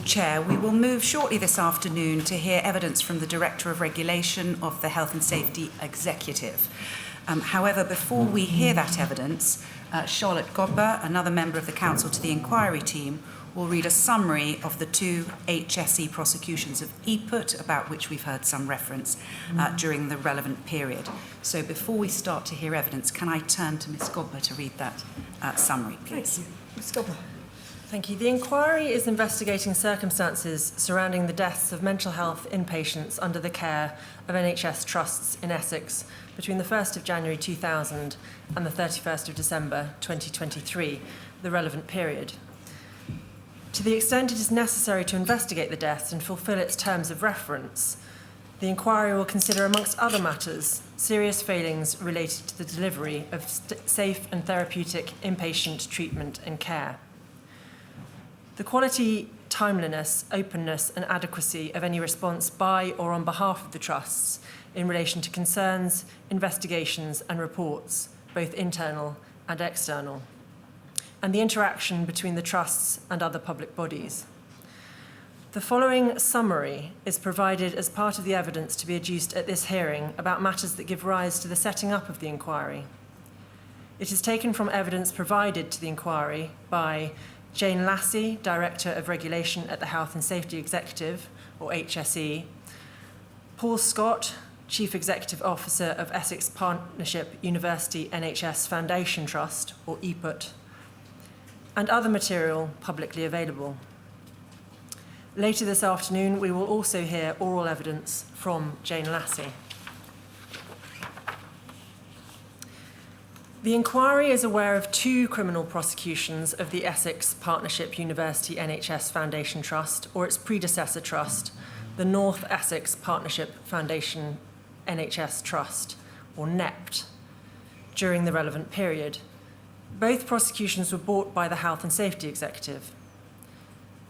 Chair, we will move shortly this afternoon to hear evidence from the Director of Regulation of the Health and Safety Executive. However, before we hear that evidence, Charlotte Godber, another member of the Council to the Inquiry team, will read a summary of the two HSE prosecutions of EPUT, about which we've heard some reference during the relevant period. So before we start to hear evidence, can I turn to Ms Godber to read that summary, please? Thank you. Ms Godber. Thank you. The inquiry is investigating circumstances surrounding the deaths of mental health inpatients under the care of NHS trusts in Essex between the 1st of January 2000 and the 31st of December 2023, the relevant period. To the extent it is necessary to investigate the deaths and fulfil its terms of reference, the inquiry will consider, amongst other matters, serious failings related to the delivery of safe and therapeutic inpatient treatment and care. The quality, timeliness, openness and adequacy of any response by or on behalf of the trusts in relation to concerns, investigations and reports, both internal and external, and the interaction between the trusts and other public bodies. The following summary is provided as part of the evidence to be adduced at this hearing about matters that give rise to the setting up of the inquiry. It is taken from evidence provided to the inquiry by Jane Lassie, Director of Regulation at the Health and Safety Executive, or HSE, Paul Scott, Chief Executive Officer of Essex Partnership University NHS Foundation Trust, or EPUT, and other material publicly available. Later this afternoon, we will also hear oral evidence from Jane Lassie. The inquiry is aware of two criminal prosecutions of the Essex Partnership University NHS Foundation Trust, or its predecessor trust, the North Essex Partnership Foundation NHS Trust, or NEPT, during the relevant period. Both prosecutions were brought by the Health and Safety Executive.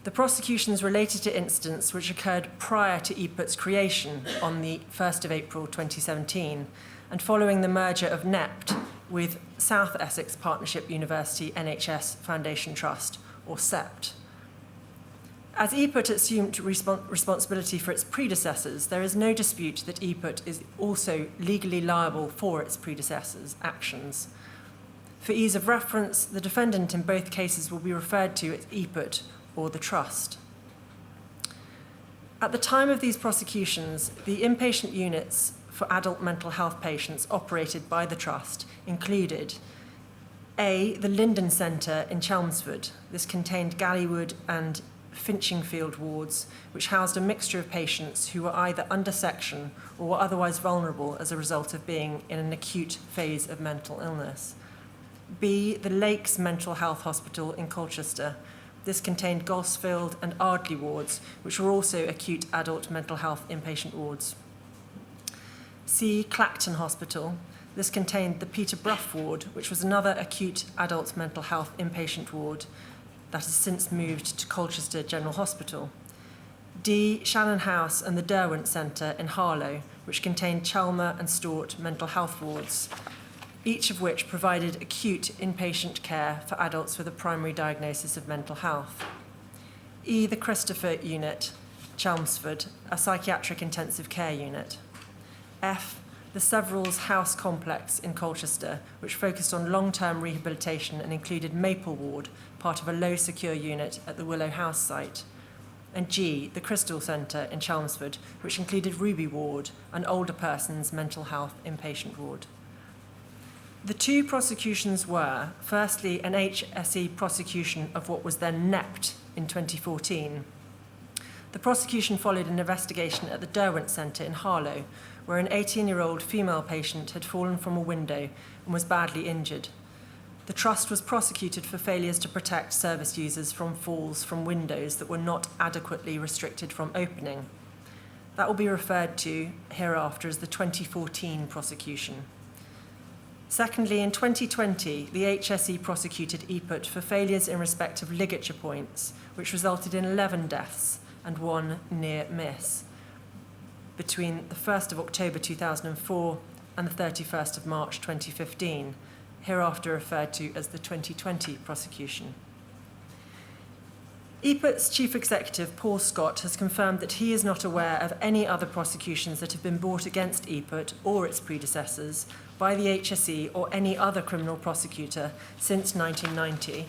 The prosecutions related to incidents which occurred prior to EPUT's creation on the 1st of April 2017 and following the merger of NEPT with South Essex Partnership University NHS Foundation Trust, or SEPT. As EPUT assumed responsibility for its predecessors, there is no dispute that EPUT is also legally liable for its predecessors' actions. For ease of reference, the defendant in both cases will be referred to as EPUT or the Trust. At the time of these prosecutions, the inpatient units for adult mental health patients operated by the Trust included A, the Linden Centre in Chelmsford. This contained Gallywood and Finchingfield wards, which housed a mixture of patients who were either under section or were otherwise vulnerable as a result of being in an acute phase of mental illness. B, the Lakes Mental Health Hospital in Colchester. This contained Gosfield and Ardley wards, which were also acute adult mental health inpatient wards. C, Clacton Hospital. This contained the Peterborough ward, which was another acute adult mental health inpatient ward that has since moved to Colchester General Hospital. D, Shannon House and the Derwent Centre in Harlow, which contained Chelmer and Stort mental health wards, each of which provided acute inpatient care for adults with a primary diagnosis of mental health. E, the Christopher Unit, Chelmsford, a psychiatric intensive care unit. F, the Severals House Complex in Colchester, which focused on long-term rehabilitation and included Maple Ward, part of a low-secure unit at the Willow House site. And G, the Crystal Centre in Chelmsford, which included Ruby Ward, an older person's mental health inpatient ward. The two prosecutions were, firstly, an HSE prosecution of what was then NEPT in 2014. The prosecution followed an investigation at the Derwent Centre in Harlow, where an 18-year-old female patient had fallen from a window and was badly injured. The Trust was prosecuted for failures to protect service users from falls from windows that were not adequately restricted from opening. That will be referred to hereafter as the 2014 prosecution. Secondly, in 2020, the HSE prosecuted EPUT for failures in respect of ligature points, which resulted in 11 deaths and 1 near miss between the 1st of October 2004 and the 31st of March 2015, hereafter referred to as the 2020 prosecution. EPIT's Chief Executive, Paul Scott, has confirmed that he is not aware of any other prosecutions that have been brought against EPIT or its predecessors by the HSE or any other criminal prosecutor since 1990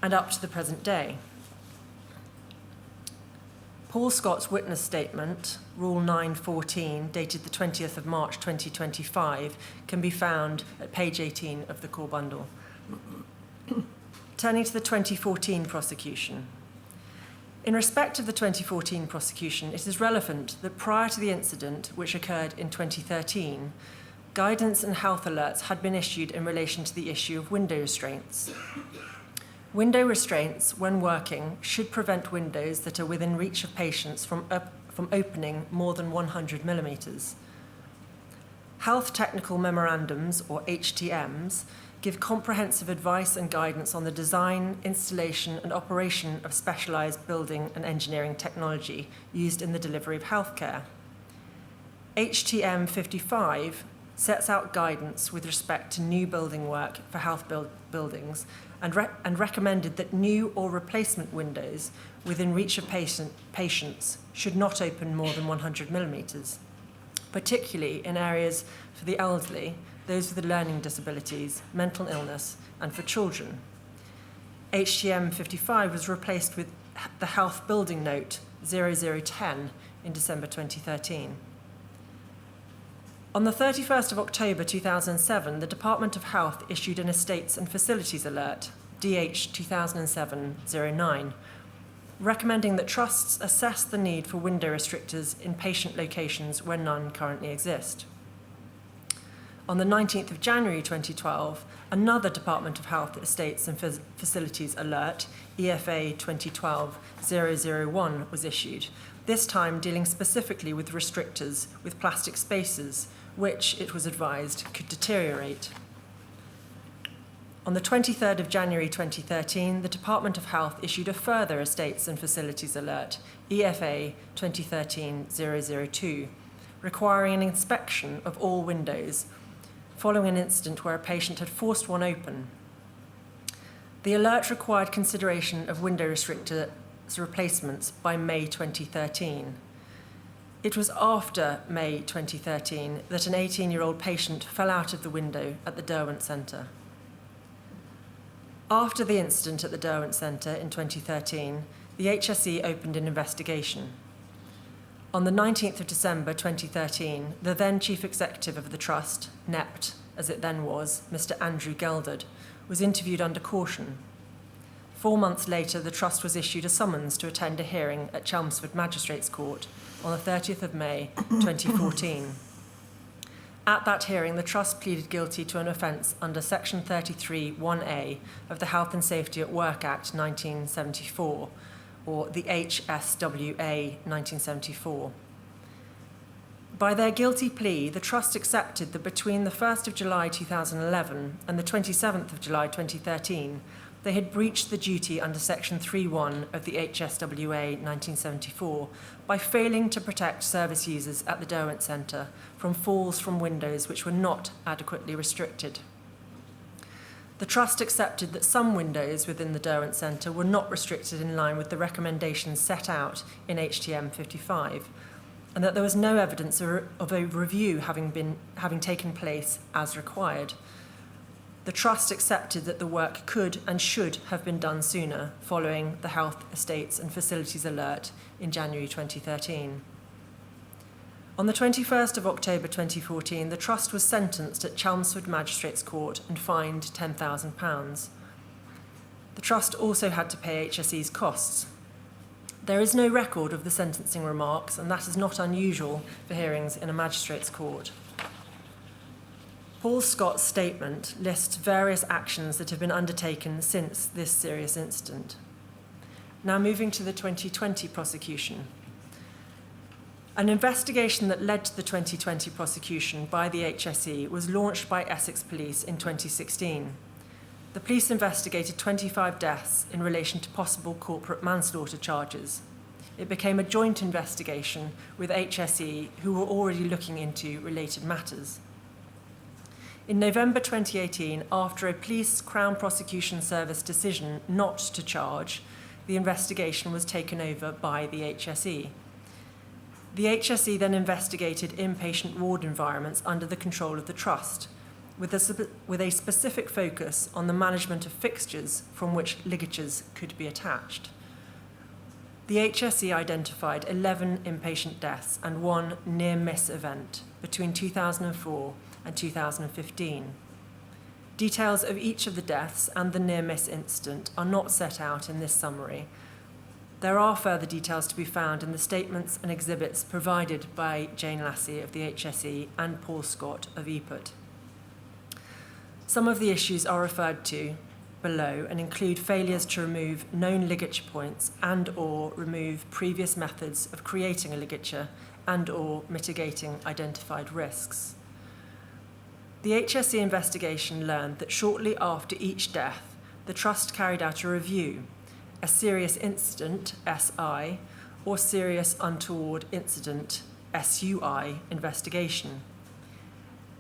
and up to the present day. Paul Scott's witness statement, Rule 914, dated the 20th of March 2025, can be found at page 18 of the core bundle. Turning to the 2014 prosecution. In respect of the 2014 prosecution, it is relevant that prior to the incident, which occurred in 2013, guidance and health alerts had been issued in relation to the issue of window restraints. Window restraints, when working, should prevent windows that are within reach of patients from opening more than 100 millimetres. Health Technical Memorandums, or HTMs, give comprehensive advice and guidance on the design, installation, and operation of specialised building and engineering technology used in the delivery of healthcare. HTM 55 sets out guidance with respect to new building work for health buildings and recommended that new or replacement windows within reach of patients should not open more than 100 millimetres, particularly in areas for the elderly, those with learning disabilities, mental illness, and for children. HTM 55 was replaced with the Health Building Note 0010 in December 2013. On the 31st of October 2007, the Department of Health issued an Estates and Facilities Alert, DH 2007-09, recommending that trusts assess the need for window restrictors in patient locations where none currently exist. On the 19th of January 2012, another Department of Health, Estates and Facilities Alert, EFA 2012-001, was issued, this time dealing specifically with restrictors with plastic spaces, which, it was advised, could deteriorate. On the 23rd of January 2013, the Department of Health issued a further Estates and Facilities Alert, EFA 2013-002, requiring an inspection of all windows, following an incident where a patient had forced one open. The alert required consideration of window restrictor replacements by May 2013. It was after May 2013 that an 18-year-old patient fell out of the window at the Derwent Centre. After the incident at the Derwent Centre in 2013, the HSE opened an investigation. On the 19th of December 2013, the then Chief Executive of the Trust, NEPT, as it then was, Mr. Andrew Geldard, was interviewed under caution. 4 months later, the Trust was issued a summons to attend a hearing at Chelmsford Magistrates Court on the 30th of May 2014. At that hearing, the Trust pleaded guilty to an offence under Section 33(1)A of the Health and Safety at Work Act 1974, or the HSWA 1974. By their guilty plea, the Trust accepted that between the 1st of July 2011 and the 27th of July 2013, they had breached the duty under Section 3(1) of the HSWA 1974 by failing to protect service users at the Derwent Centre from falls from windows which were not adequately restricted. The Trust accepted that some windows within the Derwent Centre were not restricted in line with the recommendations set out in HTM 55, and that there was no evidence of a review having taken place as required. The Trust accepted that the work could and should have been done sooner, following the Health, Estates and Facilities Alert in January 2013. On the 21st of October 2014, the Trust was sentenced at Chelmsford Magistrates Court and fined £10,000. The Trust also had to pay HSE's costs. There is no record of the sentencing remarks, and that is not unusual for hearings in a magistrates' court. Paul Scott's statement lists various actions that have been undertaken since this serious incident. Now moving to the 2020 prosecution. An investigation that led to the 2020 prosecution by the HSE was launched by Essex Police in 2016. The police investigated 25 deaths in relation to possible corporate manslaughter charges. It became a joint investigation with HSE, who were already looking into related matters. In November 2018, after a police Crown Prosecution Service decision not to charge, the investigation was taken over by the HSE. The HSE then investigated inpatient ward environments under the control of the Trust, with a specific focus on the management of fixtures from which ligatures could be attached. The HSE identified 11 inpatient deaths and 1 near-miss event between 2004 and 2015. Details of each of the deaths and the near-miss incident are not set out in this summary. There are further details to be found in the statements and exhibits provided by Jane Lassie of the HSE and Paul Scott of EPUT. Some of the issues are referred to below and include failures to remove known ligature points and/or remove previous methods of creating a ligature and/or mitigating identified risks. The HSE investigation learned that shortly after each death, the Trust carried out a review, a serious incident, SI, or serious untoward incident, SUI, investigation.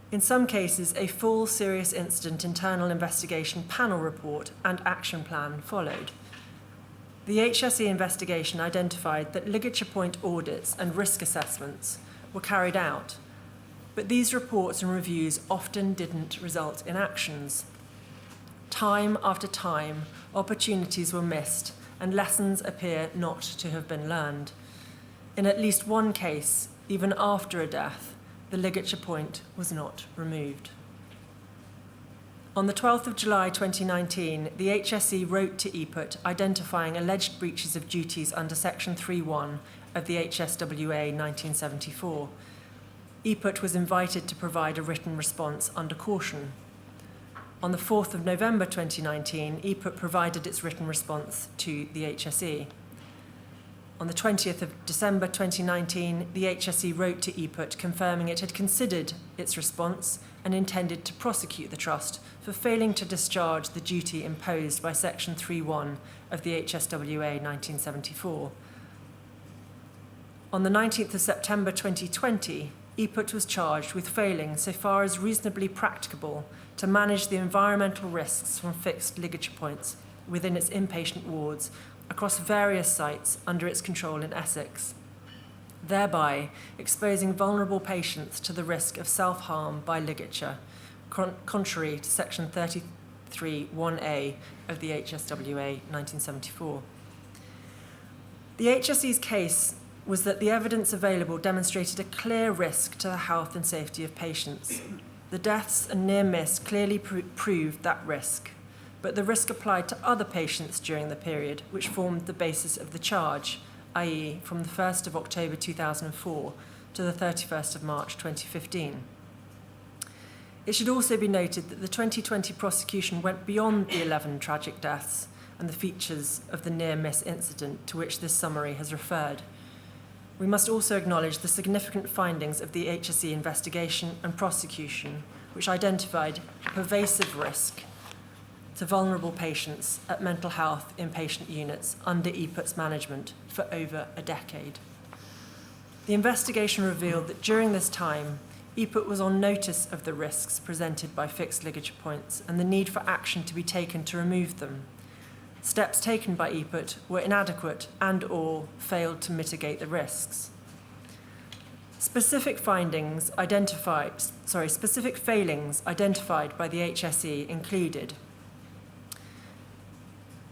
In some cases, a full serious incident internal investigation panel report and action plan followed. The HSE investigation identified that ligature point audits and risk assessments were carried out, but these reports and reviews often didn't result in actions. Time after time, opportunities were missed and lessons appear not to have been learned. In at least one case, even after a death, the ligature point was not removed. On the 12th of July 2019, the HSE wrote to EPUT identifying alleged breaches of duties under Section 3.1 of the HSWA 1974. EPUT was invited to provide a written response under caution. On the 4th of November 2019, EPUT provided its written response to the HSE. On the 20th of December 2019, the HSE wrote to EPUT confirming it had considered its response and intended to prosecute the Trust for failing to discharge the duty imposed by Section 3.1 of the HSWA 1974. On the 19th of September 2020, EPUT was charged with failing, so far as reasonably practicable, to manage the environmental risks from fixed ligature points within its inpatient wards across various sites under its control in Essex, thereby exposing vulnerable patients to the risk of self-harm by ligature, contrary to Section 33(1)A of the HSWA 1974. The HSE's case was that the evidence available demonstrated a clear risk to the health and safety of patients. The deaths and near miss clearly proved that risk, but the risk applied to other patients during the period which formed the basis of the charge, i.e. from the 1st of October 2004 to the 31st of March 2015. It should also be noted that the 2020 prosecution went beyond the 11 tragic deaths and the features of the near-miss incident to which this summary has referred. We must also acknowledge the significant findings of the HSE investigation and prosecution, which identified pervasive risk to vulnerable patients at mental health inpatient units under EPUT's management for over a decade. The investigation revealed that during this time, EPUT was on notice of the risks presented by fixed ligature points and the need for action to be taken to remove them. Steps taken by EPUT were inadequate and/or failed to mitigate the risks. Specific failings identified by the HSE included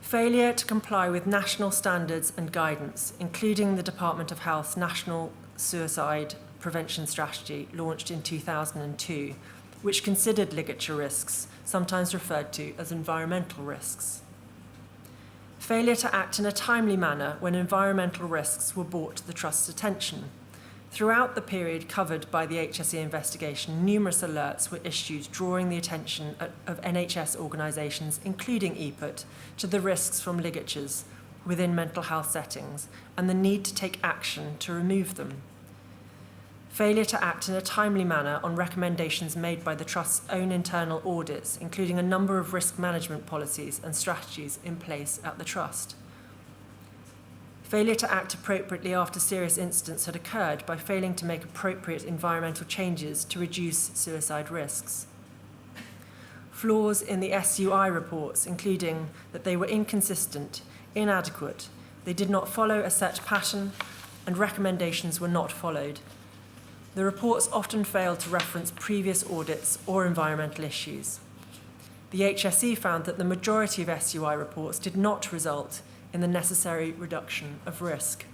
failure to comply with national standards and guidance, including the Department of Health's National Suicide Prevention Strategy launched in 2002, which considered ligature risks, sometimes referred to as environmental risks. Failure to act in a timely manner when environmental risks were brought to the Trust's attention. Throughout the period covered by the HSE investigation, numerous alerts were issued drawing the attention of NHS organisations, including EPUT, to the risks from ligatures within mental health settings and the need to take action to remove them. Failure to act in a timely manner on recommendations made by the Trust's own internal audits, including a number of risk management policies and strategies in place at the Trust. Failure to act appropriately after serious incidents had occurred by failing to make appropriate environmental changes to reduce suicide risks. Flaws in the SUI reports, including that they were inconsistent, inadequate. They did not follow a set pattern, and recommendations were not followed. The reports often failed to reference previous audits or environmental issues. The HSE found that the majority of SUI reports did not result in the necessary reduction of risk.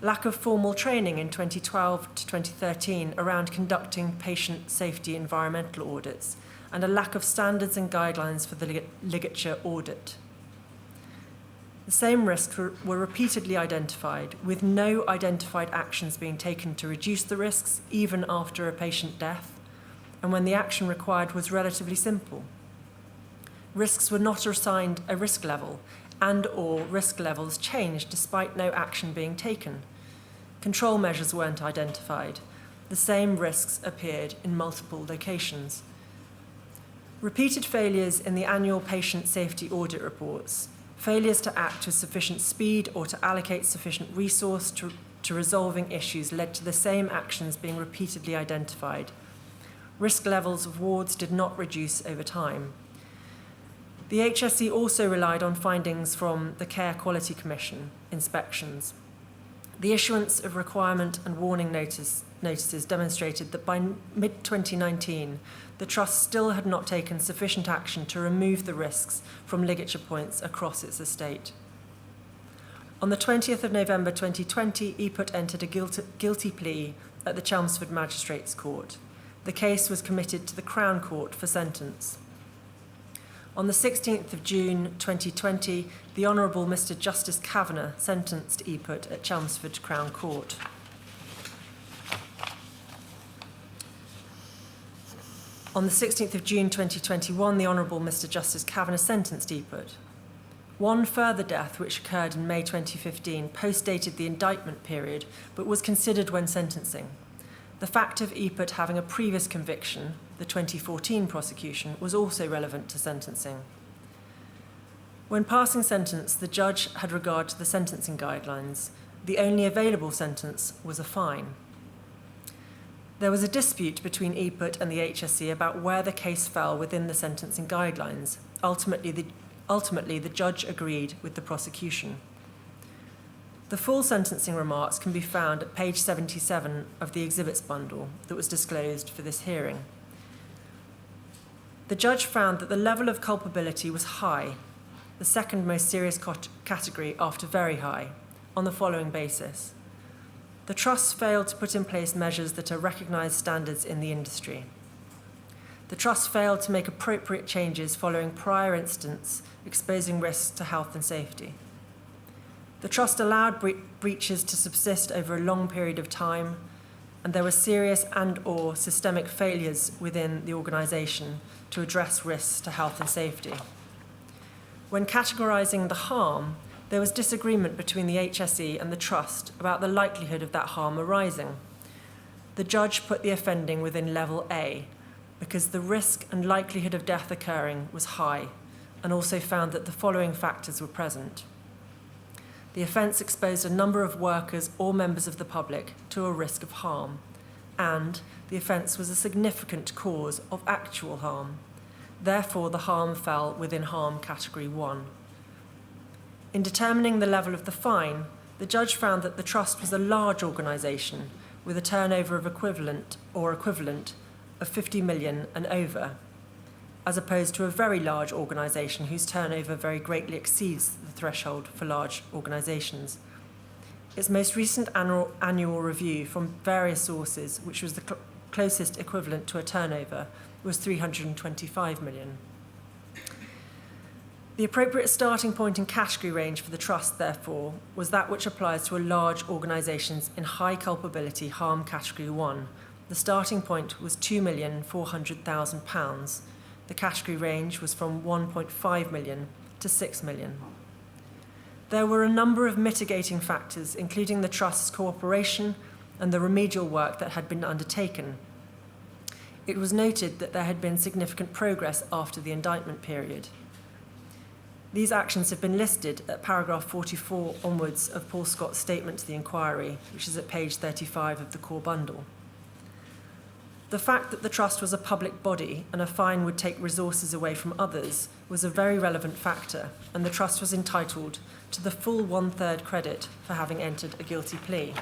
Lack of formal training in 2012 to 2013 around conducting patient safety environmental audits, and a lack of standards and guidelines for the ligature audit. The same risks were repeatedly identified, with no identified actions being taken to reduce the risks, even after a patient death, and when the action required was relatively simple. Risks were not assigned a risk level, and/or risk levels changed despite no action being taken. Control measures weren't identified. The same risks appeared in multiple locations. Repeated failures in the annual patient safety audit reports, failures to act with sufficient speed or to allocate sufficient resource to resolving issues led to the same actions being repeatedly identified. Risk levels of wards did not reduce over time. The HSE also relied on findings from the Care Quality Commission inspections. The issuance of requirement and warning notices demonstrated that by mid-2019, the Trust still had not taken sufficient action to remove the risks from ligature points across its estate. On the 20th of November 2020, EPUT entered a guilty plea at the Chelmsford Magistrates' Court. The case was committed to the Crown Court for sentence. On the 16th of June 2020, the Honourable Mr Justice Kavanagh sentenced EPUT at Chelmsford Crown Court. On the 16th of June 2021, the Honourable Mr Justice Kavanagh sentenced EPUT. One further death, which occurred in May 2015, postdated the indictment period, but was considered when sentencing. The fact of EPUT having a previous conviction, the 2014 prosecution, was also relevant to sentencing. When passing sentence, the judge had regard to the sentencing guidelines. The only available sentence was a fine. There was a dispute between EPUT and the HSE about where the case fell within the sentencing guidelines. Ultimately, the judge agreed with the prosecution. The full sentencing remarks can be found at page 77 of the exhibits bundle that was disclosed for this hearing. The judge found that the level of culpability was high, the second most serious category after very high, on the following basis. The Trust failed to put in place measures that are recognised standards in the industry. The Trust failed to make appropriate changes following prior incidents exposing risks to health and safety. The Trust allowed breaches to subsist over a long period of time, and there were serious and/or systemic failures within the organisation to address risks to health and safety. When categorising the harm, there was disagreement between the HSE and the Trust about the likelihood of that harm arising. The judge put the offending within level A because the risk and likelihood of death occurring was high, and also found that the following factors were present. The offence exposed a number of workers or members of the public to a risk of harm, and the offence was a significant cause of actual harm. Therefore, the harm fell within harm category 1. In determining the level of the fine, the judge found that the Trust was a large organisation with a turnover of equivalent of 50 million and over, as opposed to a very large organisation whose turnover very greatly exceeds the threshold for large organisations. Its most recent annual review from various sources, which was the closest equivalent to a turnover, was 325 million. The appropriate starting point and category range for the Trust, therefore, was that which applies to a large organisations in high culpability harm category 1. The starting point was £2,400,000. The category range was from 1.5 million to 6 million. There were a number of mitigating factors, including the Trust's cooperation and the remedial work that had been undertaken. It was noted that there had been significant progress after the indictment period. These actions have been listed at paragraph 44 onwards of Paul Scott's statement to the inquiry, which is at page 35 of the core bundle. The fact that the trust was a public body and a fine would take resources away from others was a very relevant factor, and the trust was entitled to the full 1/3 credit for having entered a guilty plea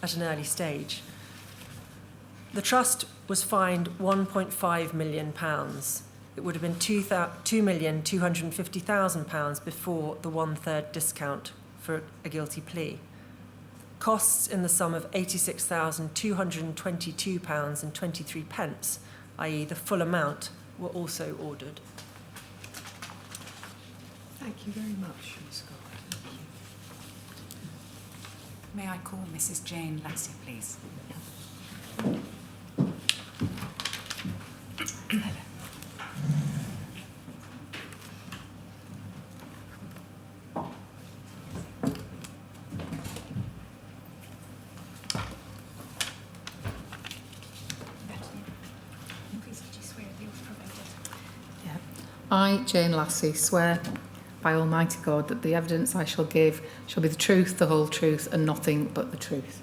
at an early stage. The trust was fined £1.5 million. It would have been £2,250,000 before the 1/3 discount for a guilty plea. Costs in the sum of £86,222.23, i.e. the full amount, were also ordered. Thank you very much, Ms. Scott. May I call Mrs. Jane Lassie, please? Hello. I, Jane Lassie, swear by Almighty God that the evidence I shall give shall be the truth, the whole truth, and nothing but the truth.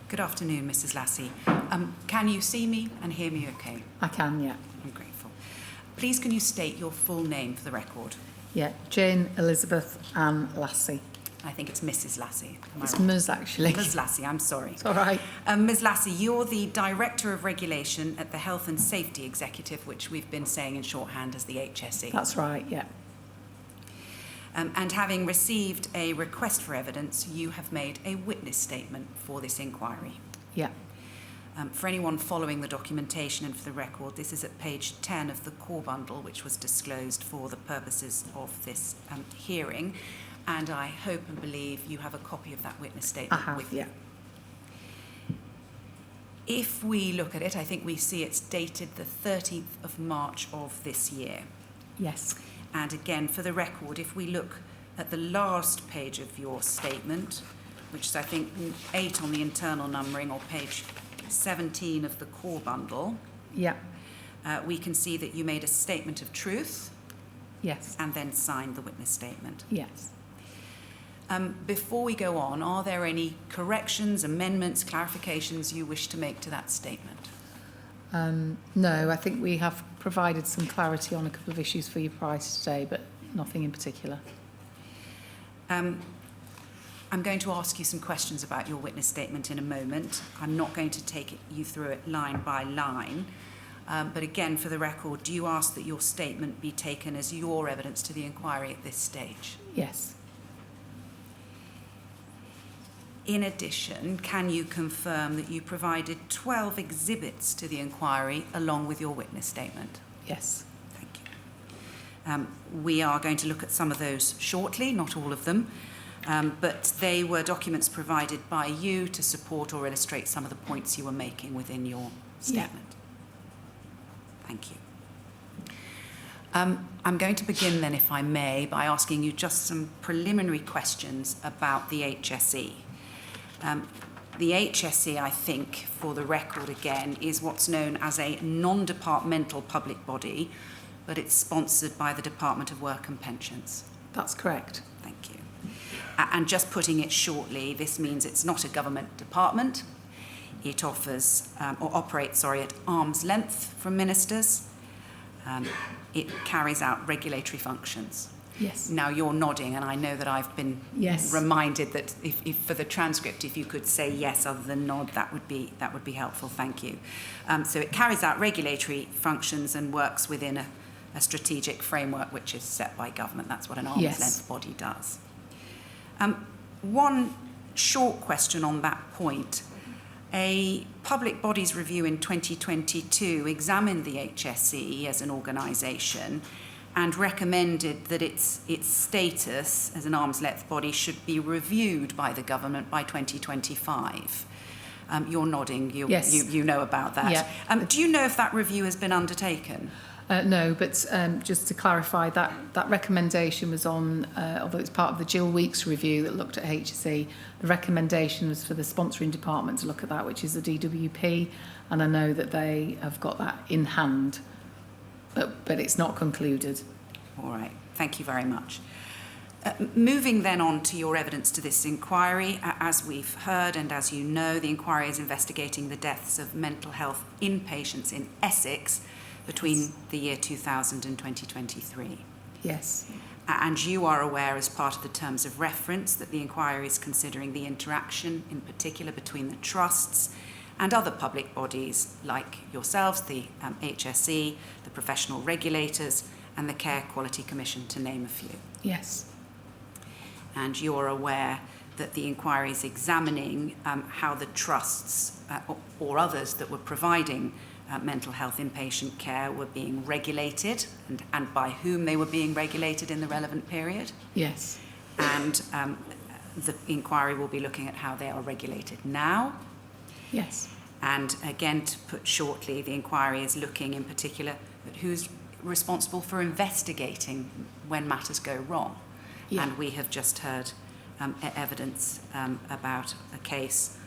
Good afternoon, Mrs. Lassie. Can you see me and hear me okay? I can, yeah. I'm grateful. Please can you state your full name for the record? Yeah, Jane Elizabeth Ann Lassie. I think it's Mrs. Lassie. It's Ms, actually. Ms. Lassie, I'm sorry. It's all right. Ms. Lassie, you're the Director of Regulation at the Health and Safety Executive, which we've been saying in shorthand as the HSE. That's right, yeah. And having received a request for evidence, you have made a witness statement for this inquiry. Yeah. For anyone following the documentation and for the record, this is at page 10 of the core bundle, which was disclosed for the purposes of this hearing. And I hope and believe you have a copy of that witness statement I have, with you. yeah. If we look at it, I think we see it's dated the 13th of March of this year. Yes. And again, for the record, if we look at the last page of your statement, which is, I think, 8 on the internal numbering, or page 17 of the core bundle, Yeah. we can see that you made a statement of truth Yes. and then signed the witness statement. Yes. Before we go on, are there any corrections, amendments, clarifications you wish to make to that statement? No, I think we have provided some clarity on a couple of issues for you prior to today, but nothing in particular. I'm going to ask you some questions about your witness statement in a moment. I'm not going to take you through it line by line. But again, for the record, do you ask that your statement be taken as your evidence to the inquiry at this stage? Yes. In addition, can you confirm that you provided 12 exhibits to the inquiry along with your witness statement? Yes. Thank you. We are going to look at some of those shortly, not all of them, but they were documents provided by you to support or illustrate some of the points you were making within your statement. Yeah. Thank you. I'm going to begin then, if I may, by asking you just some preliminary questions about the HSE. The HSE, I think, for the record again, is what's known as a non-departmental public body, but it's sponsored by the Department of Work and Pensions. That's correct. Thank you. And just putting it shortly, this means it's not a government department. It offers, or operates, at arm's length from ministers. It carries out regulatory functions. Yes. Now you're nodding, and I know that I've been reminded that if for the transcript, if you could say yes other than nod, that would be helpful. Thank you. So it carries out regulatory functions and works within a strategic framework which is set by government. That's what an arm's length body does. One short question on that point. A public bodies review in 2022 examined the HSE as an organisation and recommended that its status as an arm's length body should be reviewed by the government by 2025. You're nodding, you know about that. Yeah. Do you know if that review has been undertaken? No, but just to clarify, that recommendation was on, although it's part of the Jill Weeks review that looked at HSE, the recommendation was for the sponsoring department to look at that, which is the DWP, and I know that they have got that in hand, but it's not concluded. All right, thank you very much. Moving then on to your evidence to this inquiry, as we've heard and as you know, the inquiry is investigating the deaths of mental health inpatients in Essex between the year 2000 and 2023. Yes. And you are aware, as part of the terms of reference, that the inquiry is considering the interaction, in particular, between the trusts and other public bodies like yourselves, the HSE, the professional regulators, and the Care Quality Commission, to name a few. Yes. And you're aware that the inquiry is examining how the trusts or others that were providing mental health inpatient care were being regulated and by whom they were being regulated in the relevant period. Yes. And the inquiry will be looking at how they are regulated now. Yes. And again, to put shortly, the inquiry is looking in particular at who's responsible for investigating when matters go wrong. Yeah. And we have just heard evidence about a case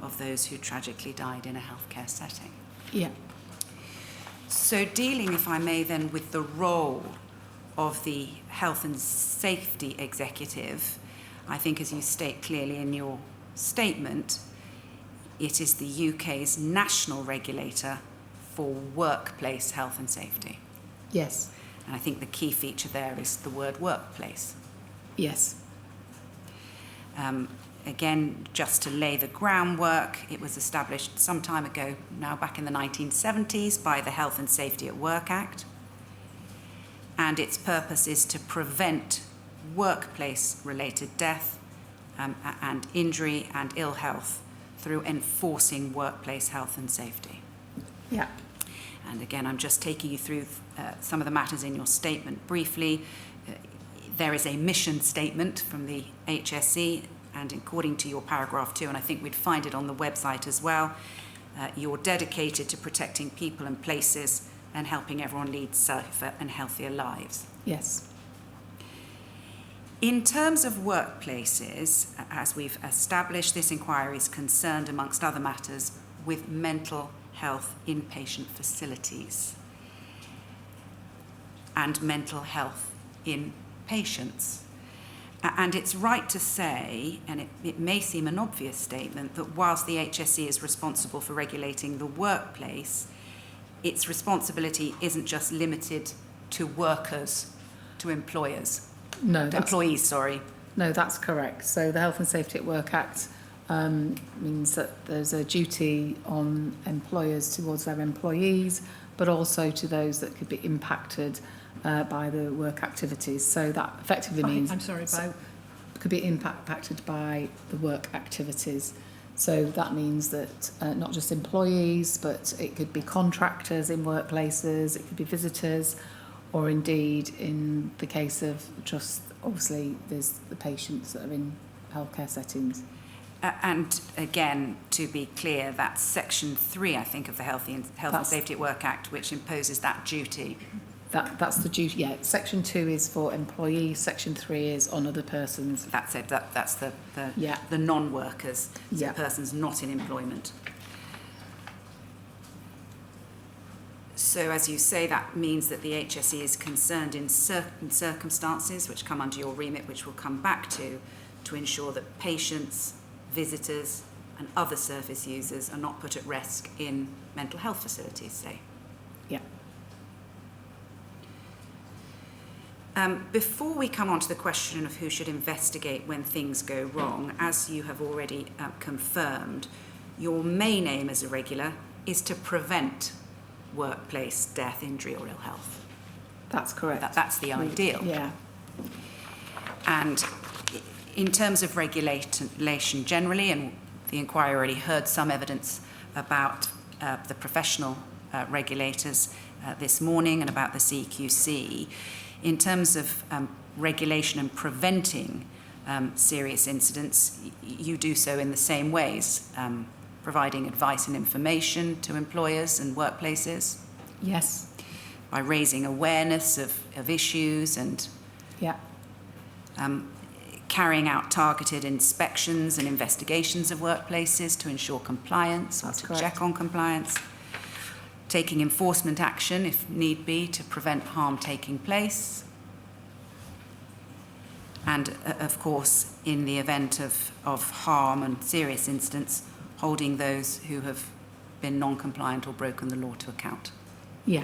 of those who tragically died in a healthcare setting. Yeah. So dealing, if I may, then with the role of the Health and Safety Executive, I think as you state clearly in your statement, it is the UK's national regulator for workplace health and safety. Yes. And I think the key feature there is the word workplace. Yes. Again, just to lay the groundwork, it was established some time ago, now back in the 1970s, by the Health and Safety at Work Act. And its purpose is to prevent workplace-related death and injury and ill health through enforcing workplace health and safety. Yeah. And again, I'm just taking you through some of the matters in your statement briefly. There is a mission statement from the HSE, and according to your paragraph 2, and I think we'd find it on the website as well, you're dedicated to protecting people and places and helping everyone lead safer and healthier lives. Yes. In terms of workplaces, as we've established, this inquiry is concerned, amongst other matters, with mental health inpatient facilities and mental health in patients. And it's right to say, and it may seem an obvious statement, that whilst the HSE is responsible for regulating the workplace, its responsibility isn't just limited to workers, to employers. No, Employees, sorry. No, that's correct. So the Health and Safety at Work Act means that there's a duty on employers towards their employees, but also to those that could be impacted by the work activities. So that effectively means... could be impacted by the work activities. So that means that not just employees, but it could be contractors in workplaces, it could be visitors, or indeed, in the case of trust, obviously, there's the patients that are in healthcare settings. And again, to be clear, that's Section 3, I think, of the Health and Safety at Work Act, which imposes that duty. That's the duty, yeah. Section 2 is for employees, Section 3 is on other persons. That's it, that's the Yeah. the non-workers, so Yeah. persons not in employment. So as you say, that means that the HSE is concerned in certain circumstances which come under your remit, which we'll come back to ensure that patients, visitors and other service users are not put at risk in mental health facilities, say. Yeah. Before we come on to the question of who should investigate when things go wrong, as you have already confirmed, your main aim as a regular is to prevent workplace death, injury or ill health. That's correct. That's the ideal. Yeah. And in terms of regulation generally, and the inquiry already heard some evidence about the professional regulators this morning and about the CQC, in terms of regulation and preventing serious incidents, you do so in the same ways, providing advice and information to employers and workplaces. Yes. by raising awareness of issues and Yeah. Carrying out targeted inspections and investigations of workplaces to ensure compliance or That's to correct. check on compliance, taking enforcement action if need be to prevent harm taking place, and of course, in the event of harm and serious incidents, holding those who have been non-compliant or broken the law to account. Yeah.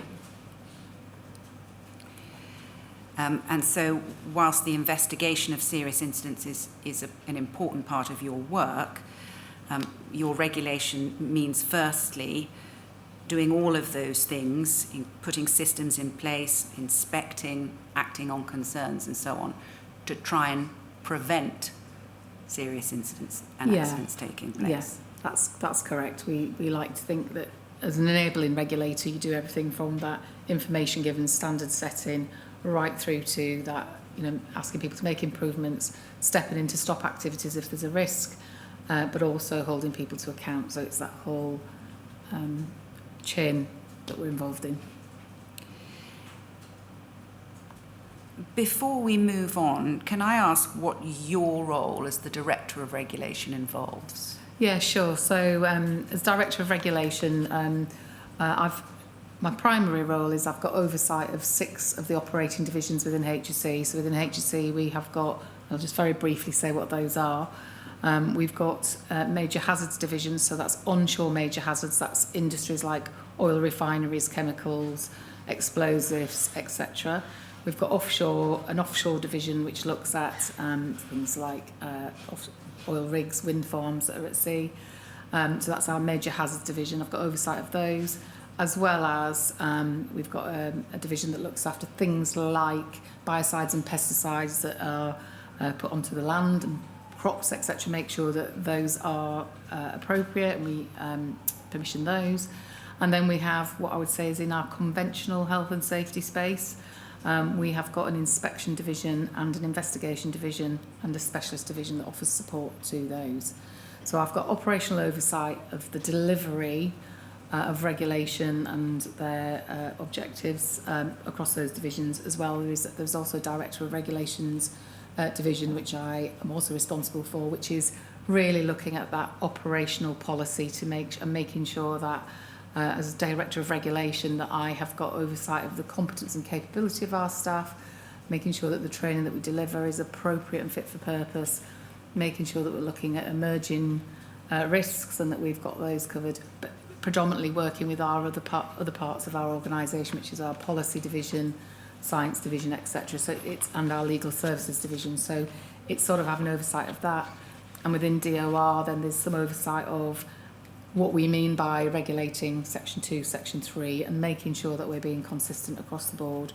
And so, whilst the investigation of serious incidents is an important part of your work, your regulation means, firstly, doing all of those things, putting systems in place, inspecting, acting on concerns, and so on, to try and prevent serious incidents and accidents taking place. Yes, that's correct. We like to think that as an enabling regulator, you do everything from that information given, standard setting, right through to that, asking people to make improvements, stepping in to stop activities if there's a risk, but also holding people to account. So it's that whole chain that we're involved in. Before we move on, can I ask what your role as the Director of Regulation involves? Yeah, sure. So as Director of Regulation, my primary role is I've got oversight of 6 of the operating divisions within HSE. So within HSE we have got, I'll just very briefly say what those are. We've got major hazards divisions, so that's onshore major hazards, that's industries like oil refineries, chemicals, explosives, etc. We've got an offshore division which looks at things like oil rigs, wind farms that are at sea. So that's our major hazards division. I've got oversight of those, as well as we've got a division that looks after things like biocides and pesticides that are put onto the land and crops, etc. Make sure that those are appropriate, and we permission those. And then we have what I would say is in our conventional health and safety space. We have got an inspection division and an investigation division and a specialist division that offers support to those. So I've got operational oversight of the delivery of regulation and their objectives across those divisions, as well as there's also a Director of Regulations division which I am also responsible for, which is really looking at that operational policy to making sure that as Director of Regulation that I have got oversight of the competence and capability of our staff, making sure that the training that we deliver is appropriate and fit for purpose, making sure that we're looking at emerging risks and that we've got those covered, but predominantly working with our other parts of our organisation, which is our policy division, science division, etc. So and our legal services division. So it's sort of having oversight of that. And within DOR, then there's some oversight of what we mean by regulating Section 2, Section 3, and making sure that we're being consistent across the board.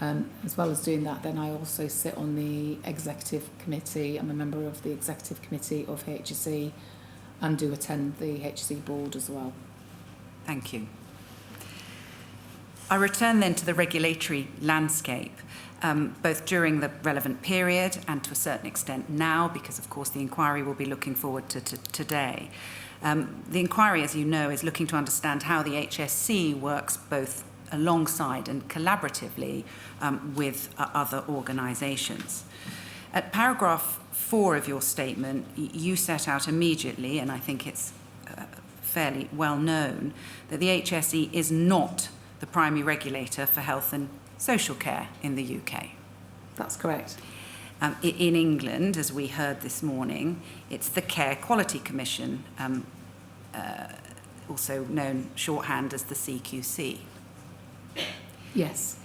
As well as doing that, then I also sit on the executive committee. I'm a member of the executive committee of HSE and do attend the HSE board as well. Thank you. I return then to the regulatory landscape, both during the relevant period and to a certain extent now, because of course the inquiry will be looking forward to today. The inquiry, as you know, is looking to understand how the HSE works both alongside and collaboratively with other organisations. At paragraph 4 of your statement, you set out immediately, and I think it's fairly well known, that the HSE is not the primary regulator for health and social care in the UK. That's correct. In England, as we heard this morning, it's the Care Quality Commission, also known shorthand as the CQC. Yes.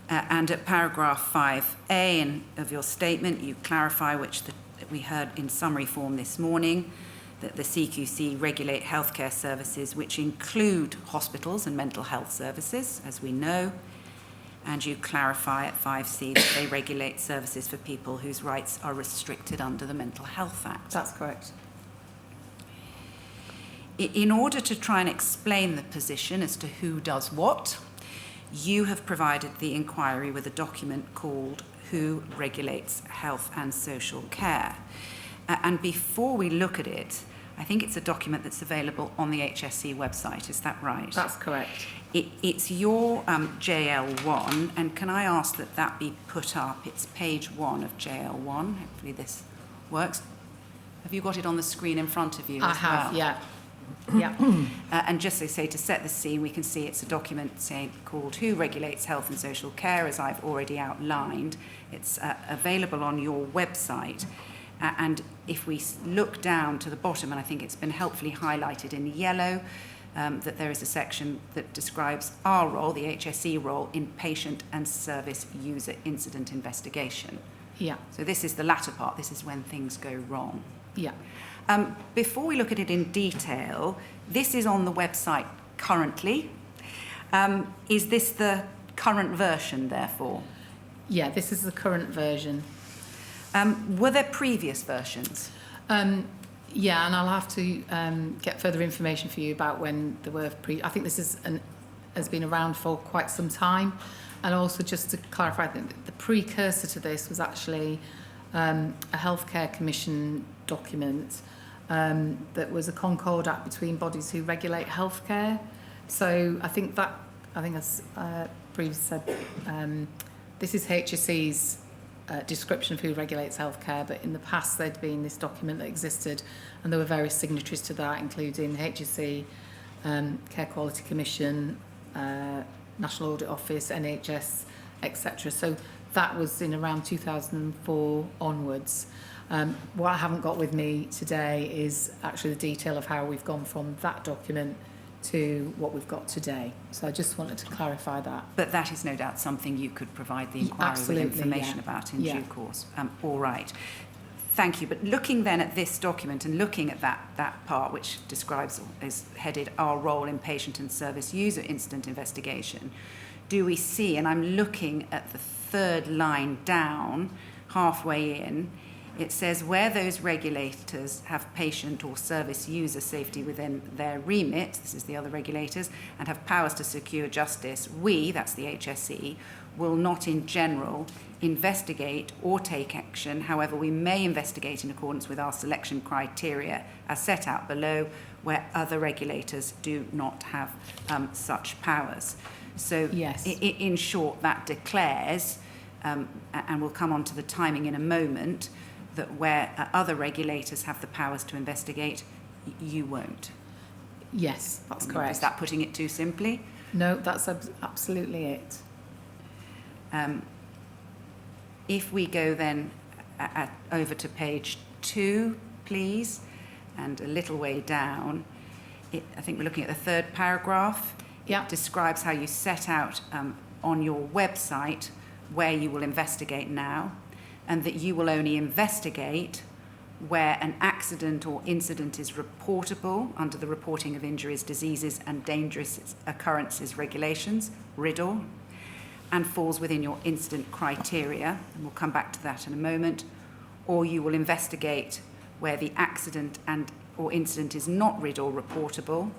And at paragraph 5A of your statement, you clarify, which we heard in summary form this morning, that the CQC regulate healthcare services which include hospitals and mental health services, as we know, and you clarify at 5C that they regulate services for people whose rights are restricted under the Mental Health Act. That's correct. In order to try and explain the position as to who does what, you have provided the inquiry with a document called Who Regulates Health and Social Care. And before we look at it, I think it's a document that's available on the HSE website, is that right? That's correct. It's your JL1, and can I ask that that be put up? It's page 1 of JL1. Hopefully this works. Have you got it on the screen in front of you? I as have, well? yeah. Yeah. And just to say, to set the scene, we can see it's a document called Who Regulates Health and Social Care, as I've already outlined. It's available on your website. And if we look down to the bottom, and I think it's been helpfully highlighted in yellow, that there is a section that describes our role, the HSE role, in patient and service user incident investigation. Yeah. So this is the latter part. This is when things go wrong. Yeah. Before we look at it in detail, this is on the website currently. Is this the current version, therefore? Yeah, this is the current version. Were there previous versions? Yeah, and I'll have to get further information for you about when there were I think this has been around for quite some time. And also, just to clarify, I think the precursor to this was actually a Healthcare Commission document that was a Concord Act between bodies who regulate healthcare. So I think as previously said, this is HSE's description of who regulates healthcare, but in the past there'd been this document that existed, and there were various signatories to that, including HSE, Care Quality Commission, National Audit Office, NHS, etc. So that was in around 2004 onwards. What I haven't got with me today is actually the detail of how we've gone from that document to what we've got today. So I just wanted to clarify that. But that is no doubt something you could provide the inquiry with information about in due course. All right. Thank you. But looking then at this document and looking at that part, which describes, is headed Our Role in Patient and Service User Incident Investigation, do we see, and I'm looking at the third line down, halfway in, it says where those regulators have patient or service user safety within their remit, this is the other regulators, and have powers to secure justice, we, that's the HSE, will not in general investigate or take action. However, we may investigate in accordance with our selection criteria as set out below, where other regulators do not have such powers. So yes. In short, that declares, and we'll come on to the timing in a moment, that where other regulators have the powers to investigate, you won't. Yes, that's correct. Is that putting it too simply? No, that's absolutely it. If we go then over to page 2, please, and a little way down, I think we're looking at the third paragraph. Yeah. It describes how you set out on your website where you will investigate now, and that you will only investigate where an accident or incident is reportable under the Reporting of Injuries, Diseases and Dangerous Occurrences Regulations, RIDDOR, and falls within your incident criteria, and we'll come back to that in a moment, or you will investigate where the accident and or incident is not RIDDOR reportable,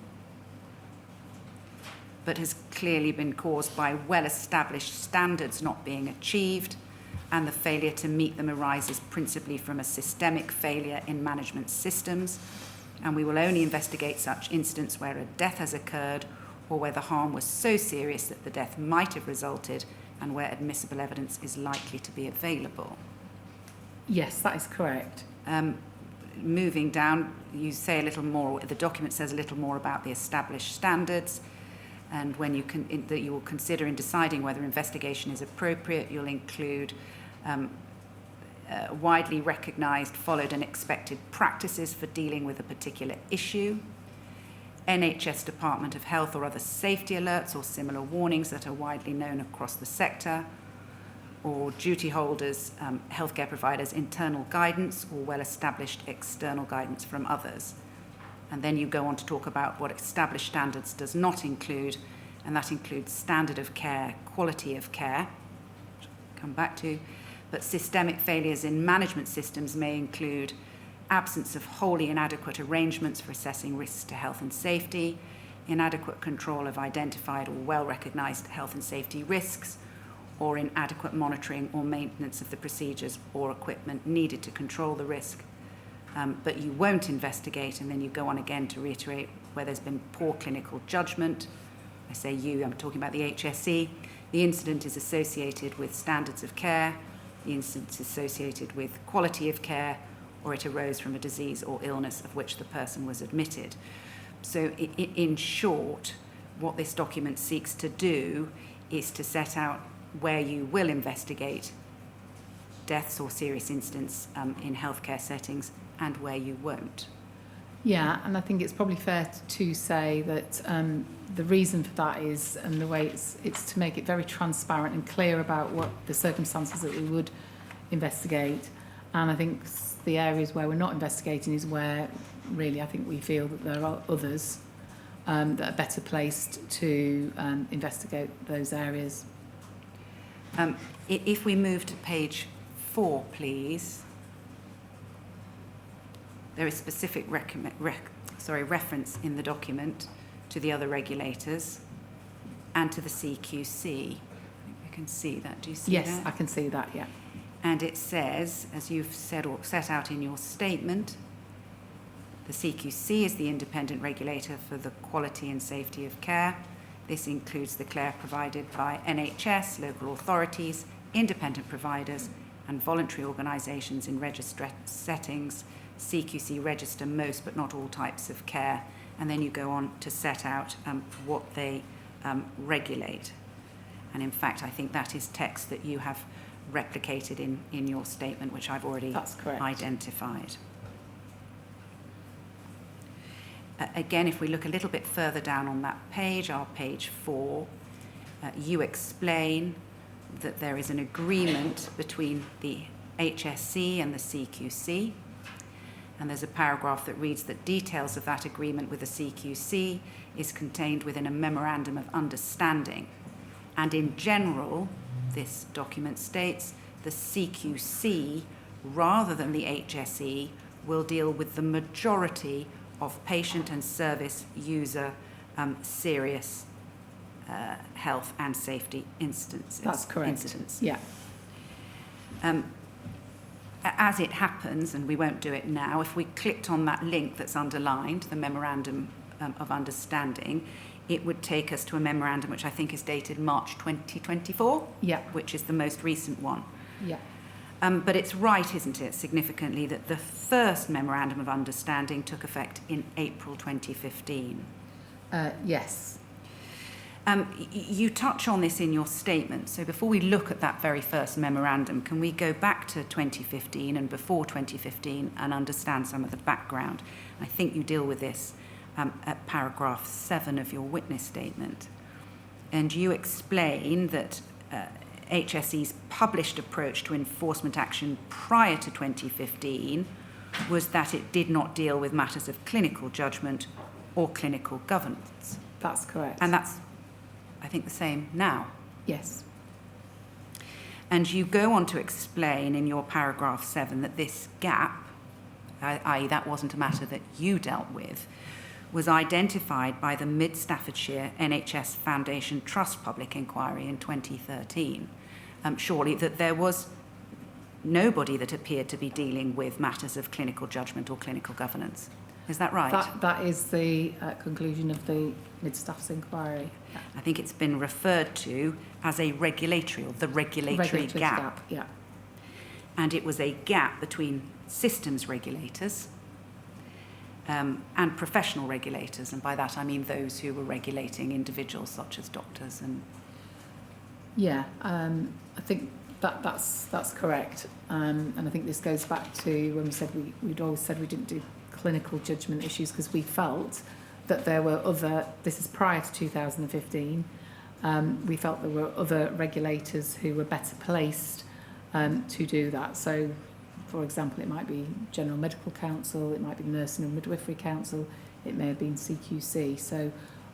but has clearly been caused by well-established standards not being achieved, and the failure to meet them arises principally from a systemic failure in management systems, and we will only investigate such incidents where a death has occurred or where the harm was so serious that the death might have resulted and where admissible evidence is likely to be available. Yes, that is correct. Moving down, you say a little more, the document says a little more about the established standards, and when that you will consider in deciding whether investigation is appropriate, you'll include widely recognised, followed and expected practices for dealing with a particular issue, NHS Department of Health or other safety alerts or similar warnings that are widely known across the sector, or duty holders, healthcare providers' internal guidance or well-established external guidance from others. And then you go on to talk about what established standards does not include, and that includes standard of care, quality of care, which I'll come back to, but systemic failures in management systems may include absence of wholly inadequate arrangements for assessing risks to health and safety, inadequate control of identified or well-recognised health and safety risks, or inadequate monitoring or maintenance of the procedures or equipment needed to control the risk. But you won't investigate, and then you go on again to reiterate where there's been poor clinical judgment, I say you, I'm talking about the HSE, the incident is associated with standards of care, the incident is associated with quality of care, or it arose from a disease or illness of which the person was admitted. So in short, what this document seeks to do is to set out where you will investigate deaths or serious incidents in healthcare settings and where you won't. Yeah, and I think it's probably fair to say that the reason for that is, and the way it's to make it very transparent and clear about what the circumstances that we would investigate. And I think the areas where we're not investigating is where really I think we feel that there are others that are better placed to investigate those areas. If we move to page 4, please. There is specific reference in the document to the other regulators and to the CQC. I think we can see that. Do you see that? Yes, I can see that, yeah. And it says, as you've said or set out in your statement, the CQC is the independent regulator for the quality and safety of care. This includes the care provided by NHS, local authorities, independent providers, and voluntary organisations in registered settings. CQC register most but not all types of care, and then you go on to set out what they regulate. And in fact, I think that is text that you have replicated in your statement, which I've already identified. Again, if we look a little bit further down on that page, our page 4, you explain that there is an agreement between the HSE and the CQC. And there's a paragraph that reads that details of that agreement with the CQC is contained within a memorandum of understanding. And in general, this document states the CQC, rather than the HSE, will deal with the majority of patient and service user serious health and safety instances. That's correct. Incidents. Yeah. As it happens, and we won't do it now, if we clicked on that link that's underlined, the Memorandum of Understanding, it would take us to a memorandum which I think is dated March 2024, yeah, which is the most recent one. Yeah. But it's right, isn't it, significantly, that the first Memorandum of Understanding took effect in April 2015. Yes. You touch on this in your statement. So before we look at that very first memorandum, can we go back to 2015 and before 2015 and understand some of the background? I think you deal with this at paragraph 7 of your witness statement. And you explain that HSE's published approach to enforcement action prior to 2015 was that it did not deal with matters of clinical judgment or clinical governance. That's correct. And that's, I think, the same now. Yes. And you go on to explain in your paragraph 7 that this gap, i.e. that wasn't a matter that you dealt with, was identified by the Mid-Staffordshire NHS Foundation Trust Public Inquiry in 2013. Surely that there was nobody that appeared to be dealing with matters of clinical judgment or clinical governance. Is that right? That is the conclusion of the Mid-Staffs inquiry. I think it's been referred to as a regulatory gap. Yeah. And it was a gap between systems regulators and professional regulators, and by that I mean those who were regulating individuals such as doctors and... Yeah, I think that's correct. And I think this goes back to when we said we'd always said we didn't do clinical judgment issues because we felt that there were other, this is prior to 2015, we felt there were other regulators who were better placed to do that. So, for example, it might be General Medical Council, it might be Nursing and Midwifery Council, it may have been CQC. So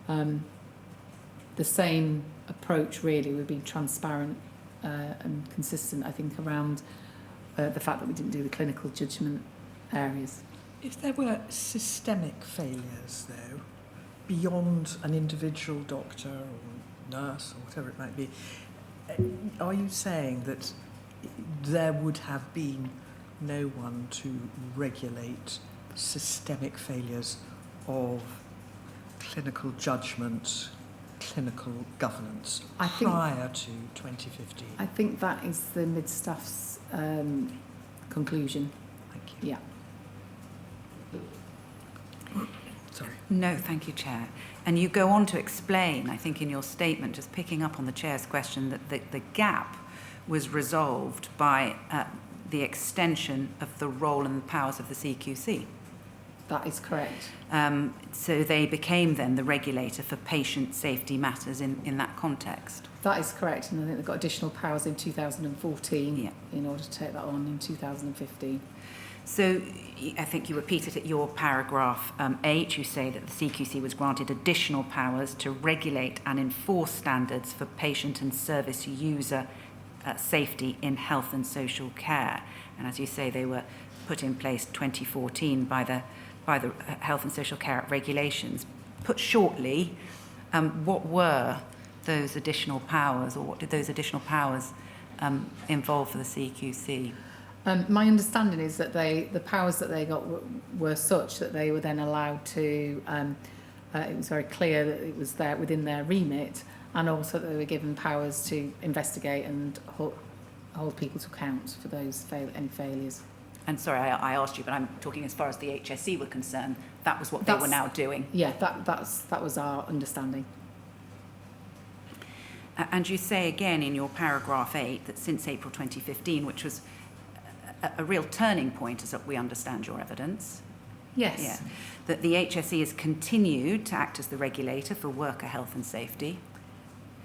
the same approach really would be transparent and consistent, I think, around the fact that we didn't do the clinical judgment areas. If there were systemic failures, though, beyond an individual doctor or nurse or whatever it might be, are you saying that there would have been no one to regulate systemic failures of clinical judgment, clinical governance I think- prior to 2015? I think that is the mid-staff's conclusion. Thank you. Yeah. Sorry. No, thank you, Chair. And you go on to explain, I think in your statement, just picking up on the Chair's question, that the gap was resolved by the extension of the role and the powers of the CQC. That is correct. So they became then the regulator for patient safety matters in that context. That is correct, and I think they've got additional powers in 2014 Yeah. in order to take that on in 2015. So I think you repeated at your paragraph 8, you say that the CQC was granted additional powers to regulate and enforce standards for patient and service user safety in health and social care. And as you say, they were put in place 2014 by the Health and Social Care Act regulations. Put shortly, what were those additional powers, or what did those additional powers involve for the CQC? My understanding is that the powers that they got were such that they were then allowed to, it was very clear that it was there within their remit, and also that they were given powers to investigate and hold people to account for those any failures. And sorry, I asked you, but I'm talking as far as the HSE were concerned. That was what they were now doing. Yeah, that was our understanding. And you say again in your paragraph 8 that since April 2015, which was a real turning point as we understand your evidence, Yes. yeah, that the HSE has continued to act as the regulator for worker health and safety.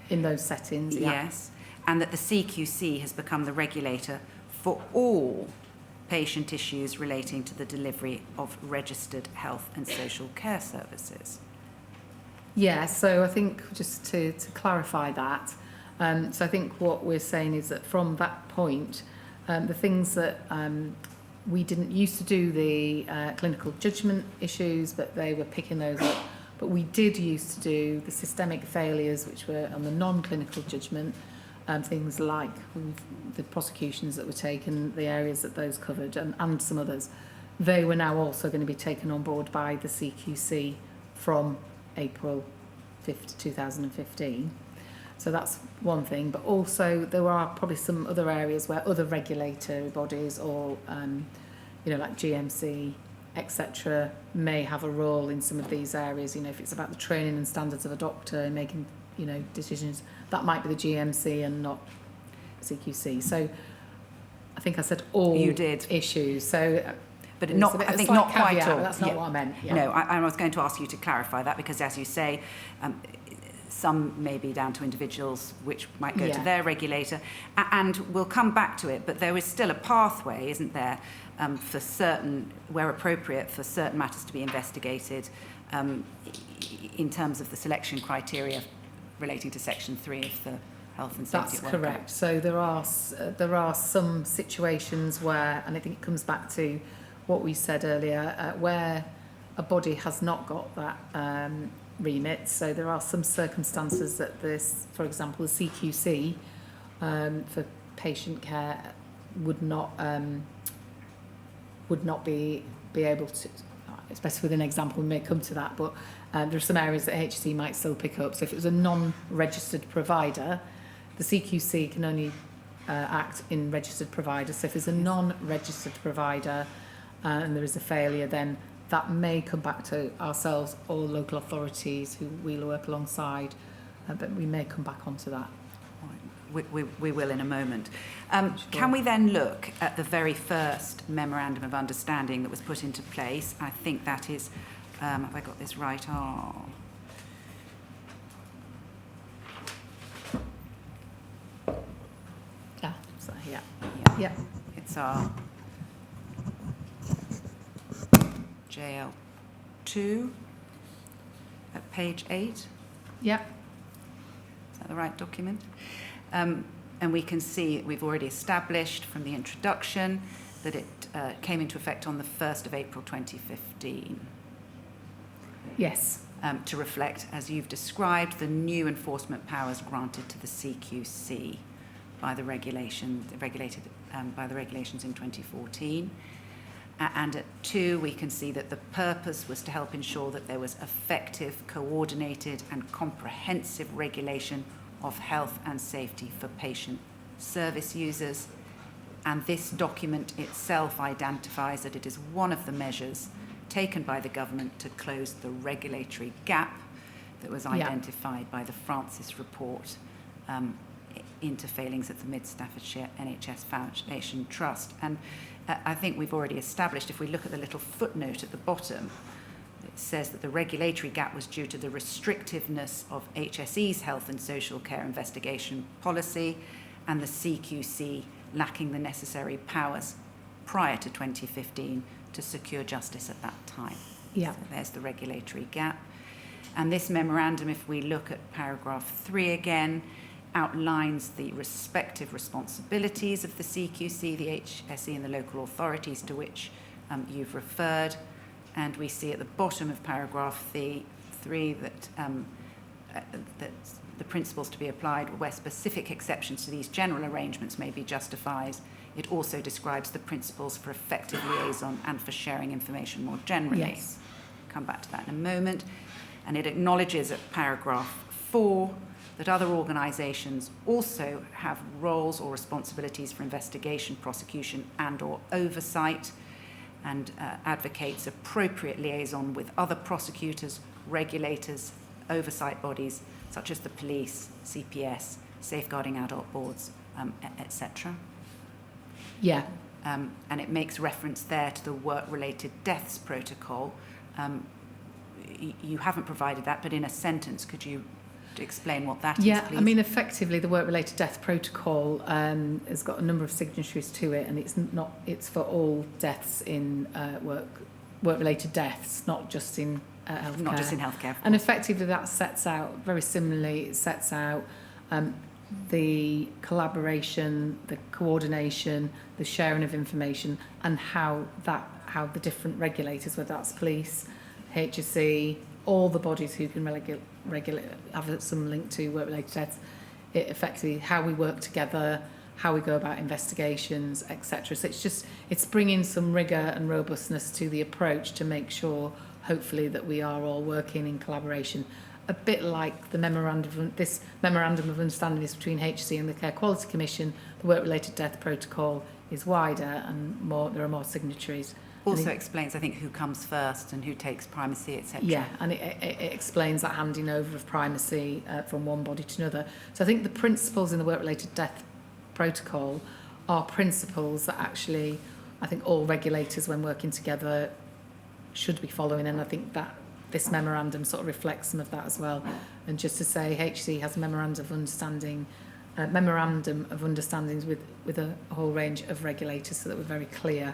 In those settings, yeah. Yes. And that the CQC has become the regulator for all patient issues relating to the delivery of registered health and social care services. Yeah, so I think just to clarify that, so I think what we're saying is that from that point, the things that we didn't used to do the clinical judgment issues, but they were picking those up. But we did used to do the systemic failures, which were on the non-clinical judgment, things like the prosecutions that were taken, the areas that those covered, and some others. They were now also going to be taken on board by the CQC from April 5th, 2015. So that's one thing. But also there are probably some other areas where other regulatory bodies or, like GMC, etc., may have a role in some of these areas. You know, if it's about the training and standards of a doctor and making, decisions, that might be the GMC and not CQC. So I think I said all You did. issues. So, But not, I think not quite caveat, all. but that's not what I meant. Yeah. No, I was going to ask you to clarify that because, as you say, some may be down to individuals, which might go to their regulator, and we'll come back to it. But there is still a pathway, isn't there, for certain, where appropriate, for certain matters to be investigated, in terms of the selection criteria relating to Section 3 of the Health and Safety That's at Work correct. Act. So there are some situations where, and I think it comes back to what we said earlier, where a body has not got that remit. So there are some circumstances that this, for example, the CQC for patient care would not be able to. Especially with an example, we may come to that, but there are some areas that HSE might still pick up. So if it was a non-registered provider, the CQC can only act in registered providers. So if there's a non-registered provider and there is a failure, then that may come back to ourselves or local authorities who we'll work alongside, but we may come back onto that. We will in a moment. Can we then look at the very first Memorandum of Understanding that was put into place? I think that is, have I got this right? Yeah. So, yeah. Yeah. It's our JL2 at page 8. Yeah. Is that the right document? And we can see we've already established from the introduction that it came into effect on the 1st of April 2015. Yes. To reflect, as you've described, the new enforcement powers granted to the CQC by the regulations in 2014. And at 2, we can see that the purpose was to help ensure that there was effective, coordinated and comprehensive regulation of health and safety for patient service users. And this document itself identifies that it is one of the measures taken by the government to close the regulatory gap that was identified by the Francis report into failings at the Mid Staffordshire NHS Foundation Trust. And I think we've already established, if we look at the little footnote at the bottom, it says that the regulatory gap was due to the restrictiveness of HSE's health and social care investigation policy and the CQC lacking the necessary powers prior to 2015 to secure justice at that time. Yeah. So there's the regulatory gap. And this memorandum, if we look at paragraph 3 again, outlines the respective responsibilities of the CQC, the HSE and the local authorities to which you've referred. And we see at the bottom of paragraph 3 that the principles to be applied where specific exceptions to these general arrangements may be justified. It also describes the principles for effective liaison and for sharing information more generally. Yes. Come back to that in a moment. And it acknowledges at paragraph 4 that other organisations also have roles or responsibilities for investigation, prosecution and or oversight, and advocates appropriate liaison with other prosecutors, regulators, oversight bodies such as the police, CPS, safeguarding adult boards, etc. Yeah. And it makes reference there to the work-related deaths protocol. You haven't provided that, but in a sentence, could you explain what that is, Yeah, please? I mean, effectively, the work-related death protocol has got a number of signatories to it, and it's for all deaths in work-related deaths, not just in healthcare. Not just in healthcare. And effectively, that sets out, very similarly, it sets out the collaboration, the coordination, the sharing of information, and how the different regulators, whether that's police, HSE, all the bodies who can have some link to work-related deaths, it effectively how we work together, how we go about investigations, etc. So it's bringing some rigour and robustness to the approach to make sure, hopefully, that we are all working in collaboration. A bit like the this memorandum of understanding is between HSE and the Care Quality Commission. The work-related death protocol is wider and there are more signatories. Also explains, I think, who comes first and who takes primacy, etc. Yeah, and it explains that handing over of primacy from one body to another. So I think the principles in the work-related death protocol are principles that actually, I think all regulators, when working together, should be following, and I think that this memorandum sort of reflects some of that as well. And just to say, HC has a memorandum of understandings with a whole range of regulators, so that we're very clear.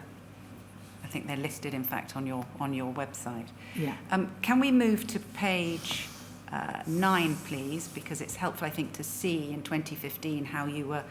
I think they're listed, in fact, on your website. Yeah. Can we move to page 9, please? Because it's helpful, I think, to see in 2015 how you were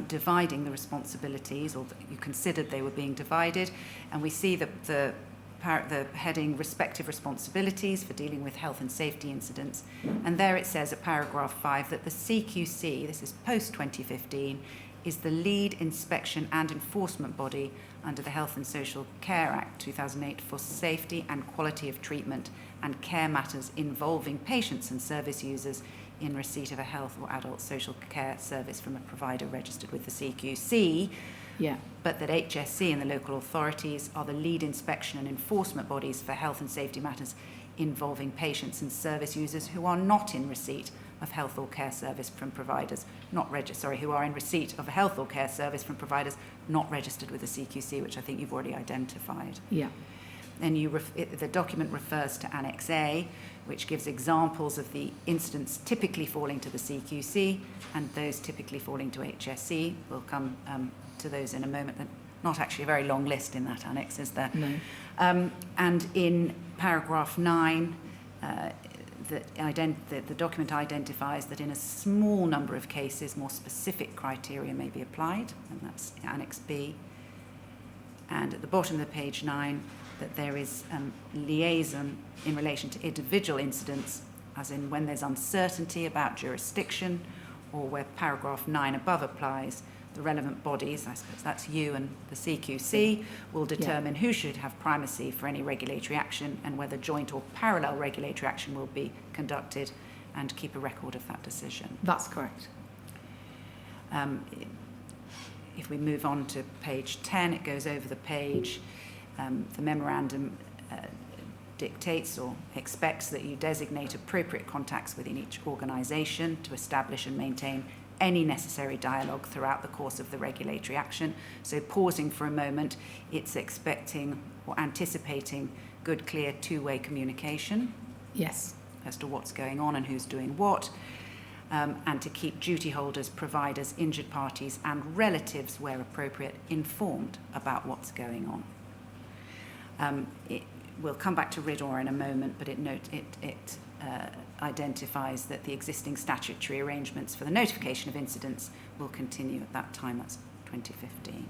dividing the responsibilities, or that you considered they were being divided. And we see that the heading respective responsibilities for dealing with health and safety incidents. And there it says at paragraph 5 that the CQC, this is post 2015, is the lead inspection and enforcement body under the Health and Social Care Act 2008 for safety and quality of treatment and care matters involving patients and service users in receipt of a health or adult social care service from a provider registered with the CQC. Yeah. But that HSC and the local authorities are the lead inspection and enforcement bodies for health and safety matters involving patients and service users who are not in receipt of health or care service from providers who are in receipt of a health or care service from providers not registered with the CQC, which I think you've already identified. Yeah. Then the document refers to Annex A, which gives examples of the incidents typically falling to the CQC and those typically falling to HSE. We'll come to those in a moment. Not actually a very long list in that annex, is there? No. And in paragraph 9, the document identifies that in a small number of cases, more specific criteria may be applied, and that's Annex B. And at the bottom of page 9, that there is liaison in relation to individual incidents, as in when there's uncertainty about jurisdiction, or where paragraph 9 above applies, The relevant bodies, I suppose that's you and the CQC, will determine who should have primacy for any regulatory action and whether joint or parallel regulatory action will be conducted, and keep a record of that decision. That's correct. If we move on to page 10, it goes over the page. The memorandum dictates or expects that you designate appropriate contacts within each organisation to establish and maintain any necessary dialogue throughout the course of the regulatory action. So pausing for a moment, it's expecting or anticipating good, clear, two-way communication. Yes. As to what's going on and who's doing what, and to keep duty holders, providers, injured parties and relatives, where appropriate, informed about what's going on. We'll come back to RIDOR in a moment, but it identifies that the existing statutory arrangements for the notification of incidents will continue at that time. That's 2015.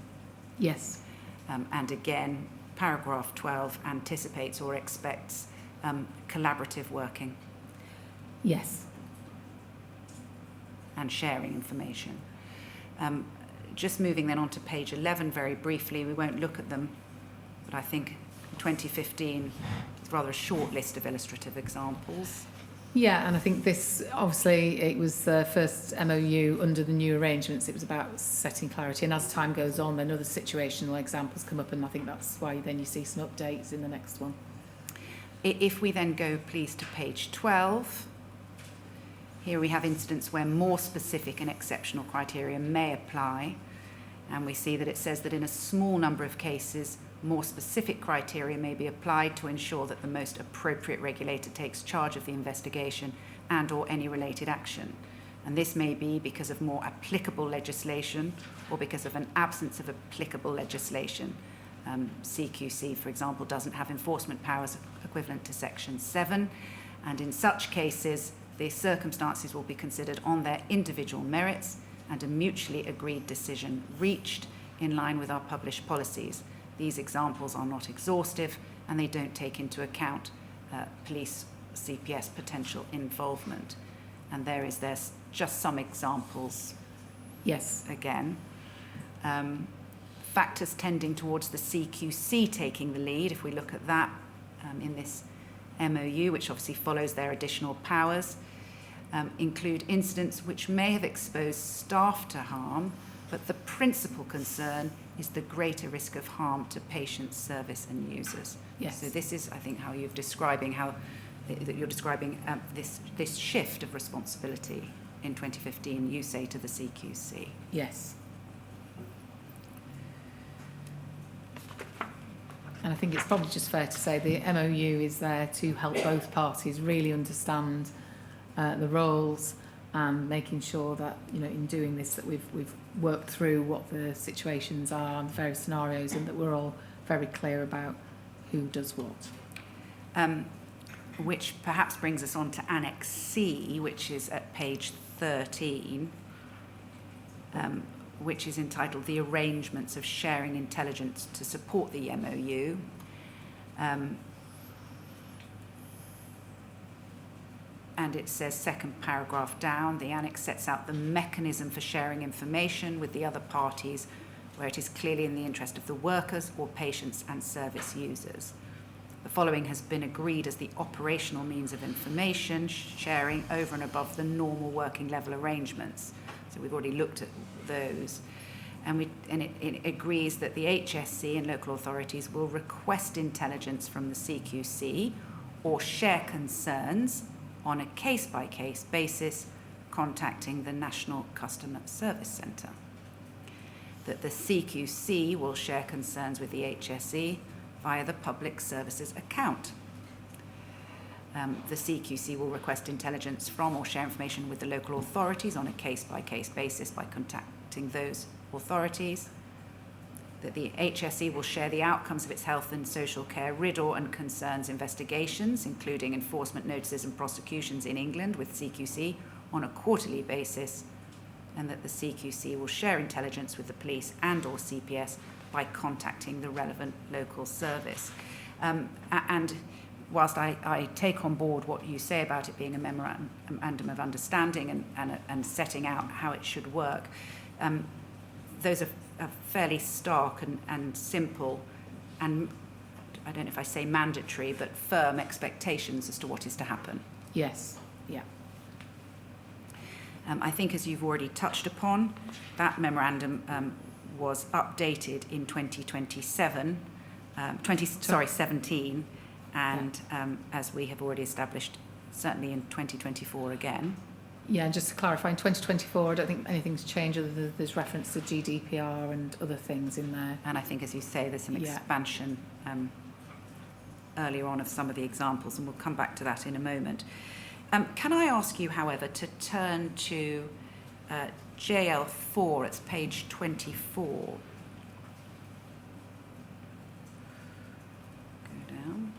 Yes. And again, paragraph 12 anticipates or expects collaborative working. Yes. And sharing information. Just moving then on to page 11 very briefly, we won't look at them, but I think 2015 is rather a short list of illustrative examples. Yeah, and I think this, obviously, it was the first MOU under the new arrangements. It was about setting clarity, and as time goes on, then other situational examples come up, and I think that's why then you see some updates in the next one. If we then go, please, to page 12, here we have incidents where more specific and exceptional criteria may apply, and we see that it says that in a small number of cases, more specific criteria may be applied to ensure that the most appropriate regulator takes charge of the investigation and or any related action. And this may be because of more applicable legislation or because of an absence of applicable legislation. CQC, for example, doesn't have enforcement powers equivalent to Section 7, and in such cases, the circumstances will be considered on their individual merits and a mutually agreed decision reached in line with our published policies. These examples are not exhaustive and they don't take into account police CPS potential involvement. And there's just some examples. Yes. Again. Factors tending towards the CQC taking the lead, if we look at that in this MOU, which obviously follows their additional powers, include incidents which may have exposed staff to harm, but the principal concern is the greater risk of harm to patients, service and users. Yes. So this is, I think, how you're describing this shift of responsibility in 2015, you say, to the CQC. Yes. And I think it's probably just fair to say the MOU is there to help both parties really understand the roles and making sure that, you know, in doing this, that we've worked through what the situations are and the various scenarios, and that we're all very clear about who does what. Which perhaps brings us on to Annex C, which is at page 13, which is entitled The Arrangements of Sharing Intelligence to Support the MOU. And it says, second paragraph down, the annex sets out the mechanism for sharing information with the other parties where it is clearly in the interest of the workers or patients and service users. The following has been agreed as the operational means of information sharing over and above the normal working level arrangements. So we've already looked at those. And it agrees that the HSC and local authorities will request intelligence from the CQC or share concerns on a case-by-case basis, contacting the National Customer Service Centre. That the CQC will share concerns with the HSE via the Public Services account. The CQC will request intelligence from or share information with the local authorities on a case-by-case basis by contacting those authorities. That the HSE will share the outcomes of its health and social care RIDOR and concerns investigations, including enforcement notices and prosecutions in England with CQC on a quarterly basis, and that the CQC will share intelligence with the police and or CPS by contacting the relevant local service. And whilst I take on board what you say about it being a memorandum of understanding and setting out how it should work, those are fairly stark and simple, and I don't know if I say mandatory, but firm expectations as to what is to happen. Yes, yeah. I think, as you've already touched upon, that memorandum was updated in 17, and as we have already established, certainly in 2024 again. Yeah, and just to clarify, in 2024, I don't think anything's changed other than there's reference to GDPR and other things in there. And I think, as you say, there's some Yeah. expansion earlier on of some of the examples, and we'll come back to that in a moment. Can I ask you, however, to turn to JL4, it's page 24. Go down.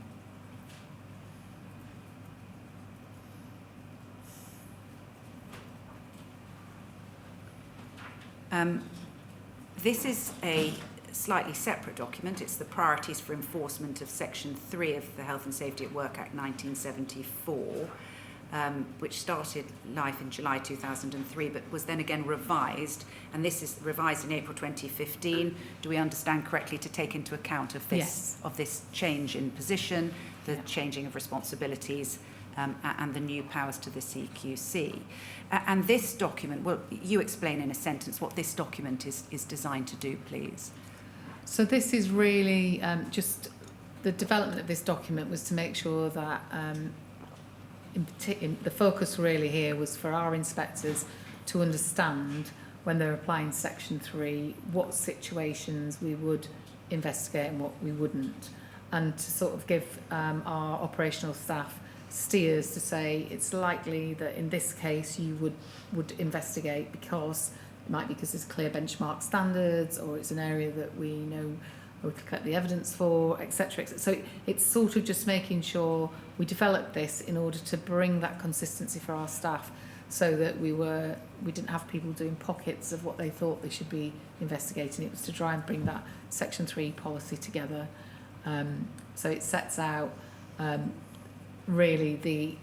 This is a slightly separate document. It's the Priorities for Enforcement of Section 3 of the Health and Safety at Work Act 1974, which started life in July 2003, but was then again revised. And this is revised in April 2015. Do we understand correctly, to take into account of this, Yes. of this change in position, the Yeah. changing of responsibilities, and the new powers to the CQC. And this document, well, you explain in a sentence what this document is designed to do, please. So this is really just the development of this document was to make sure that the focus really here was for our inspectors to understand, when they're applying Section 3, what situations we would investigate and what we wouldn't, and to sort of give our operational staff steers to say it's likely that in this case you would investigate because it might be because there's clear benchmark standards, or it's an area that we know we can collect the evidence for, etc. So it's sort of just making sure we developed this in order to bring that consistency for our staff, so that we didn't have people doing pockets of what they thought they should be investigating. It was to try and bring that Section 3 policy together. So it sets out really the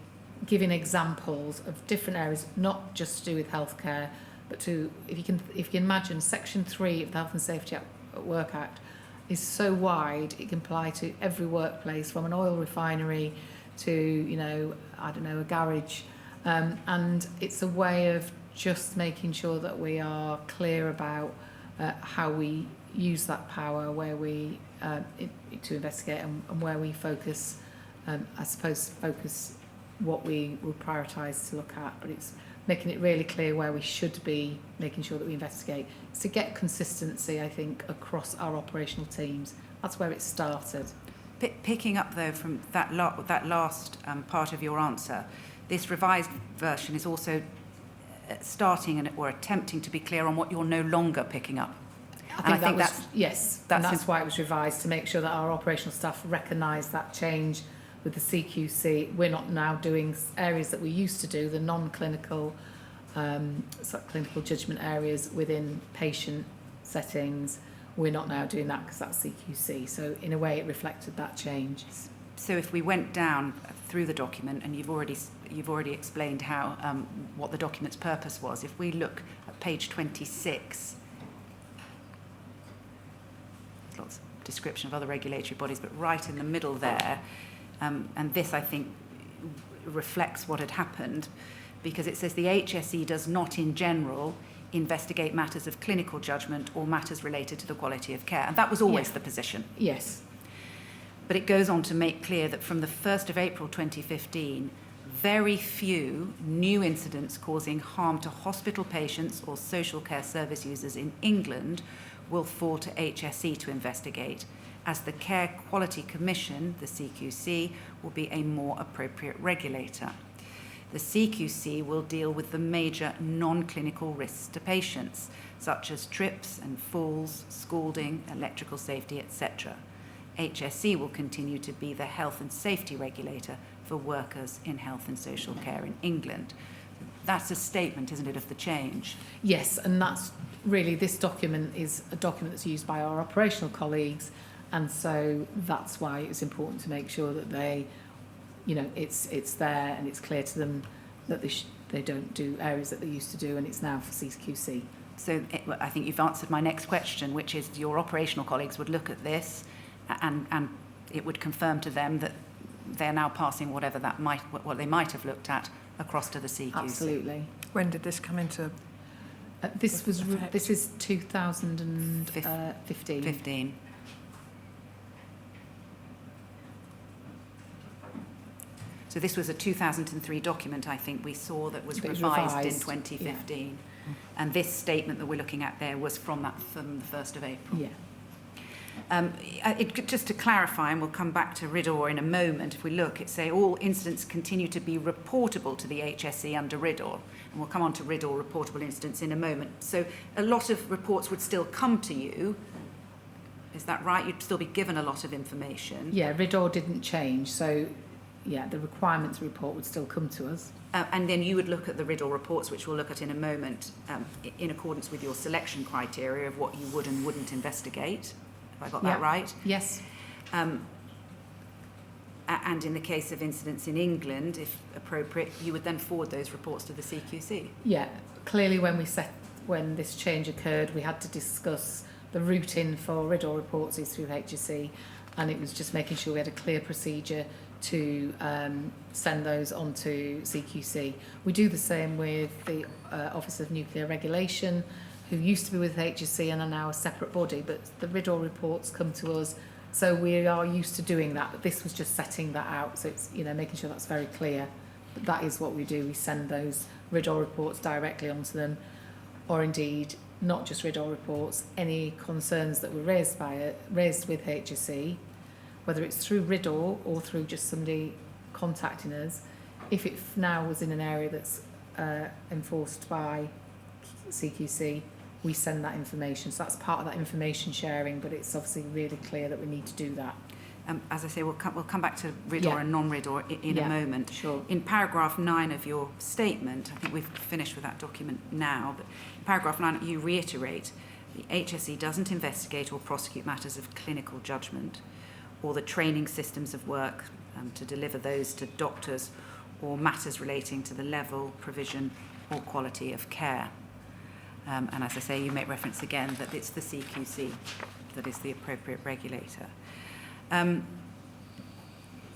giving examples of different areas, not just to do with healthcare, but to, if you can imagine, Section 3 of the Health and Safety at Work Act is so wide, it can apply to every workplace, from an oil refinery to, you know, I don't know, a garage. And it's a way of just making sure that we are clear about how we use that power, where we to investigate, and where we focus, I suppose, what we will prioritise to look at. But it's making it really clear where we should be making sure that we investigate. It's to get consistency, I think, across our operational teams. That's where it started. Picking up, though, from that last part of your answer, this revised version is also starting or attempting to be clear on what you're no longer picking up. I think that's why it was revised, to make sure that our operational staff recognise that change with the CQC. We're not now doing areas that we used to do, the non-clinical, clinical judgment areas within patient settings. We're not now doing that because that's CQC. So in a way, it reflected that change. So if we went down through the document, and you've already explained how what the document's purpose was. If we look at page 26, there's lots of description of other regulatory bodies, but right in the middle there, and this, I think, reflects what had happened, because it says the HSE does not in general investigate matters of clinical judgment or matters related to the quality of care. And that was always the position. Yes. But it goes on to make clear that from the 1st of April 2015, very few new incidents causing harm to hospital patients or social care service users in England will fall to HSE to investigate, as the Care Quality Commission, the CQC, will be a more appropriate regulator. The CQC will deal with the major non-clinical risks to patients, such as trips and falls, scalding, electrical safety, etc. HSE will continue to be the health and safety regulator for workers in health and social care in England. That's a statement, isn't it, of the change? Yes, and that's really, this document is a document that's used by our operational colleagues, and so that's why it's important to make sure that they, you know, it's there and it's clear to them that they don't do areas that they used to do, and it's now for CQC. I think you've answered my next question, which is your operational colleagues would look at this and it would confirm to them that they're now passing what they might have looked at across to the CQC. Absolutely. When did this come into? This is 2015. 15. So this was a 2003 document, I think we saw, that was revised in 2015. Yeah. And this statement that we're looking at there was from the 1st of April. Yeah. Just to clarify, and we'll come back to RIDDOR in a moment, if we look, it say all incidents continue to be reportable to the HSE under RIDDOR. And we'll come on to RIDDOR reportable incidents in a moment. So a lot of reports would still come to you. Is that right? You'd still be given a lot of information. Yeah, RIDDOR didn't change, so yeah, the requirements report would still come to us. And then you would look at the RIDDOR reports, which we'll look at in a moment, in accordance with your selection criteria of what you would and wouldn't investigate. Have I got that right? Yes. And in the case of incidents in England, if appropriate, you would then forward those reports to the CQC. Yeah, clearly when this change occurred, we had to discuss the routing for RIDDOR reports is through HSE, and it was just making sure we had a clear procedure to send those on to CQC. We do the same with the Office of Nuclear Regulation, who used to be with HSE and are now a separate body, but the RIDDOR reports come to us, so we are used to doing that. But this was just setting that out, so it's making sure that's very clear. But that is what we do. We send those RIDDOR reports directly onto them, or indeed not just RIDDOR reports. Any concerns that were raised with HSE, whether it's through RIDDOR or through just somebody contacting us, if it now was in an area that's enforced by CQC, we send that information. So that's part of that information sharing, but it's obviously really clear that we need to do that. As I say, we'll come back to RIDDOR and non-RIDDOR in a moment. Sure. In paragraph 9 of your statement, I think we've finished with that document now, but in paragraph 9 you reiterate the HSE doesn't investigate or prosecute matters of clinical judgment or the training systems of work to deliver those to doctors or matters relating to the level, provision or quality of care. And as I say, you make reference again that it's the CQC that is the appropriate regulator.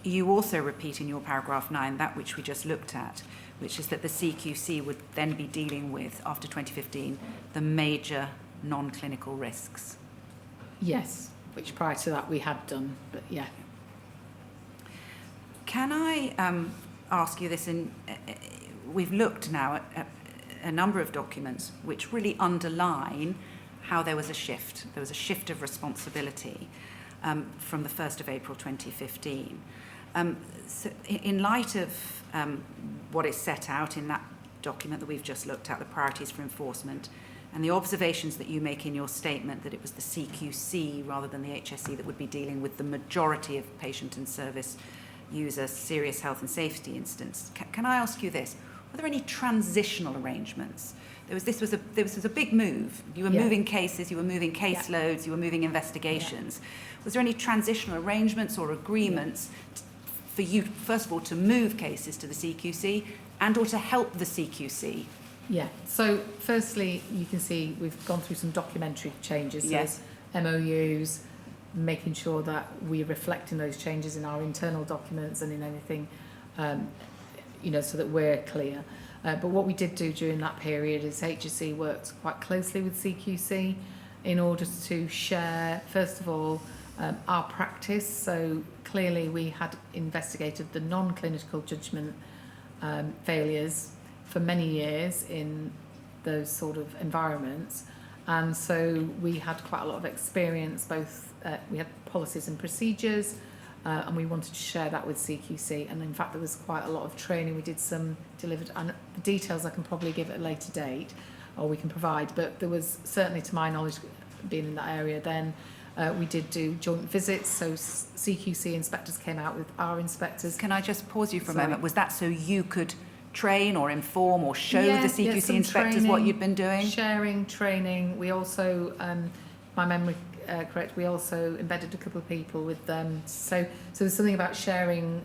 You also repeat in your paragraph 9 that which we just looked at, which is that the CQC would then be dealing with, after 2015, the major non-clinical risks. Yes, which prior to that we had done, but yeah. Can I ask you this? We've looked now at a number of documents which really underline how there was a shift. There was a shift of responsibility from the 1st of April 2015. So in light of what is set out in that document that we've just looked at, the priorities for enforcement, and the observations that you make in your statement that it was the CQC rather than the HSE that would be dealing with the majority of patient and service user serious health and safety incidents, can I ask you this? Were there any transitional arrangements? This was a big move. You were moving cases, you were moving caseloads, you were moving investigations. Was there any transitional arrangements or agreements for you, first of all, to move cases to the CQC and or to help the CQC? Yeah, so firstly, you can see we've gone through some documentary changes. So yes. MOUs, making sure that we're reflecting those changes in our internal documents and in anything, so that we're clear. But what we did do during that period is HSE worked quite closely with CQC in order to share, first of all, our practice. So clearly we had investigated the non-clinical judgment failures for many years in those sort of environments. And so we had quite a lot of experience, both we had policies and procedures, and we wanted to share that with CQC. And in fact, there was quite a lot of training. We did some delivered, and the details I can probably give at a later date, or we can provide. But there was certainly, to my knowledge, being in that area then, we did do joint visits. So CQC inspectors came out with our inspectors. Can I just pause you for a moment? Was that so you could train or inform or show the CQC inspectors training, what you'd been doing? Sharing, training. We also, my memory correct, we also embedded a couple of people with them. So there's something about sharing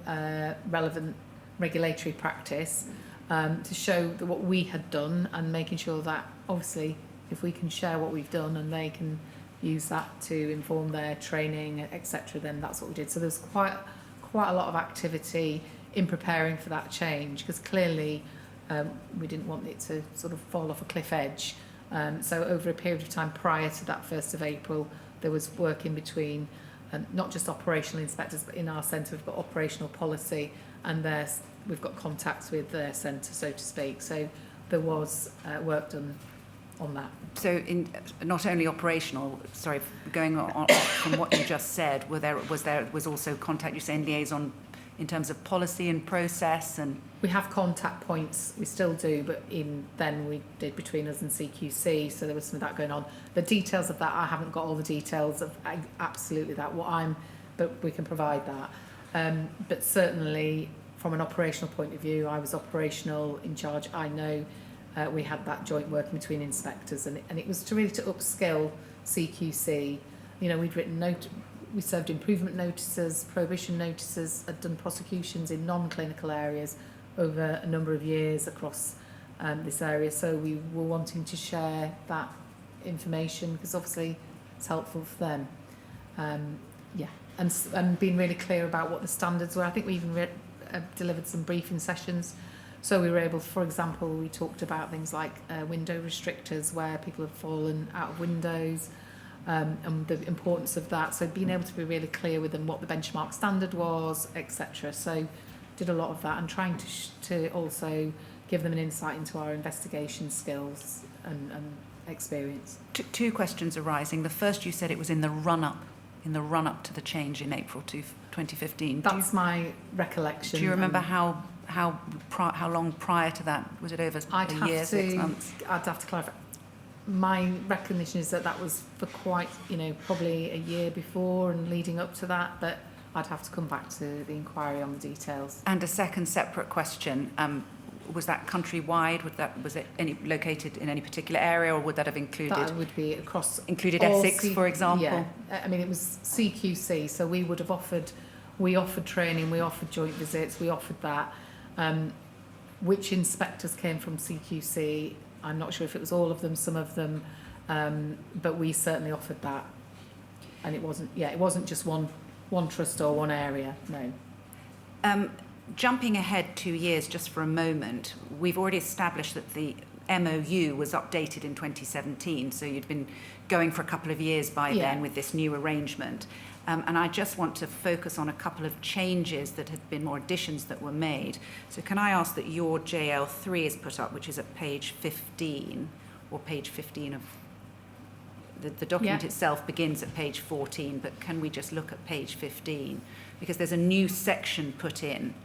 relevant regulatory practice to show that what we had done and making sure that obviously if we can share what we've done and they can use that to inform their training, etc., then that's what we did. So there's quite a lot of activity in preparing for that change, because clearly we didn't want it to sort of fall off a cliff edge. So over a period of time prior to that 1st of April, there was work in between, not just operational inspectors, but in our centre we've got operational policy, and we've got contacts with their centre, so to speak. So there was work done on that. So not only operational, sorry, going on from what you just said, was also contact, you're saying liaison in terms of policy and process? And we have contact points, we still do, but then we did between us and CQC, so there was some of that going on. The details of that, I haven't got all the details of absolutely that, but we can provide that. But certainly from an operational point of view, I was operational in charge. I know we had that joint working between inspectors, and it was to upskill CQC. You know, we served improvement notices, prohibition notices, had done prosecutions in non-clinical areas over a number of years across this area. So we were wanting to share that information because obviously it's helpful for them. And being really clear about what the standards were. I think we even delivered some briefing sessions. So we were able, for example, we talked about things like window restrictors where people have fallen out of windows, and the importance of that. So being able to be really clear with them what the benchmark standard was, etc. So did a lot of that, and trying to also give them an insight into our investigation skills and experience. Two questions arising. The first, you said it was in the run-up to the change in April 2015. That's my recollection. Do you remember how long prior to that? Was it over a year, 6 months? I'd have to clarify. My recognition is that was for quite, probably a year before and leading up to that, but I'd have to come back to the inquiry on the details. And a second separate question, was that countrywide? Was it located in any particular area, or would that have included? That would be across. Included Essex, for example? Yeah, I mean, it was CQC, so we offered training, we offered joint visits, we offered that. Which inspectors came from CQC? I'm not sure if it was all of them, some of them, but we certainly offered that. And it wasn't just one trust or one area, no. Jumping ahead 2 years just for a moment, we've already established that the MOU was updated in 2017, so you'd been going for a couple of years by then with this new arrangement. And I just want to focus on a couple of changes that had been more additions that were made. So can I ask that your JL3 is put up, which is at page 15, or page 15 of the document itself begins at page 14, but can we just look at page 15? Because there's a new section put in,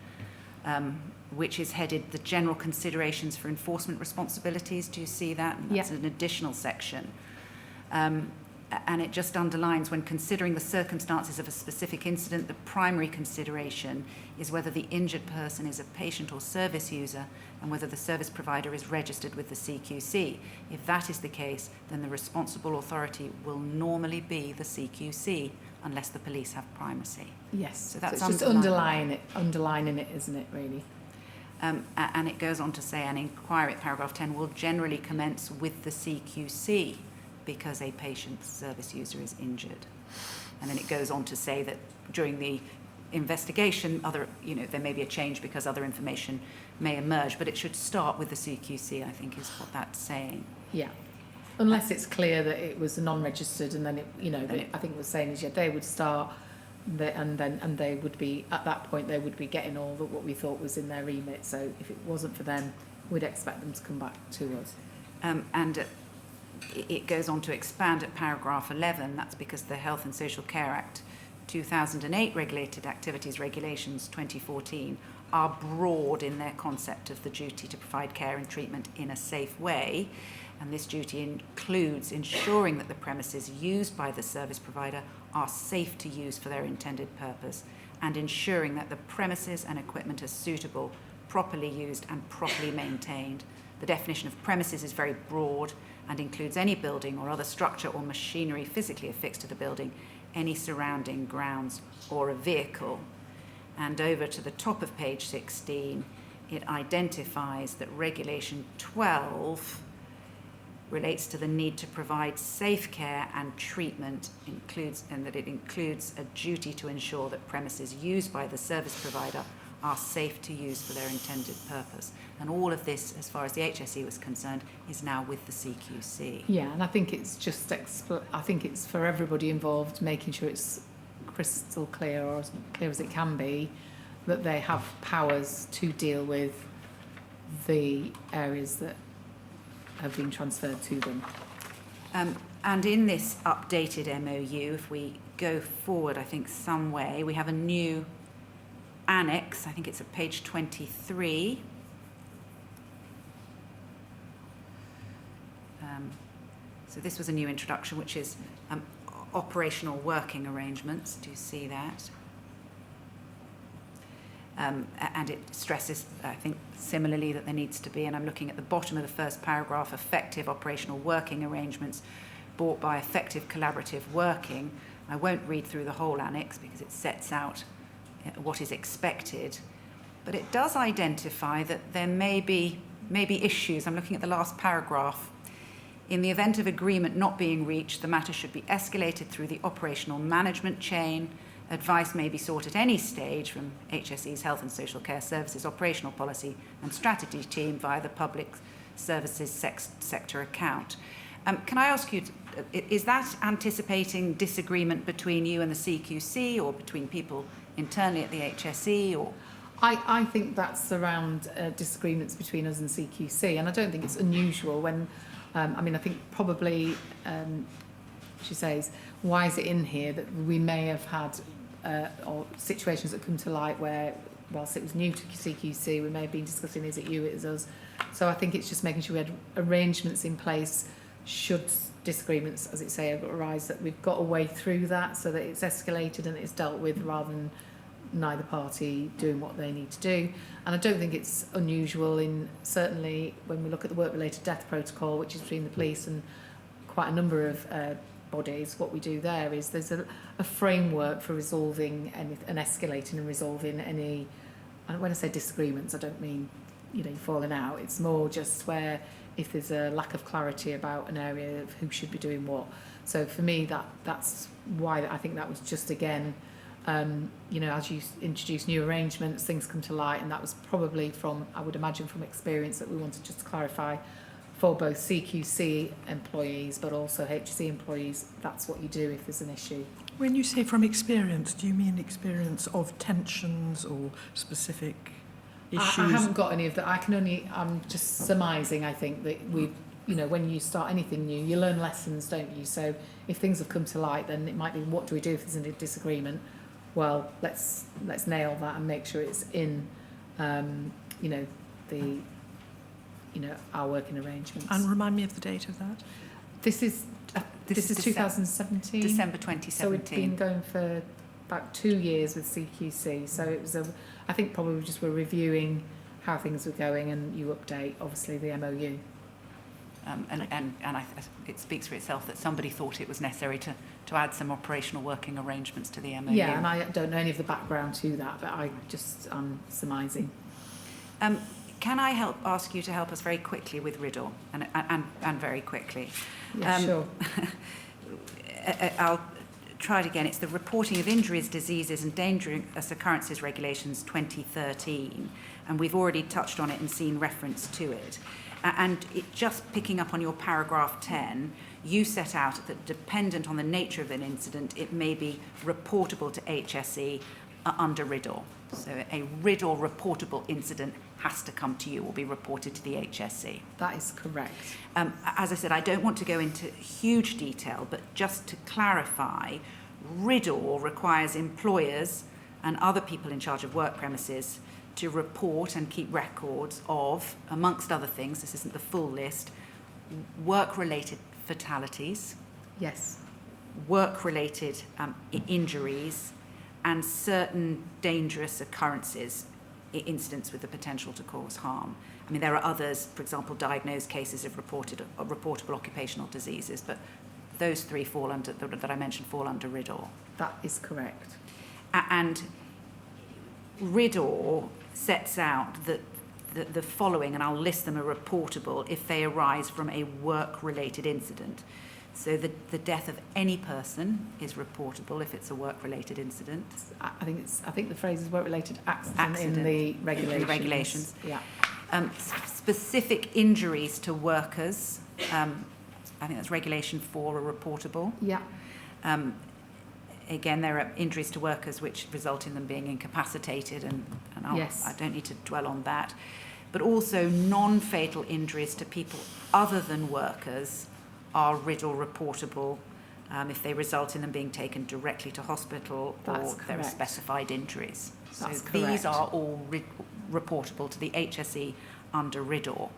which is headed the general considerations for enforcement responsibilities. Do you see that? And that's an additional section. And it just underlines, when considering the circumstances of a specific incident, the primary consideration is whether the injured person is a patient or service user and whether the service provider is registered with the CQC. If that is the case, then the responsible authority will normally be the CQC unless the police have primacy. Yes, so that's just underlining it, isn't it, really? And it goes on to say an inquiry at paragraph 10 will generally commence with the CQC because a patient service user is injured. And then it goes on to say that during the investigation, there may be a change because other information may emerge, but it should start with the CQC, I think, is what that's saying. Yeah. Unless it's clear that it was non-registered, and then I think it was saying is they would start, and they would be at that point they would be getting all what we thought was in their remit. So if it wasn't for them, we'd expect them to come back to us. It goes on to expand at paragraph 11. That's because the Health and Social Care Act 2008 Regulated Activities Regulations 2014 are broad in their concept of the duty to provide care and treatment in a safe way. And this duty includes ensuring that the premises used by the service provider are safe to use for their intended purpose, and ensuring that the premises and equipment are suitable, properly used and properly maintained. The definition of premises is very broad and includes any building or other structure or machinery physically affixed to the building, any surrounding grounds or a vehicle. And over to the top of page 16, it identifies that Regulation 12 relates to the need to provide safe care and treatment, and that it includes a duty to ensure that premises used by the service provider are safe to use for their intended purpose. And all of this, as far as the HSE was concerned, is now with the CQC. Yeah, and I think it's just, I think it's for everybody involved, making sure it's crystal clear, or as clear as it can be, that they have powers to deal with the areas that have been transferred to them. And in this updated MOU, if we go forward, I think, some way, we have a new annex. I think it's at page 23. So this was a new introduction, which is operational working arrangements. Do you see that? And it stresses, I think, similarly that there needs to be, and I'm looking at the bottom of the first paragraph, effective operational working arrangements brought by effective collaborative working. I won't read through the whole annex because it sets out what is expected, but it does identify that there may be issues. I'm looking at the last paragraph. In the event of agreement not being reached, the matter should be escalated through the operational management chain. Advice may be sought at any stage from HSE's Health and Social Care Services Operational Policy and Strategy Team via the Public Services Sector account. Can I ask you, is that anticipating disagreement between you and the CQC, or between people internally at the HSE? Or I think that's around disagreements between us and CQC, and I don't think it's unusual when, I mean, I think probably, she says, why is it in here that we may have had or situations that come to light where, whilst it was new to CQC, we may have been discussing, is it you, it is us. So I think it's just making sure we had arrangements in place should disagreements, as it say, arise, that we've got a way through that so that it's escalated and it's dealt with, rather than neither party doing what they need to do. And I don't think it's unusual in, certainly when we look at the work-related death protocol, which is between the police and quite a number of bodies, what we do there is there's a framework for resolving and escalating and resolving any, and when I say disagreements, I don't mean, you know, falling out. It's more just where if there's a lack of clarity about an area of who should be doing what. So for me, that's why I think that was just, again, you know, as you introduce new arrangements, things come to light, and that was probably from, I would imagine, from experience, that we wanted just to clarify for both CQC employees but also HSE employees. That's what you do if there's an issue. When you say from experience, do you mean experience of tensions or specific issues? I haven't got any of that. I'm just surmising, I think, that we, you know, when you start anything new, you learn lessons, don't you? So if things have come to light, then it might be, what do we do if there's a disagreement? Well, let's nail that and make sure it's in, you know, our working arrangements. And remind me of the date of that. This is 2017. December 2017. So we've been going for about 2 years with CQC. So it was I think probably we just were reviewing how things were going, and you update obviously the MOU. It speaks for itself that somebody thought it was necessary to add some operational working arrangements to the MOU. Yeah, and I don't know any of the background to that, but I'm surmising. Can I ask you to help us very quickly with RIDDLE, and very quickly? Yeah, sure. I'll try it again. It's the Reporting of Injuries, Diseases and Dangerous Occurrences Regulations 2013, and we've already touched on it and seen reference to it. And just picking up on your paragraph 10, you set out that dependent on the nature of an incident, it may be reportable to HSE under RIDDLE. So a RIDDLE reportable incident has to come to you or be reported to the HSE. That is correct. As I said, I don't want to go into huge detail, but just to clarify, RIDDLE requires employers and other people in charge of work premises to report and keep records of, amongst other things, this isn't the full list, work-related fatalities. Yes. Work-related injuries, and certain dangerous occurrences, incidents with the potential to cause harm. I mean, there are others, for example, diagnosed cases of reportable occupational diseases, but those three fall under, that I mentioned, fall under RIDDLE. That is correct. And RIDDLE sets out that the following, and I'll list them, are reportable if they arise from a work-related incident. So the death of any person is reportable if it's a work-related incident. I think the phrase is work-related accident in the regulations. Regulations. Yeah. Specific injuries to workers, I think that's Regulation 4, are reportable. Yeah. Again, there are injuries to workers which result in them being incapacitated, and Yes. I don't need to dwell on that. But also non-fatal injuries to people other than workers are RIDDLE reportable if they result in them being taken directly to hospital That's or there are correct. specified injuries. That's so these correct. are all reportable to the HSE under RIDDLE.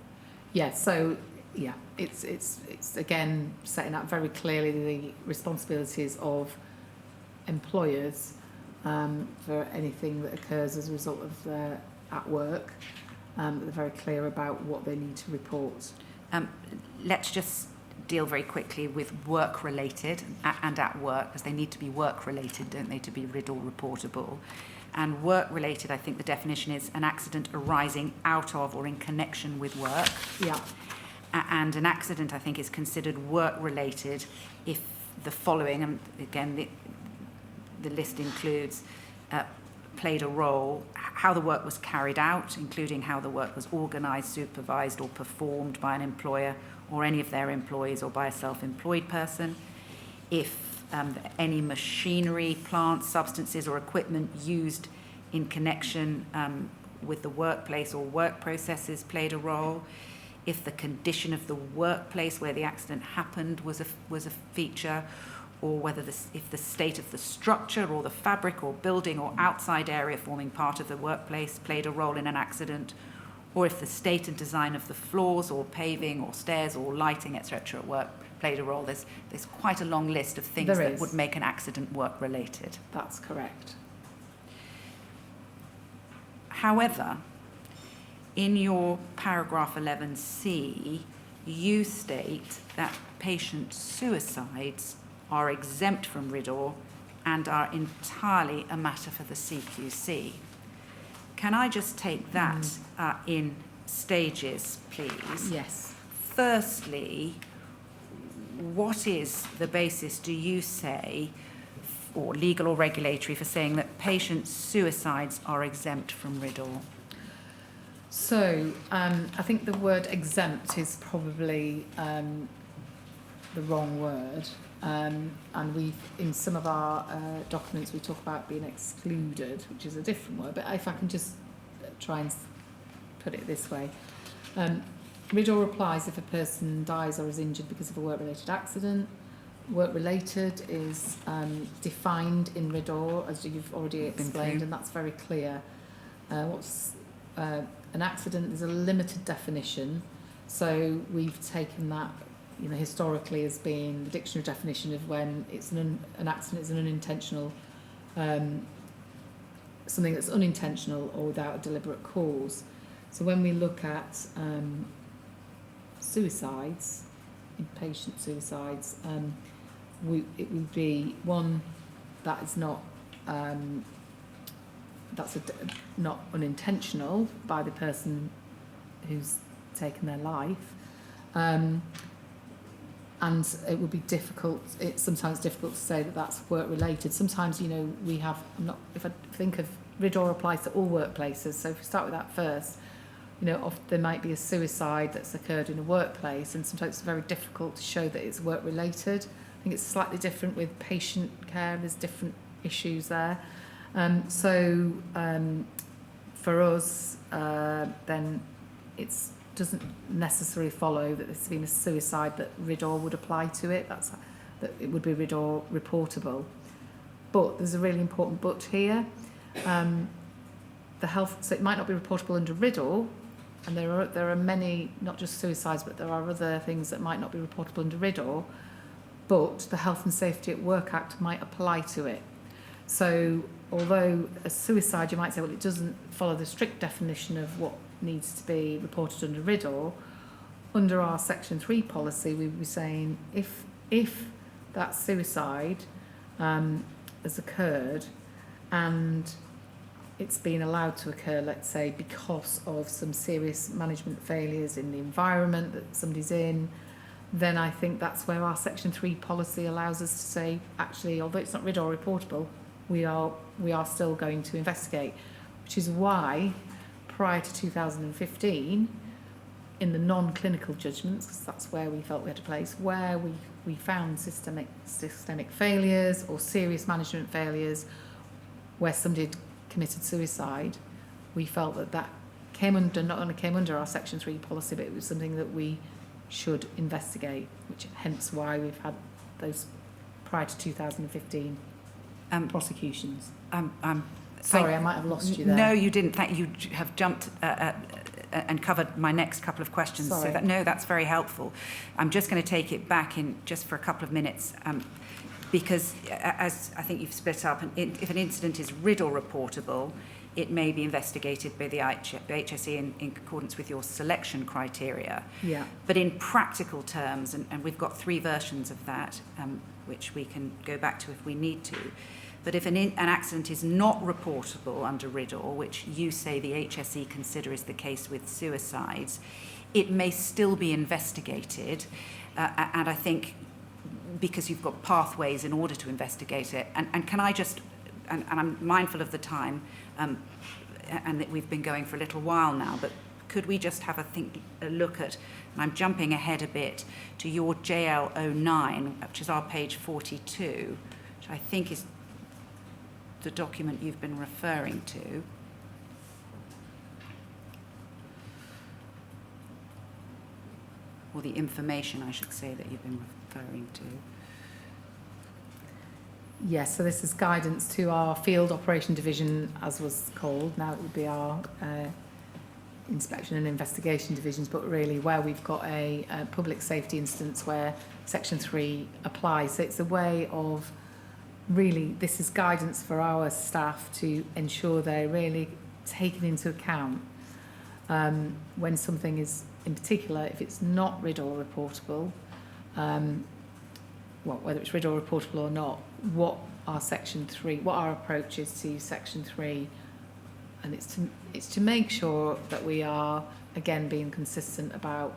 Yeah, so yeah, it's again setting out very clearly the responsibilities of employers for anything that occurs as a result of their at work. They're very clear about what they need to report. Let's just deal very quickly with work-related and at work, because they need to be work-related, don't they, to be RIDDLE reportable. And work-related, I think the definition is an accident arising out of or in connection with work. Yeah. And an accident, I think, is considered work-related if the following, and again, the list includes played a role, how the work was carried out, including how the work was organised, supervised or performed by an employer or any of their employees or by a self-employed person. If any machinery, plants, substances or equipment used in connection with the workplace or work processes played a role. If the condition of the workplace where the accident happened was a feature, or whether if the state of the structure or the fabric or building or outside area forming part of the workplace played a role in an accident, or if the state and design of the floors or paving or stairs or lighting, etc. at work played a role. There's quite a long list of things that would make an accident work-related. That's correct. However, in your paragraph 11C, you state that patient suicides are exempt from RIDDLE and are entirely a matter for the CQC. Can I just take that in stages, please? Yes. Firstly, what is the basis, do you say, or legal or regulatory, for saying that patient suicides are exempt from RIDDLE? So I think the word exempt is probably the wrong word. And in some of our documents, we talk about being excluded, which is a different word. But if I can just try and put it this way. RIDDLE applies if a person dies or is injured because of a work-related accident. Work-related is defined in RIDDLE, as you've already explained, and that's very clear. What's an accident? There's a limited definition. So we've taken that, historically as being the dictionary definition of when it's an accident is an unintentional, something that's unintentional or without a deliberate cause. So when we look at suicides, inpatient suicides, it would be one that is not not unintentional by the person who's taken their life. And it would be difficult, it's sometimes difficult to say that that's work-related. Sometimes, we have, if I think of RIDDLE applies to all workplaces, so if we start with that first, there might be a suicide that's occurred in a workplace, and sometimes it's very difficult to show that it's work-related. I think it's slightly different with patient care, there's different issues there. For us, then it doesn't necessarily follow that there's been a suicide that RIDDLE would apply to it. That it would be RIDDLE reportable. But there's a really important but here. So it might not be reportable under RIDDLE, and there are many, not just suicides, but there are other things that might not be reportable under RIDDLE, but the Health and Safety at Work Act might apply to it. So although a suicide, you might say, well, it doesn't follow the strict definition of what needs to be reported under RIDDLE, under our Section 3 policy, we would be saying if that suicide has occurred and it's been allowed to occur, let's say, because of some serious management failures in the environment that somebody's in, then I think that's where our Section 3 policy allows us to say, actually, although it's not RID or reportable, we are still going to investigate, which is why prior to 2015, in the non-clinical judgments, because that's where we felt we had a place, where we found systemic failures or serious management failures where somebody had committed suicide, we felt that came under, not only came under our Section 3 policy, but it was something that we should investigate, which hence why we've had those prior to 2015 prosecutions. Sorry, I might have lost you there. No, you didn't. You have jumped and covered my next couple of questions. Sorry. So that's very helpful. I'm just going to take it back in just for a couple of minutes. Because as I think you've split up, if an incident is RID or reportable, it may be investigated by the HSE in accordance with your selection criteria. Yeah. But in practical terms, and we've got 3 versions of that, which we can go back to if we need to, but if an accident is not reportable under RIDOR, which you say the HSE consider is the case with suicides, it may still be investigated, and I think because you've got pathways in order to investigate it. And can I just, and I'm mindful of the time, and that we've been going for a little while now, but could we just have a look at, and I'm jumping ahead a bit, to your JL09, which is our page 42, which I think is the document you've been referring to. Or the information, I should say, that you've been referring to. Yes, so this is guidance to our Field Operation Division, as was called. Now it would be our Inspection and Investigation Divisions, but really where we've got a public safety instance where Section 3 applies. So it's a way of really, this is guidance for our staff to ensure they're really taken into account when something is, in particular, if it's not RID or reportable, whether it's RID or reportable or not, what our approach is to Section 3, and it's to make sure that we are again being consistent about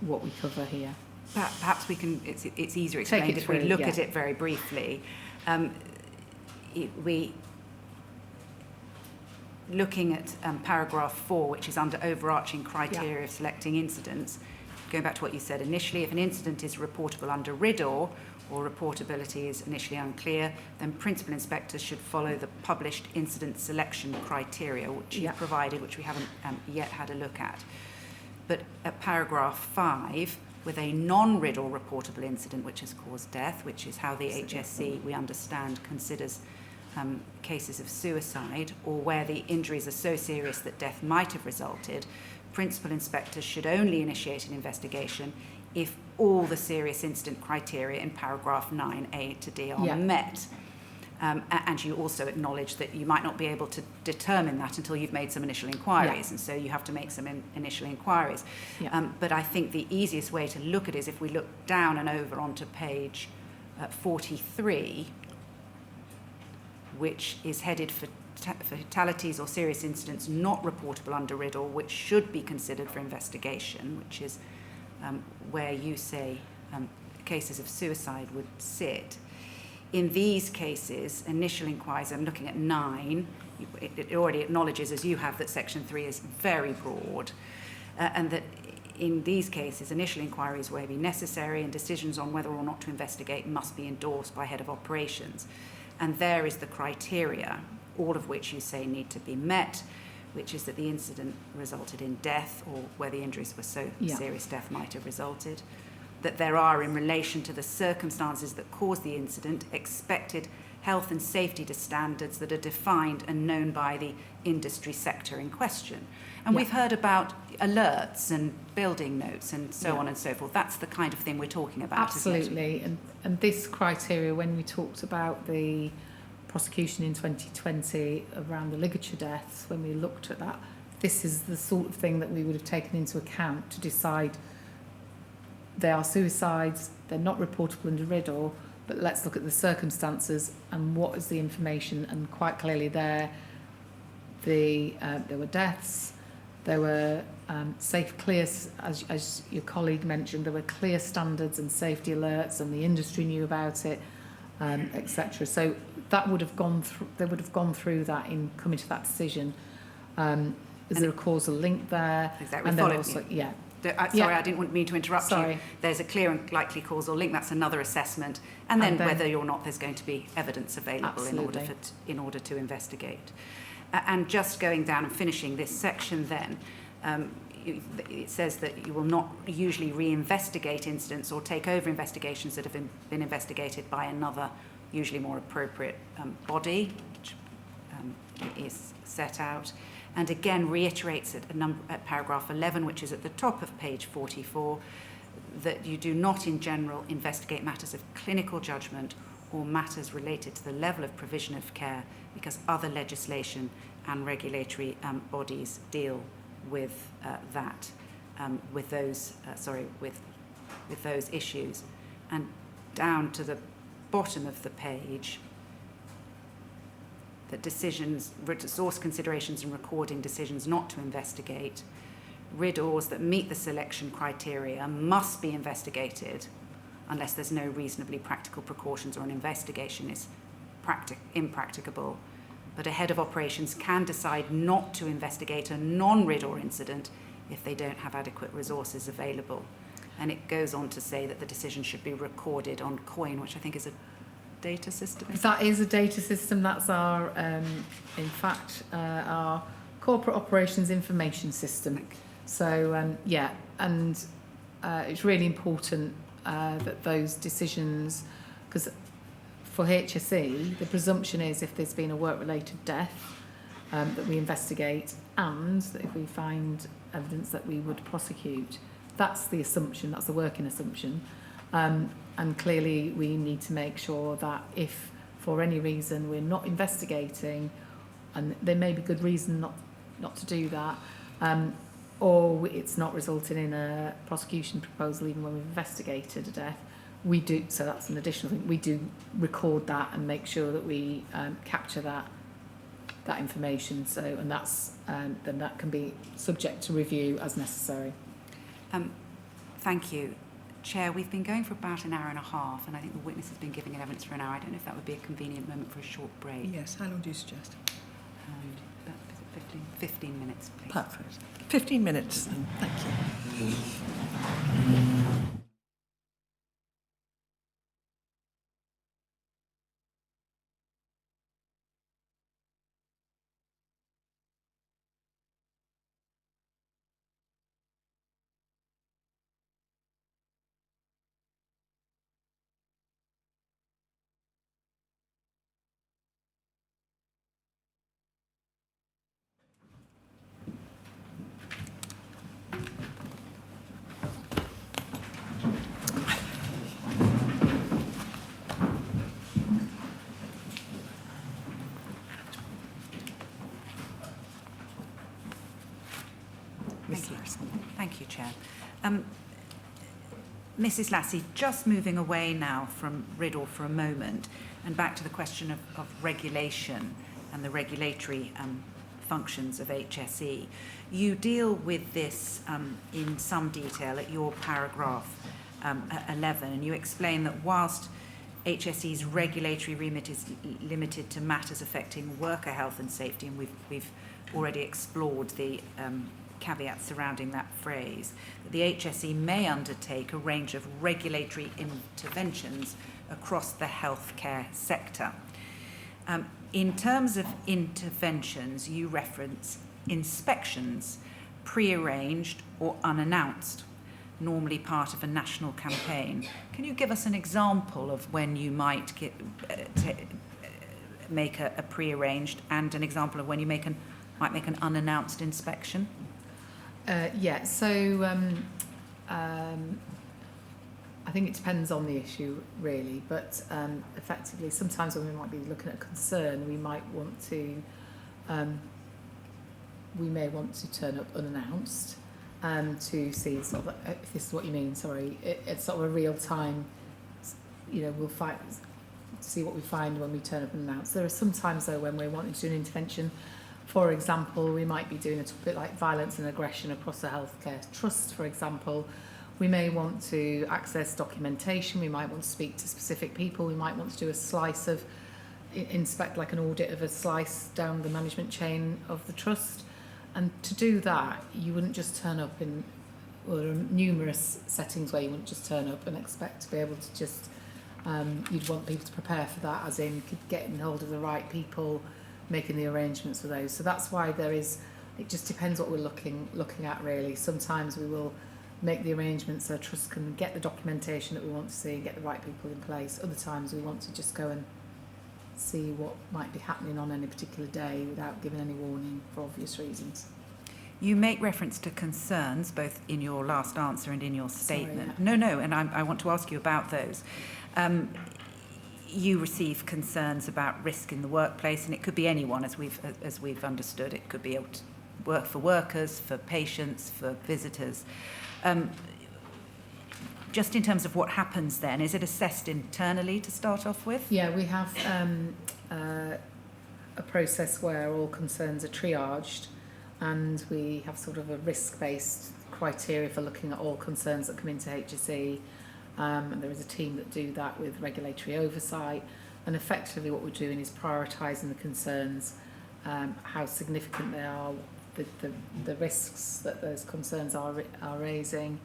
what we cover here. Perhaps we can. It's easier explained if we look at it very briefly. We looking at paragraph 4, which is under overarching criteria of selecting incidents. Going back to what you said initially, if an incident is reportable under RIDOR or reportability is initially unclear, then principal inspectors should follow the published incident selection criteria, which you provided, which we haven't yet had a look at. But at paragraph 5, with a non-RIDOR reportable incident which has caused death, which is how the HSE, we understand, considers cases of suicide, or where the injuries are so serious that death might have resulted, principal inspectors should only initiate an investigation if all the serious incident criteria in paragraph 9A to D are met. And you also acknowledge that you might not be able to determine that until you've made some initial inquiries, and so you have to make some initial inquiries. But I think the easiest way to look at it is if we look down and over onto page 43, which is headed for fatalities or serious incidents not reportable under RIDOR, which should be considered for investigation, which is where you say cases of suicide would sit. In these cases, initial inquiries, I'm looking at 9, it already acknowledges, as you have, that Section 3 is very broad, and that in these cases, initial inquiries may be necessary and decisions on whether or not to investigate must be endorsed by head of operations. And there is the criteria, all of which you say need to be met, which is that the incident resulted in death, or where the injuries were so serious death might have resulted, that there are, in relation to the circumstances that caused the incident, expected health and safety standards that are defined and known by the industry sector in question. And we've heard about alerts and building notes and so on and so forth. That's the kind of thing we're talking about. Absolutely. And this criteria, when we talked about the prosecution in 2020 around the ligature deaths, when we looked at that, this is the sort of thing that we would have taken into account to decide they are suicides, they're not reportable under RIDOR, but let's look at the circumstances and what is the information. And quite clearly there were deaths, there were safe, clear, as your colleague mentioned, there were clear standards and safety alerts, and the industry knew about it, etc. So that would have gone through. They would have gone through that in coming to that decision. Is there a causal link there? Exactly. And then also, yeah. Sorry, I didn't mean to interrupt Sorry. you. There's a clear and likely causal link. That's another assessment, and then whether or not there's going to be evidence available in order to investigate. And just going down and finishing this section, then it says that you will not usually reinvestigate incidents or take over investigations that have been investigated by another, usually more appropriate body, which is set out. And again reiterates at paragraph 11, which is at the top of page 44, that you do not in general investigate matters of clinical judgment or matters related to the level of provision of care, because other legislation and regulatory bodies deal with with those issues. And down to the bottom of the page, that decisions, resource considerations and recording decisions not to investigate, RIDORs that meet the selection criteria must be investigated unless there's no reasonably practical precautions or an investigation is impracticable. But a head of operations can decide not to investigate a non-RIDOR incident if they don't have adequate resources available. And it goes on to say that the decision should be recorded on COIN, which I think is a data system. That is a data system. That's our, in fact, our corporate operations information system. So, yeah, and it's really important that those decisions, because for HSE, the presumption is if there's been a work-related death, that we investigate, and that if we find evidence that we would prosecute. That's the assumption, that's the working assumption. And clearly we need to make sure that if for any reason we're not investigating, and there may be good reason not to do that, or it's not resulting in a prosecution proposal even when we've investigated a death, we do, so that's an additional thing, we do record that and make sure that we capture that information. So, and that's then that can be subject to review as necessary. Thank you. Chair, we've been going for about an hour and a half, and I think the witness has been giving evidence for an hour. I don't know if that would be a convenient moment for a short break. Yes, how long do you suggest? About 15 minutes, please. Perfect. 15 minutes, then. Thank you. Thank you, Chair. Mrs. Lassie, just moving away now from RIDOR for a moment and back to the question of regulation and the regulatory functions of HSE. You deal with this in some detail at your paragraph 11, and you explain that whilst HSE's regulatory remit is limited to matters affecting worker health and safety, and we've already explored the caveats surrounding that phrase, that the HSE may undertake a range of regulatory interventions across the healthcare sector. In terms of interventions, you reference inspections, pre-arranged or unannounced, normally part of a national campaign. Can you give us an example of when you might make a pre-arranged, and an example of when you might make an unannounced inspection? Yeah, so I think it depends on the issue really, but effectively sometimes when we might be looking at a concern, we may want to turn up unannounced to see sort of, if this is what you mean, sorry, it's sort of a real-time we'll see what we find when we turn up and announce. There are some times, though, when we're wanting to do an intervention. For example, we might be doing a topic like violence and aggression across a healthcare trust, for example. We may want to access documentation, we might want to speak to specific people, we might want to do a slice of, inspect like an audit of a slice down the management chain of the trust. And to do that, you wouldn't just turn up in, well, there are numerous settings where you wouldn't just turn up and expect to be able to just, you'd want people to prepare for that, as in getting hold of the right people, making the arrangements for those. So that's why it just depends what we're looking at really. Sometimes we will make the arrangements so trust can get the documentation that we want to see and get the right people in place. Other times we want to just go and see what might be happening on any particular day without giving any warning for obvious reasons. You make reference to concerns both in your last answer and in your statement. Sorry, yeah. No, and I want to ask you about those. You receive concerns about risk in the workplace, and it could be anyone, as we've understood. It could be work for workers, for patients, for visitors. Just in terms of what happens then, is it assessed internally to start off with? Yeah, we have a process where all concerns are triaged, and we have sort of a risk-based criteria for looking at all concerns that come into HSE. And there is a team that do that with regulatory oversight, and effectively what we're doing is prioritising the concerns, how significant they are, the risks that those concerns are raising,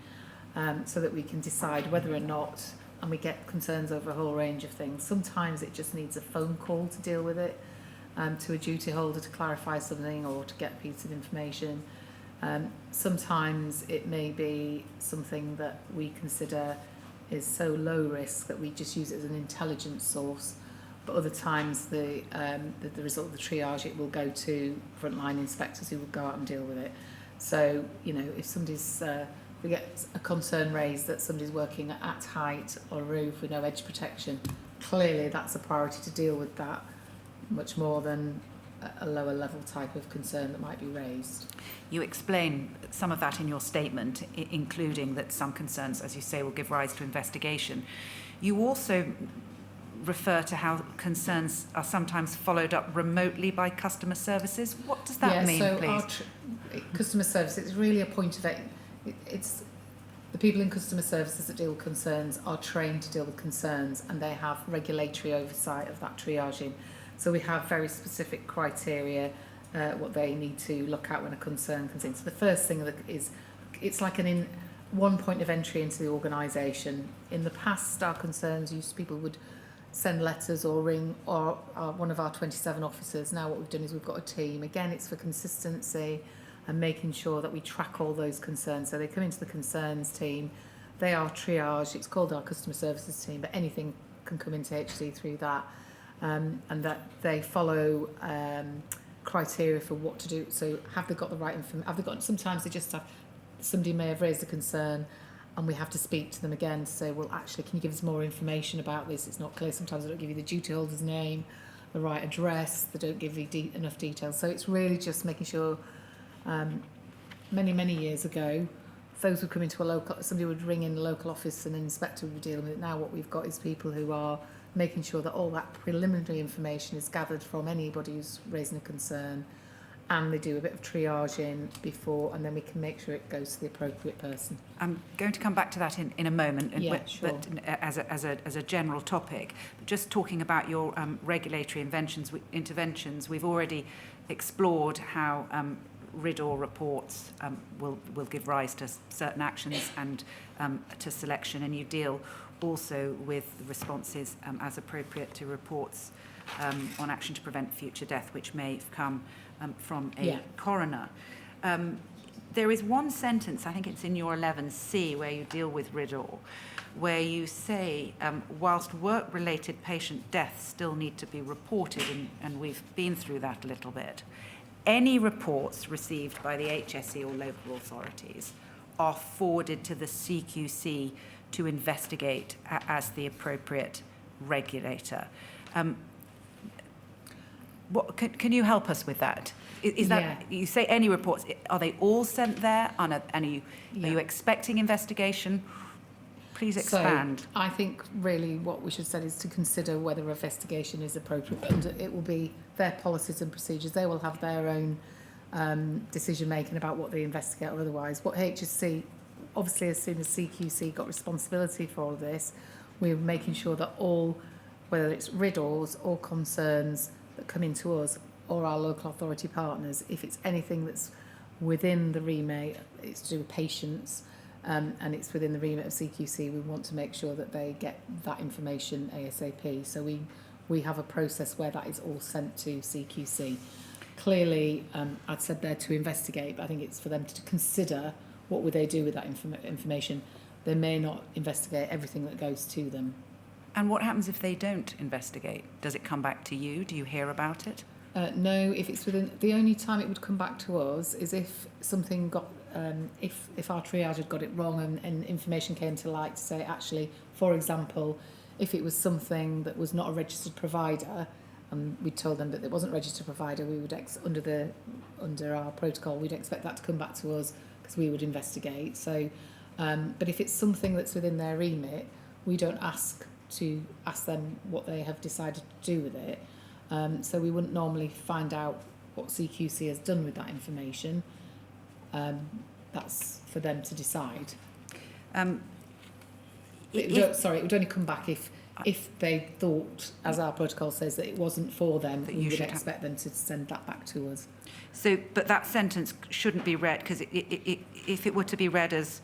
so that we can decide whether or not, and we get concerns over a whole range of things. Sometimes it just needs a phone call to deal with it, to a duty holder to clarify something or to get a piece of information. Sometimes it may be something that we consider is so low risk that we just use it as an intelligence source. But other times the result of the triage, it will go to frontline inspectors who will go out and deal with it. So, if somebody's, we get a concern raised that somebody's working at height or a roof with no edge protection, clearly that's a priority to deal with that, much more than a lower level type of concern that might be raised. You explain some of that in your statement, including that some concerns, as you say, will give rise to investigation. You also refer to how concerns are sometimes followed up remotely by customer services. What does that mean, so please? Customer services, it's really a point of it. It's the people in customer services that deal with concerns are trained to deal with concerns, and they have regulatory oversight of that triaging. So we have very specific criteria, what they need to look at when a concern comes in. So the first thing that is, it's like one point of entry into the organisation. In the past, our concerns people would send letters or ring or one of our 27 officers. Now what we've done is we've got a team. Again, it's for consistency and making sure that we track all those concerns. So they come into the concerns team, they are triaged, it's called our customer services team, but anything can come into HC through that. And that they follow criteria for what to do. So have they got the right information? Sometimes they just have, somebody may have raised a concern and we have to speak to them again to say, well, actually, can you give us more information about this? It's not clear. Sometimes they don't give you the duty holder's name, the right address, they don't give you enough details. So it's really just making sure, many years ago, those would come into somebody would ring in the local office and an inspector would be dealing with it. Now what we've got is people who are making sure that all that preliminary information is gathered from anybody who's raising a concern, and they do a bit of triaging before, and then we can make sure it goes to the appropriate person. I'm going to come back to that in a moment, sure. But as a general topic. But just talking about your regulatory interventions, we've already explored how RIDOR reports will give rise to certain actions and to selection, and you deal also with responses as appropriate to reports on action to prevent future death, which may have come from a coroner. There is one sentence, I think it's in your 11C, where you deal with RIDOR, where you say, whilst work-related patient deaths still need to be reported, and we've been through that a little bit, any reports received by the HSE or local authorities are forwarded to the CQC to investigate as the appropriate regulator. Can you help us with that? Is that you say any reports? Are they all sent there? Are you expecting investigation? Please expand. So I think really what we should say is to consider whether investigation is appropriate. And it will be their policies and procedures. They will have their own decision making about what they investigate or otherwise. What HSC, obviously as soon as CQC got responsibility for all of this, we were making sure that all, whether it's riddles or concerns that come into us or our local authority partners, if it's anything that's within the remit, it's to do with patients, and it's within the remit of CQC, we want to make sure that they get that information ASAP. So we have a process where that is all sent to CQC. Clearly, I'd said there to investigate, but I think it's for them to consider what would they do with that information. They may not investigate everything that goes to them. And what happens if they don't investigate? Does it come back to you? Do you hear about it? No, if it's within, the only time it would come back to us is if something got, if our triage had got it wrong and information came to light to say, actually, for example, if it was something that was not a registered provider, and we told them that it wasn't a registered provider, we would under our protocol, we'd expect that to come back to us because we would investigate. So, but if it's something that's within their remit, we don't ask them what they have decided to do with it. So we wouldn't normally find out what CQC has done with that information. That's for them to decide. It would only come back if they thought, as our protocol says, that it wasn't for them, that we would expect them to send that back to us. So, but that sentence shouldn't be read, because if it were to be read as,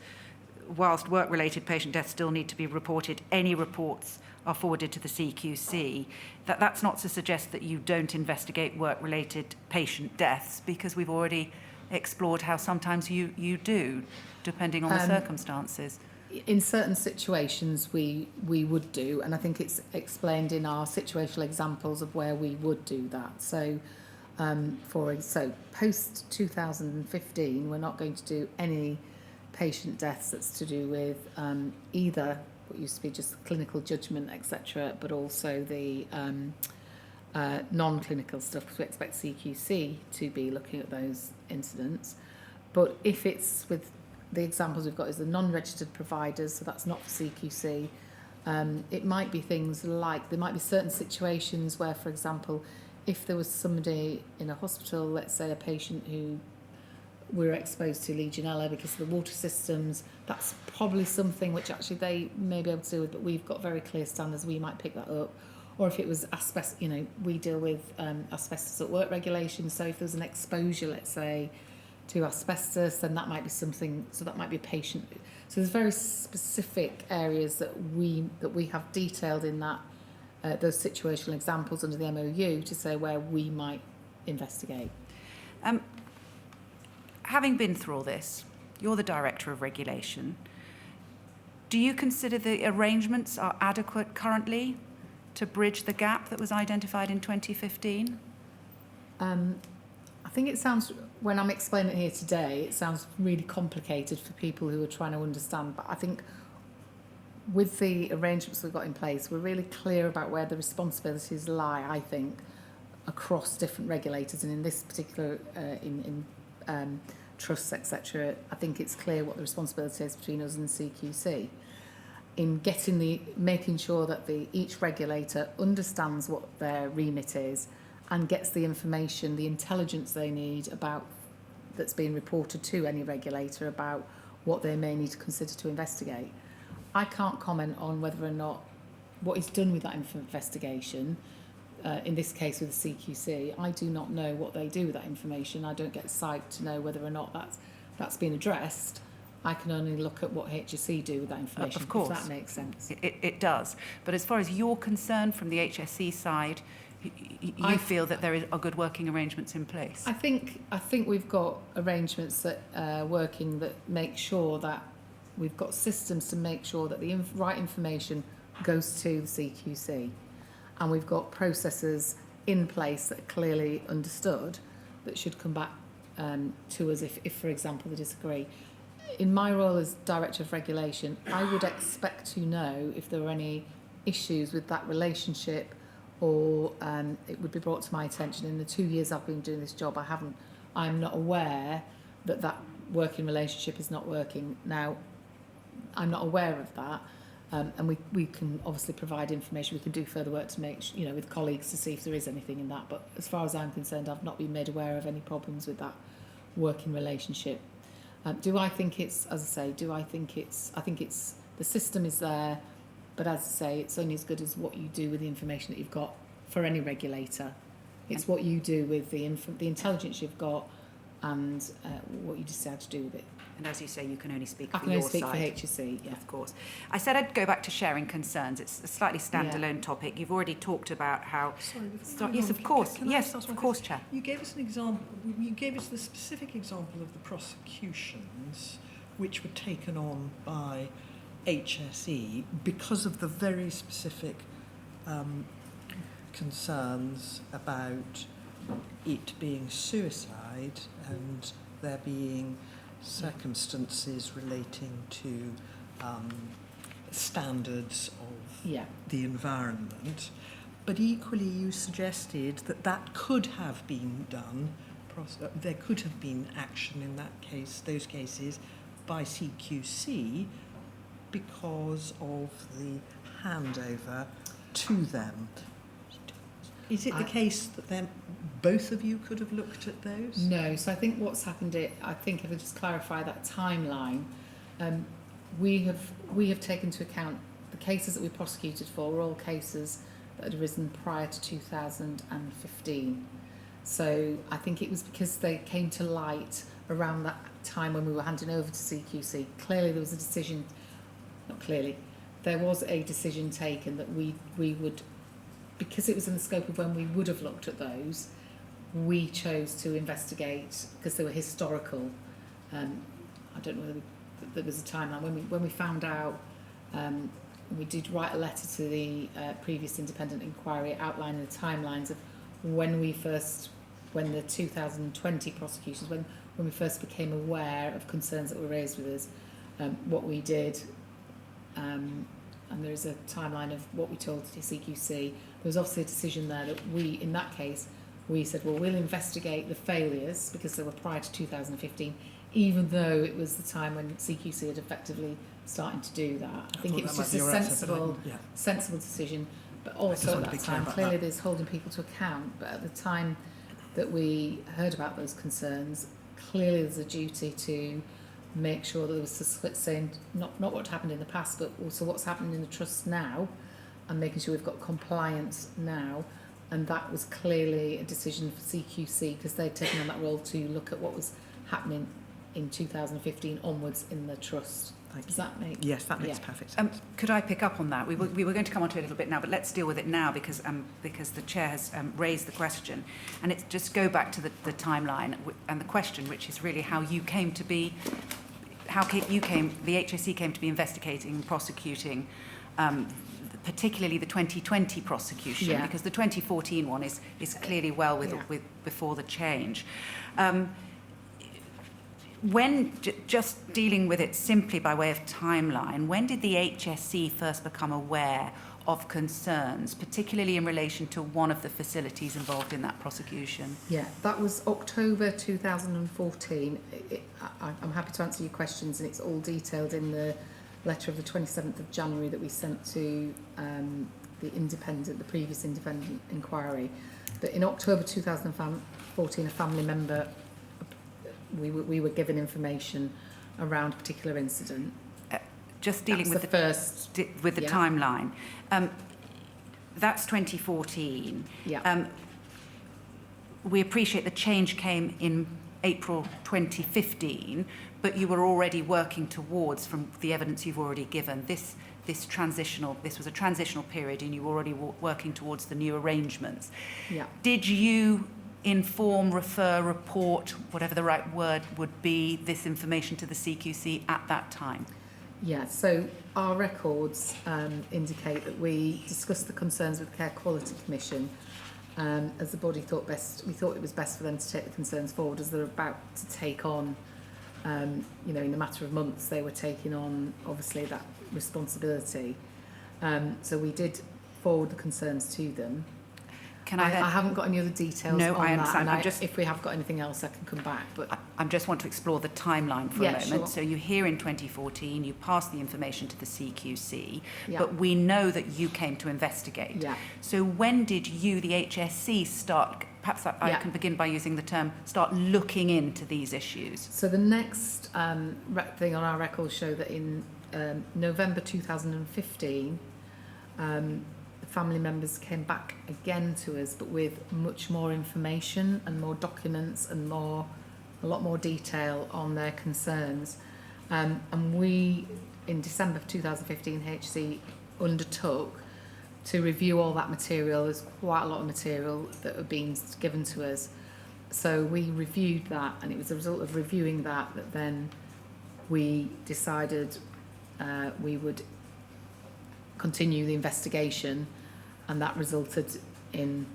whilst work-related patient deaths still need to be reported, any reports are forwarded to the CQC, that's not to suggest that you don't investigate work-related patient deaths, because we've already explored how sometimes you do, depending on the circumstances. In certain situations we would do, and I think it's explained in our situational examples of where we would do that. So post 2015 we're not going to do any patient deaths that's to do with either what used to be just clinical judgment, etc., but also the non-clinical stuff, because we expect CQC to be looking at those incidents. But if it's with the examples we've got is the non-registered providers, so that's not for CQC. It might be things like, there might be certain situations where, for example, if there was somebody in a hospital, let's say a patient who we're exposed to Legionella because of the water systems, that's probably something which actually they may be able to deal with, but we've got very clear standards, we might pick that up. Or if it was asbestos, we deal with asbestos at work regulations, so if there's an exposure, let's say, to asbestos, then that might be something, so that might be a patient. So there's very specific areas that we have detailed in that those situational examples under the MOU to say where we might investigate. Having been through all this, you're the Director of Regulation. Do you consider the arrangements are adequate currently to bridge the gap that was identified in 2015? I think it sounds, when I'm explaining it here today, it sounds really complicated for people who are trying to understand, but I think with the arrangements we've got in place, we're really clear about where the responsibilities lie, I think, across different regulators, and in this particular, in trusts, etc., I think it's clear what the responsibility is between us and CQC in making sure that each regulator understands what their remit is and gets the information, the intelligence they need about that's being reported to any regulator about what they may need to consider to investigate. I can't comment on whether or not what is done with that investigation. In this case with the CQC, I do not know what they do with that information. I don't get sight to know whether or not that's been addressed. I can only look at what HSE do with that information, of course. If that makes sense. It does. But as far as you're concerned from the HSE side, you feel that there are good working arrangements in place? I think we've got arrangements that are working that make sure that we've got systems to make sure that the right information goes to the CQC. And we've got processes in place that are clearly understood that should come back to us if, for example, they disagree. In my role as Director of Regulation, I would expect to know if there are any issues with that relationship, or it would be brought to my attention. In the 2 years I've been doing this job, I'm not aware that working relationship is not working. Now, I'm not aware of that. And we can obviously provide information. We can do further work to make, with colleagues to see if there is anything in that. But as far as I'm concerned, I've not been made aware of any problems with that working relationship. Do I think it's, as I say, I think it's, the system is there, but as I say, it's only as good as what you do with the information that you've got for any regulator. It's what you do with the intelligence you've got and what you decide to do with it. And as you say, you can only speak I for can your only speak side. for HSE, yeah. Of course. I said I'd go back to sharing concerns. It's a slightly standalone topic. You've already talked about how... Sorry, yes, of course. Can I Yes, start of with course, this? Chair. You gave us an example. You gave us the specific example of the prosecutions which were taken on by HSE because of the very specific concerns about it being suicide and there being circumstances relating to standards of the environment. But equally you suggested that could have been done, there could have been action in that case, those cases, by CQC because of the handover to them. Is it the case that then both of you could have looked at those? No, so I think what's happened, I think if I just clarify that timeline, we have taken into account the cases that we prosecuted for were all cases that had arisen prior to 2015. So I think it was because they came to light around that time when we were handing over to CQC. Clearly there was a decision, not clearly, there was a decision taken that we would, because it was in the scope of when we would have looked at those, we chose to investigate because they were historical. I don't know whether there was a timeline. When we found out, we did write a letter to the previous independent inquiry outlining the timelines of when the 2020 prosecutions, when we first became aware of concerns that were raised with us, what we did, and there is a timeline of what we told the CQC. There was obviously a decision there that we, in that case, we said, well, we'll investigate the failures because they were prior to 2015, even though it was the time when CQC had effectively started to do that. I think it was just a sensible decision, but also at that time, clearly there's holding people to account, but at the time that we heard about those concerns, clearly there's a duty to make sure that there was saying not what happened in the past, but also what's happening in the trust now, and making sure we've got compliance now. And that was clearly a decision for CQC because they'd taken on that role to look at what was happening in 2015 onwards in the trust. Does that make? Yes, that makes perfect sense. Could I pick up on that? We were going to come on to it a little bit now, but let's deal with it now because the chair has raised the question, and it's just go back to the timeline and the question, which is really how you came to be, the HSE came to be investigating and prosecuting, particularly the 2020 prosecution, because the 2014 one is clearly well with before the change. When, just dealing with it simply by way of timeline, when did the HSE first become aware of concerns, particularly in relation to one of the facilities involved in that prosecution? Yeah, that was October 2014. I'm happy to answer your questions, and it's all detailed in the letter of the 27th of January that we sent to the previous independent inquiry. But in October 2014, a family member, we were given information around a particular incident. Just dealing with the timeline. That's 2014. Yeah. We appreciate the change came in April 2015, but you were already working towards, from the evidence you've already given, this was a transitional period, and you were already working towards the new arrangements. Yeah. Did you inform, refer, report, whatever the right word would be, this information to the CQC at that time? Yeah, so our records indicate that we discussed the concerns with the Care Quality Commission as the body thought best. We thought it was best for them to take the concerns forward as they're about to take on, in a matter of months, they were taking on, obviously, that responsibility. So we did forward the concerns to them. Can I I haven't got any other details No, on I that. understand. And I'm just- if we have got anything else, I can come back. But I just want to explore the timeline for a moment. Sure. So you hear in 2014, you pass the information to the CQC, Yeah. but we know that you came to investigate. Yeah. So when did you, the HSC, start, perhaps I Yeah. can begin by using the term, start looking into these issues? So the next thing on our records show that in November 2015, the family members came back again to us, but with much more information and more documents and a lot more detail on their concerns. And we, in December of 2015, HC undertook to review all that material. There's quite a lot of material that had been given to us. So we reviewed that, and it was a result of reviewing that then we decided we would continue the investigation, and that resulted in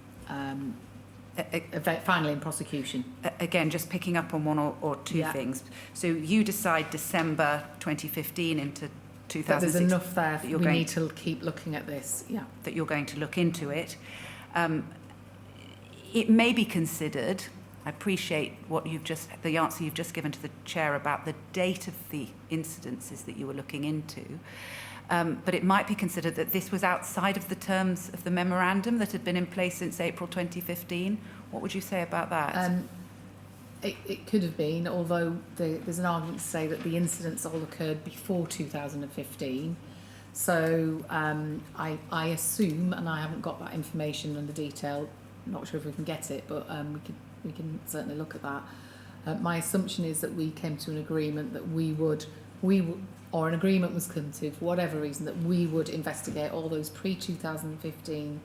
finally in prosecution. Again, just picking up on one or two Yeah. things. So you decide December 2015 into But 2016 there's enough there. that you're We going need to keep looking at this. Yeah. that you're going to look into it. It may be considered, I appreciate the answer you've just given to the chair about the date of the incidences that you were looking into, but it might be considered that this was outside of the terms of the memorandum that had been in place since April 2015. What would you say about that? It could have been, although there's an argument to say that the incidents all occurred before 2015. So I assume, and I haven't got that information and the detail, not sure if we can get it, but we can certainly look at that. My assumption is that we came to an agreement that or an agreement was come to, for whatever reason, that we would investigate all those pre-2015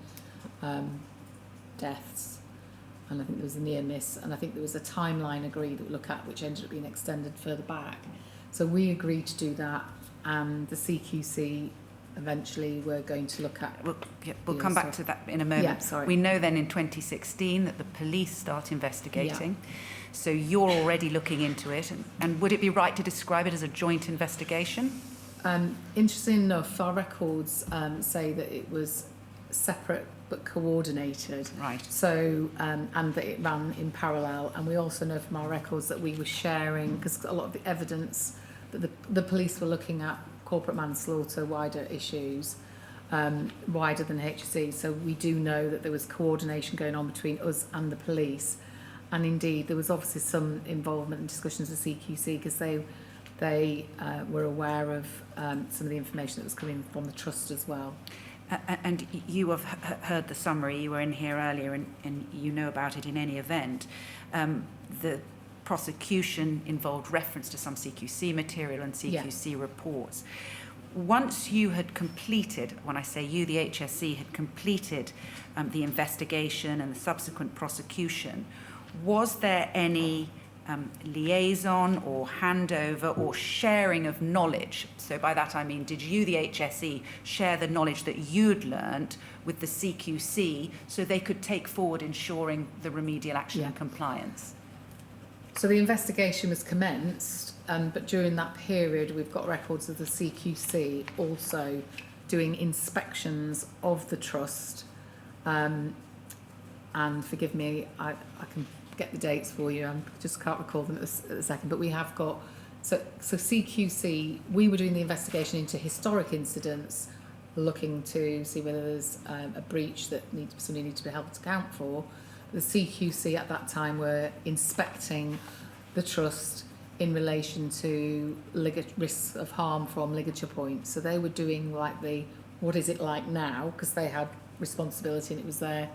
deaths. And I think there was a near miss, and I think there was a timeline agreed that we look at, which ended up being extended further back. So we agreed to do that, and the CQC eventually were going to look at. We'll come back to that in a moment. Yeah, sorry. We know then in 2016 that the police start investigating. So you're already looking into it. And would it be right to describe it as a joint investigation? Interesting enough, our records say that it was separate but coordinated. Right. So, and that it ran in parallel. And we also know from our records that we were sharing, because a lot of the evidence that the police were looking at corporate manslaughter, wider issues, wider than HSE. So we do know that there was coordination going on between us and the police. And indeed, there was obviously some involvement and discussions with CQC, because they were aware of some of the information that was coming from the trust as well. And you have heard the summary, you were in here earlier, and you know about it in any event. The prosecution involved reference to some CQC material and CQC reports. Once you had completed, when I say you, the HSC, had completed the investigation and the subsequent prosecution, was there any liaison or handover or sharing of knowledge? So by that I mean, did you, the HSE, share the knowledge that you'd learnt with the CQC so they could take forward ensuring the remedial action and compliance? So the investigation was commenced, but during that period we've got records of the CQC also doing inspections of the trust. And forgive me, I can get the dates for you, I just can't recall them at the second, but we have got, so CQC, we were doing the investigation into historic incidents, looking to see whether there's a breach that somebody needs to be held to account for. The CQC at that time were inspecting the trust in relation to risks of harm from ligature points. So they were doing like what is it like now, because they had responsibility and it was their,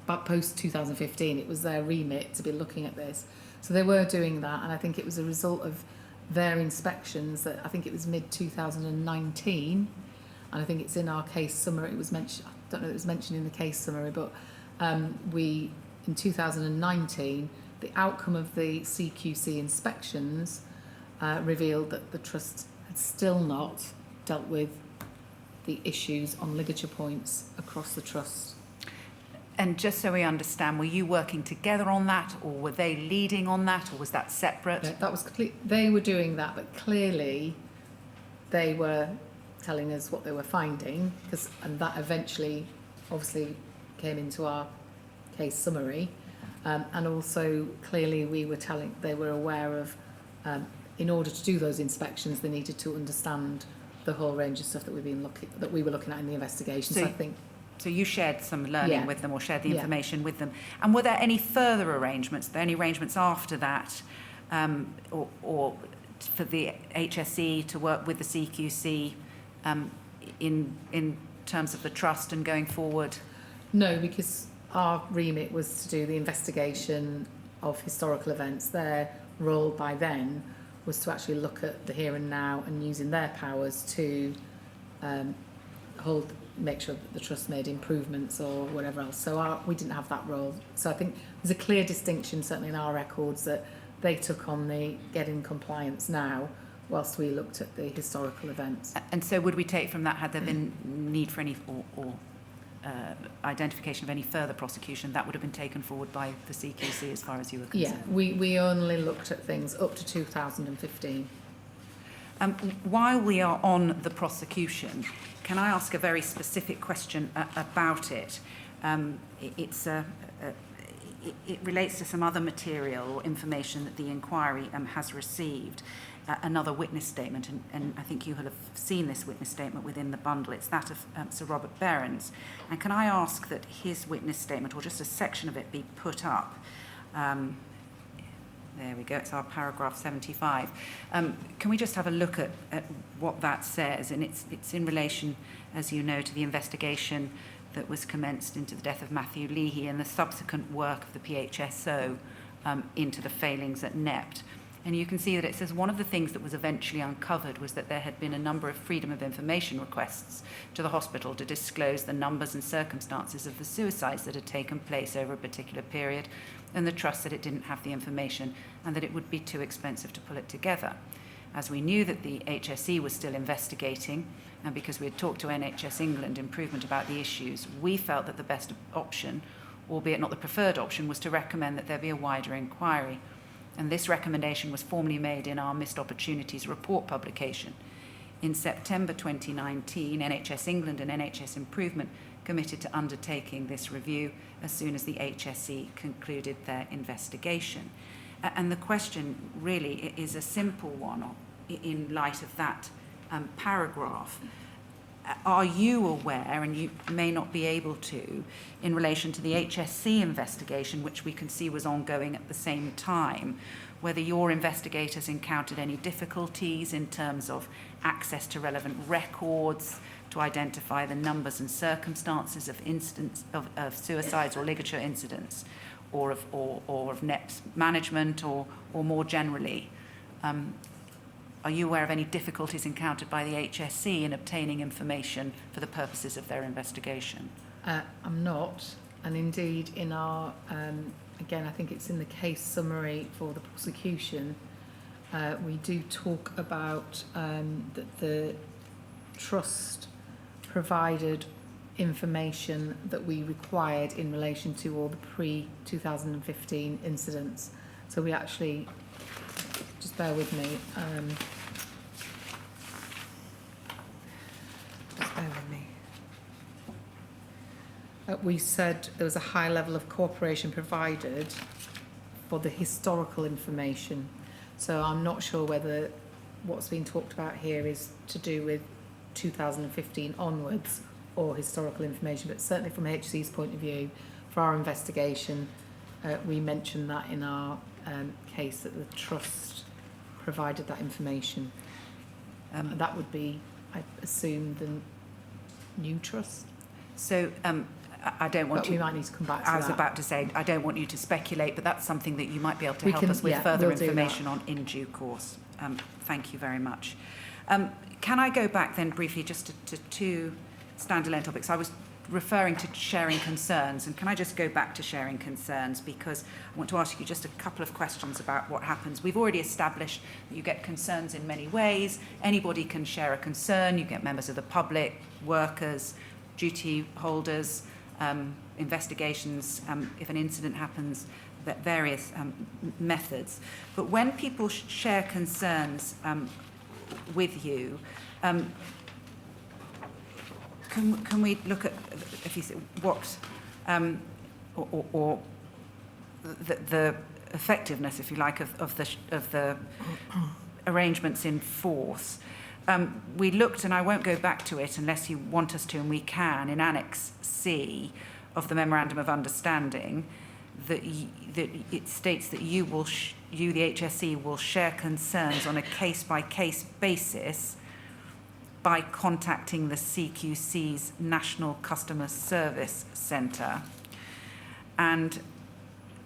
but post 2015, it was their remit to be looking at this. So they were doing that, and I think it was a result of their inspections that I think it was mid-2019, and I think it's in our case summary. It was mentioned, I don't know if it was mentioned in the case summary, but in 2019, the outcome of the CQC inspections revealed that the trust had still not dealt with the issues on ligature points across the trust. And just so we understand, were you working together on that, or were they leading on that, or was that separate? No, that was complete. They were doing that, but clearly they were telling us what they were finding, and that eventually obviously came into our case summary. And also, clearly, they were aware of, in order to do those inspections, they needed to understand the whole range of stuff that we were looking at in the investigation. So I think. So you shared some learning with them, or shared the Yeah. information with them. And were there any further arrangements? Were there any arrangements after that, or for the HSE to work with the CQC in terms of the trust and going forward? No, because our remit was to do the investigation of historical events. Their role by then was to actually look at the here and now and using their powers to make sure that the trust made improvements or whatever else. So we didn't have that role. So I think there's a clear distinction, certainly in our records, that they took on the getting compliance now, whilst we looked at the historical events. And so would we take from that, had there been need for any or identification of any further prosecution, that would have been taken forward by the CQC as far as you were concerned? Yeah, we only looked at things up to 2015. While we are on the prosecution, can I ask a very specific question about it? It relates to some other material or information that the inquiry has received, another witness statement, and I think you will have seen this witness statement within the bundle. It's that of Sir Robert Behrens. And can I ask that his witness statement, or just a section of it, be put up? There we go, it's our paragraph 75. Can we just have a look at what that says? And it's in relation, as you know, to the investigation that was commenced into the death of Matthew Leahy and the subsequent work of the PHSO into the failings at NEPT. And you can see that it says one of the things that was eventually uncovered was that there had been a number of freedom of information requests to the hospital to disclose the numbers and circumstances of the suicides that had taken place over a particular period, and the trust said it didn't have the information and that it would be too expensive to pull it together. As we knew that the HSE was still investigating, and because we had talked to NHS England Improvement about the issues, we felt that the best option, albeit not the preferred option, was to recommend that there be a wider inquiry. And this recommendation was formally made in our Missed Opportunities report publication. In September 2019, NHS England and NHS Improvement committed to undertaking this review as soon as the HSE concluded their investigation. And the question really is a simple one in light of that paragraph. Are you aware, and you may not be able to, in relation to the HSC investigation, which we can see was ongoing at the same time, whether your investigators encountered any difficulties in terms of access to relevant records to identify the numbers and circumstances of incidents of suicides or ligature incidents, or of NEP's management, or more generally? Are you aware of any difficulties encountered by the HSC in obtaining information for the purposes of their investigation? I'm not, and indeed in our, again, I think it's in the case summary for the prosecution, we do talk about that the trust provided information that we required in relation to all the pre-2015 incidents. So we actually, just bear with me. Just bear with me. We said there was a high level of cooperation provided for the historical information. So I'm not sure whether what's being talked about here is to do with 2015 onwards or historical information, but certainly from HC's point of view, for our investigation, we mentioned that in our case that the trust provided that information. That would be, I assume, the new trust. So I don't want but to... we might need to come back to that. I was about to say, I don't want you to speculate, but that's something that you might be able to help us with yeah, further we'll information on in due course. Thank you very much. Can I go back then briefly just to two standalone topics? I was referring to sharing concerns, and can I just go back to sharing concerns, because I want to ask you just a couple of questions about what happens. We've already established that you get concerns in many ways. Anybody can share a concern. You get members of the public, workers, duty holders, investigations, if an incident happens, various methods. But when people share concerns with you, can we look at, if you say, what or the effectiveness, if you like, of the arrangements in force. We looked, and I won't go back to it unless you want us to, and we can, in Annex C of the Memorandum of Understanding, that it states that you, the HSE, will share concerns on a case-by-case basis by contacting the CQC's National Customer Service Centre. And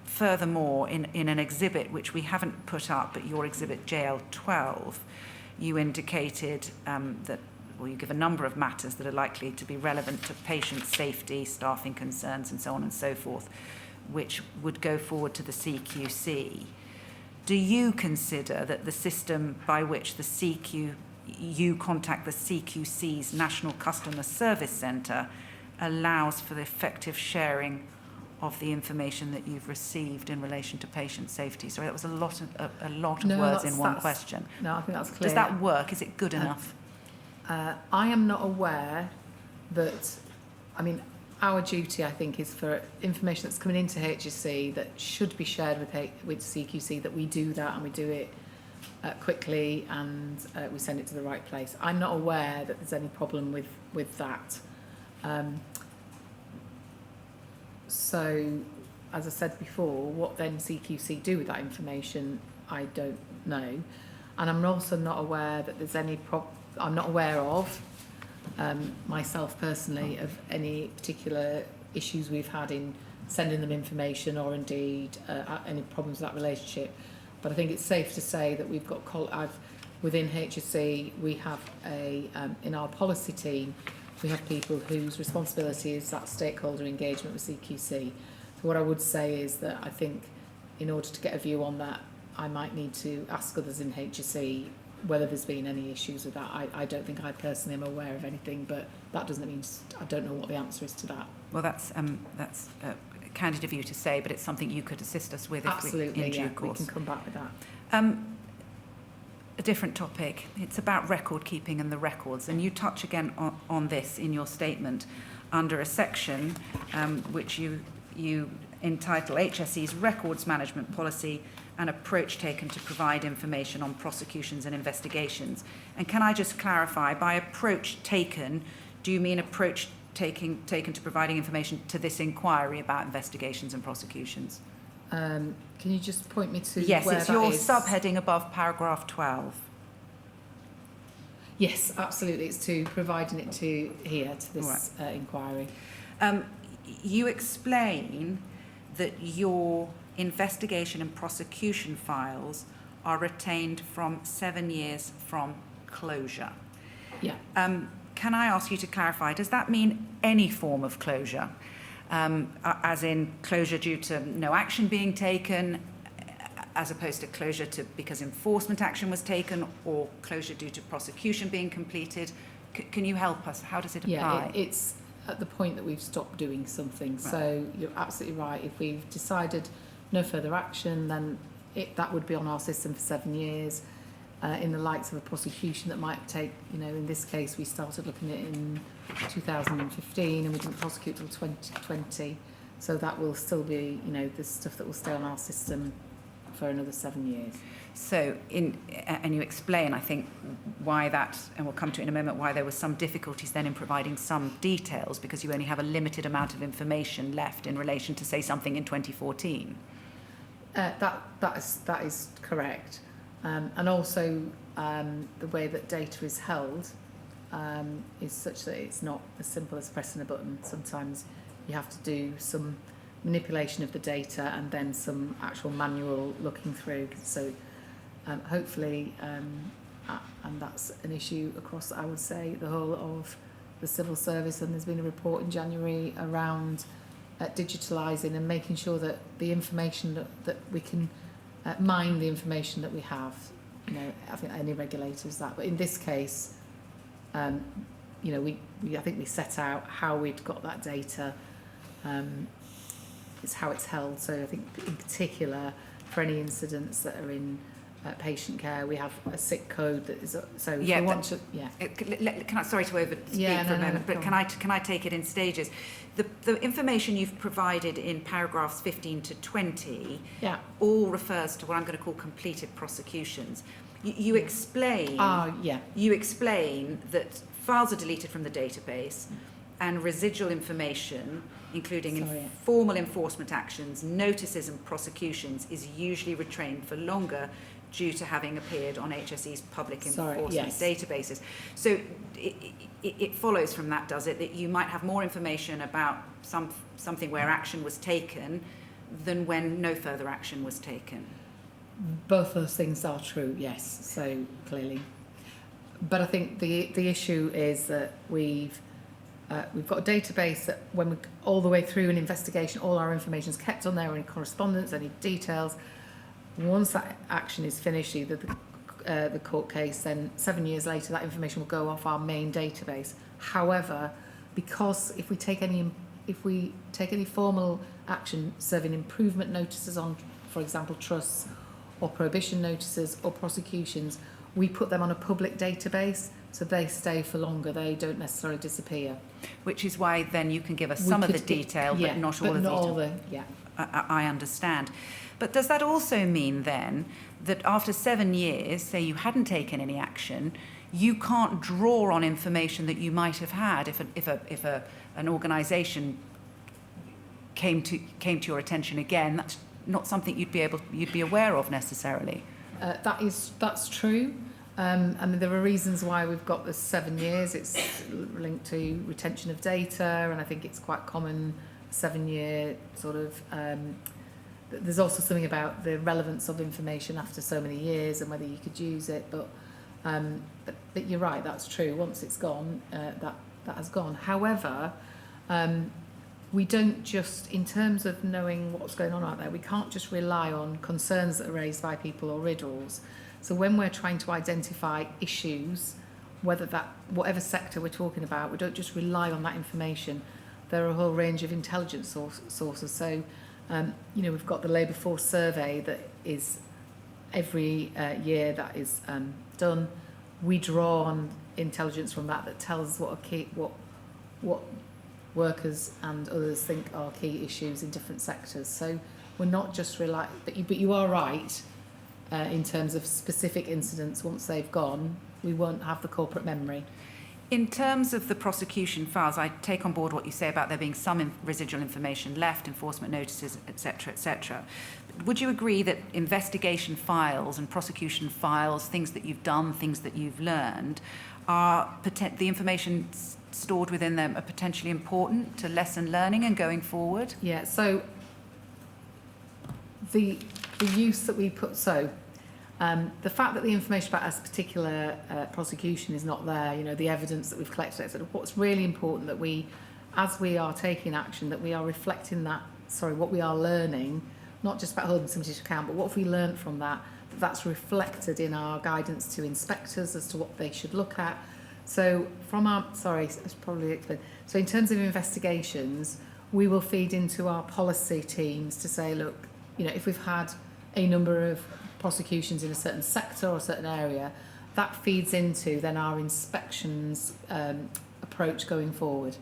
furthermore, in an exhibit which we haven't put up, but your exhibit JL12, you indicated that, well, you give a number of matters that are likely to be relevant to patient safety, staffing concerns, and so on and so forth, which would go forward to the CQC. Do you consider that the system by which you contact the CQC's National Customer Service Centre allows for the effective sharing of the information that you've received in relation to patient safety? Sorry, that was a lot of words in one question. No, I think that's clear. Does that work? Is it good enough? I am not aware that, I mean, our duty, I think, is for information that's coming into HSC that should be shared with CQC, that we do that, and we do it quickly, and we send it to the right place. I'm not aware that there's any problem with that. So, as I said before, what then CQC do with that information, I don't know. And I'm also not aware that there's any I'm not aware of, myself personally, of any particular issues we've had in sending them information, or indeed any problems with that relationship. But I think it's safe to say that we've got within HSE, we have in our policy team, we have people whose responsibility is that stakeholder engagement with CQC. So what I would say is that I think in order to get a view on that, I might need to ask others in HSE whether there's been any issues with that. I don't think I personally am aware of anything, but that doesn't mean I don't know what the answer is to that. Well, that's candid of you to say, but it's something you could assist us with Absolutely, in due course. We can come back with that. A different topic. It's about record keeping and the records, and you touch again on this in your statement under a section which you entitle HSE's Records Management Policy, an approach taken to provide information on prosecutions and investigations. And can I just clarify, by approach taken, do you mean approach taken to providing information to this inquiry about investigations and prosecutions? Can you just point me to yes, where it's that your is? subheading above paragraph 12. Yes, absolutely. It's to providing it to this right. inquiry. You explain that your investigation and prosecution files are retained from 7 years from closure. Yeah. Can I ask you to clarify, does that mean any form of closure? As in closure due to no action being taken, as opposed to closure because enforcement action was taken, or closure due to prosecution being completed? Can you help us? How does it apply? Yeah, it's at the point that we've stopped doing something. Right. So you're absolutely right. If we've decided no further action, then that would be on our system for 7 years. In the likes of a prosecution that might take, in this case, we started looking at it in 2015 and we didn't prosecute till 2020. So that will still be, the stuff that will stay on our system for another 7 years. So, and you explain, I think, why that, and we'll come to it in a moment, why there was some difficulties then in providing some details, because you only have a limited amount of information left in relation to, say, something in 2014. That is correct. And also the way that data is held is such that it's not as simple as pressing a button. Sometimes you have to do some manipulation of the data and then some actual manual looking through. So hopefully, and that's an issue across, I would say, the whole of the civil service, and there's been a report in January around digitalising and making sure that the information that we can mine the information that we have. I think any regulators that, but in this case, I think we set out how we'd got that data. It's how it's held. So I think in particular for any incidents that are in patient care. We have a sick code that is so. If Yeah, we want to, yeah. Can I, sorry to over speak for a moment, but can I take it in stages? The information you've provided in paragraphs 15 to 20 all refers to what I'm going to call completed prosecutions. You explain. You explain that files are deleted from the database, and residual information, including formal enforcement actions, notices and prosecutions, is usually retained for longer due to having appeared on HSE's public enforcement databases. So it follows from that, does it, that you might have more information about something where action was taken than when no further action was taken? Both those things are true, yes, so clearly. But I think the issue is that we've got a database that when we all the way through an investigation, all our information is kept on there, any correspondence, any details. Once that action is finished, either the court case, then 7 years later that information will go off our main database. However, because if we take any formal action, serving improvement notices on, for example, trusts or prohibition notices or prosecutions, we put them on a public database, so they stay for longer. They don't necessarily disappear. Which is why then you can give us some of the detail, but not all of the detail. I understand. But does that also mean then that after 7 years, say you hadn't taken any action, you can't draw on information that you might have had if an organisation came to your attention again? That's not something you'd be aware of necessarily. That's true. I mean, there are reasons why we've got this 7 years. It's linked to retention of data, and I think it's quite common, 7-year sort of. There's also something about the relevance of information after so many years and whether you could use it. But you're right, that's true. Once it's gone, that has gone. However, we don't just, in terms of knowing what's going on out there, we can't just rely on concerns that are raised by people or riddles. So when we're trying to identify issues, whatever sector we're talking about, we don't just rely on that information. There are a whole range of intelligence sources. So, we've got the labour force survey that is every year that is done. We draw on intelligence from that tells us what workers and others think are key issues in different sectors. So we're not just relying, but you are right. In terms of specific incidents, once they've gone, we won't have the corporate memory. In terms of the prosecution files, I take on board what you say about there being some residual information left, enforcement notices, etc., etc. Would you agree that investigation files and prosecution files, things that you've done, things that you've learned, the information stored within them are potentially important to lesson learning and going forward? Yeah, so the use that we put, the fact that the information about a particular prosecution is not there, the evidence that we've collected, etc. What's really important that we, as we are taking action, that we are reflecting what we are learning, not just about holding somebody to account, but what have we learned from that's reflected in our guidance to inspectors as to what they should look at. So so in terms of investigations, we will feed into our policy teams to say, look, if we've had a number of prosecutions in a certain sector or a certain area, that feeds into then our inspections approach going forward.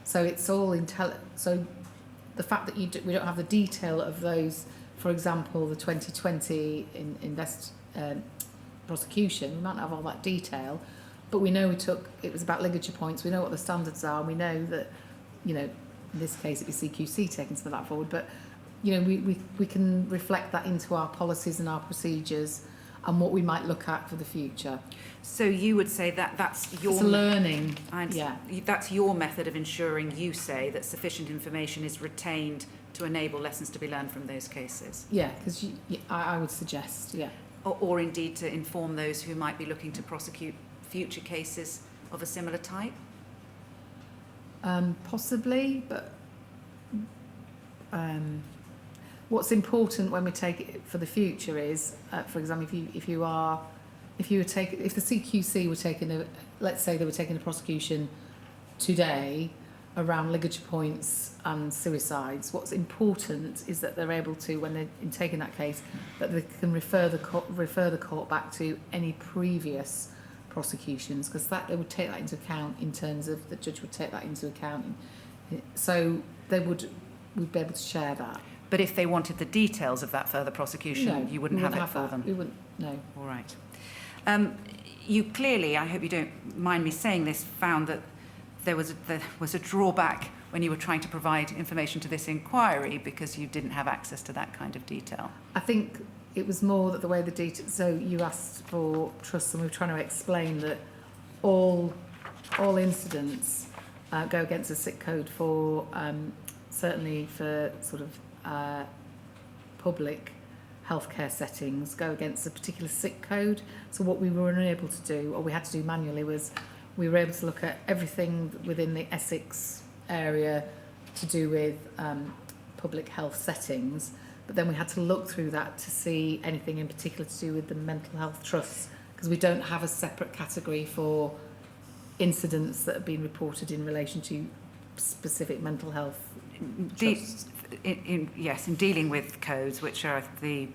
So it's all so the fact that we don't have the detail of those, for example, the 2020 prosecution, we might not have all that detail, but we know it was about ligature points, we know what the standards are, and we know that, in this case it'd be CQC taking some of that forward, but we can reflect that into our policies and our procedures and what we might look at for the future. So you would say that's your... It's learning, that's your method of ensuring, you say, that sufficient information is retained to enable lessons to be learned from those cases? Yeah, because I would suggest, yeah. Or indeed to inform those who might be looking to prosecute future cases of a similar type? Possibly, but... what's important when we take it for the future is, for example, if the CQC were taking let's say they were taking a prosecution today, around ligature points and suicides. What's important is that they're able to, when they're taking that case, that they can refer the court back to any previous prosecutions, because that they would take that into account in terms of the judge would take that into account. So we'd be able to share that. But if they wanted the details of that further prosecution, No, you wouldn't have it for them? We wouldn't, no. All right. You clearly, I hope you don't mind me saying this, found that there was a drawback when you were trying to provide information to this inquiry because you didn't have access to that kind of detail. I think it was more that the way the detail, so you asked for trust, and we were trying to explain that all incidents go against the sick code for, certainly for sort of public healthcare settings, go against a particular sick code. So what we were unable to do, or we had to do manually, was we were able to look at everything within the Essex area to do with public health settings, but then we had to look through that to see anything in particular to do with the mental health trusts, because we don't have a separate category for incidents that have been reported in relation to specific mental health trusts. Yes, in dealing with codes, which are the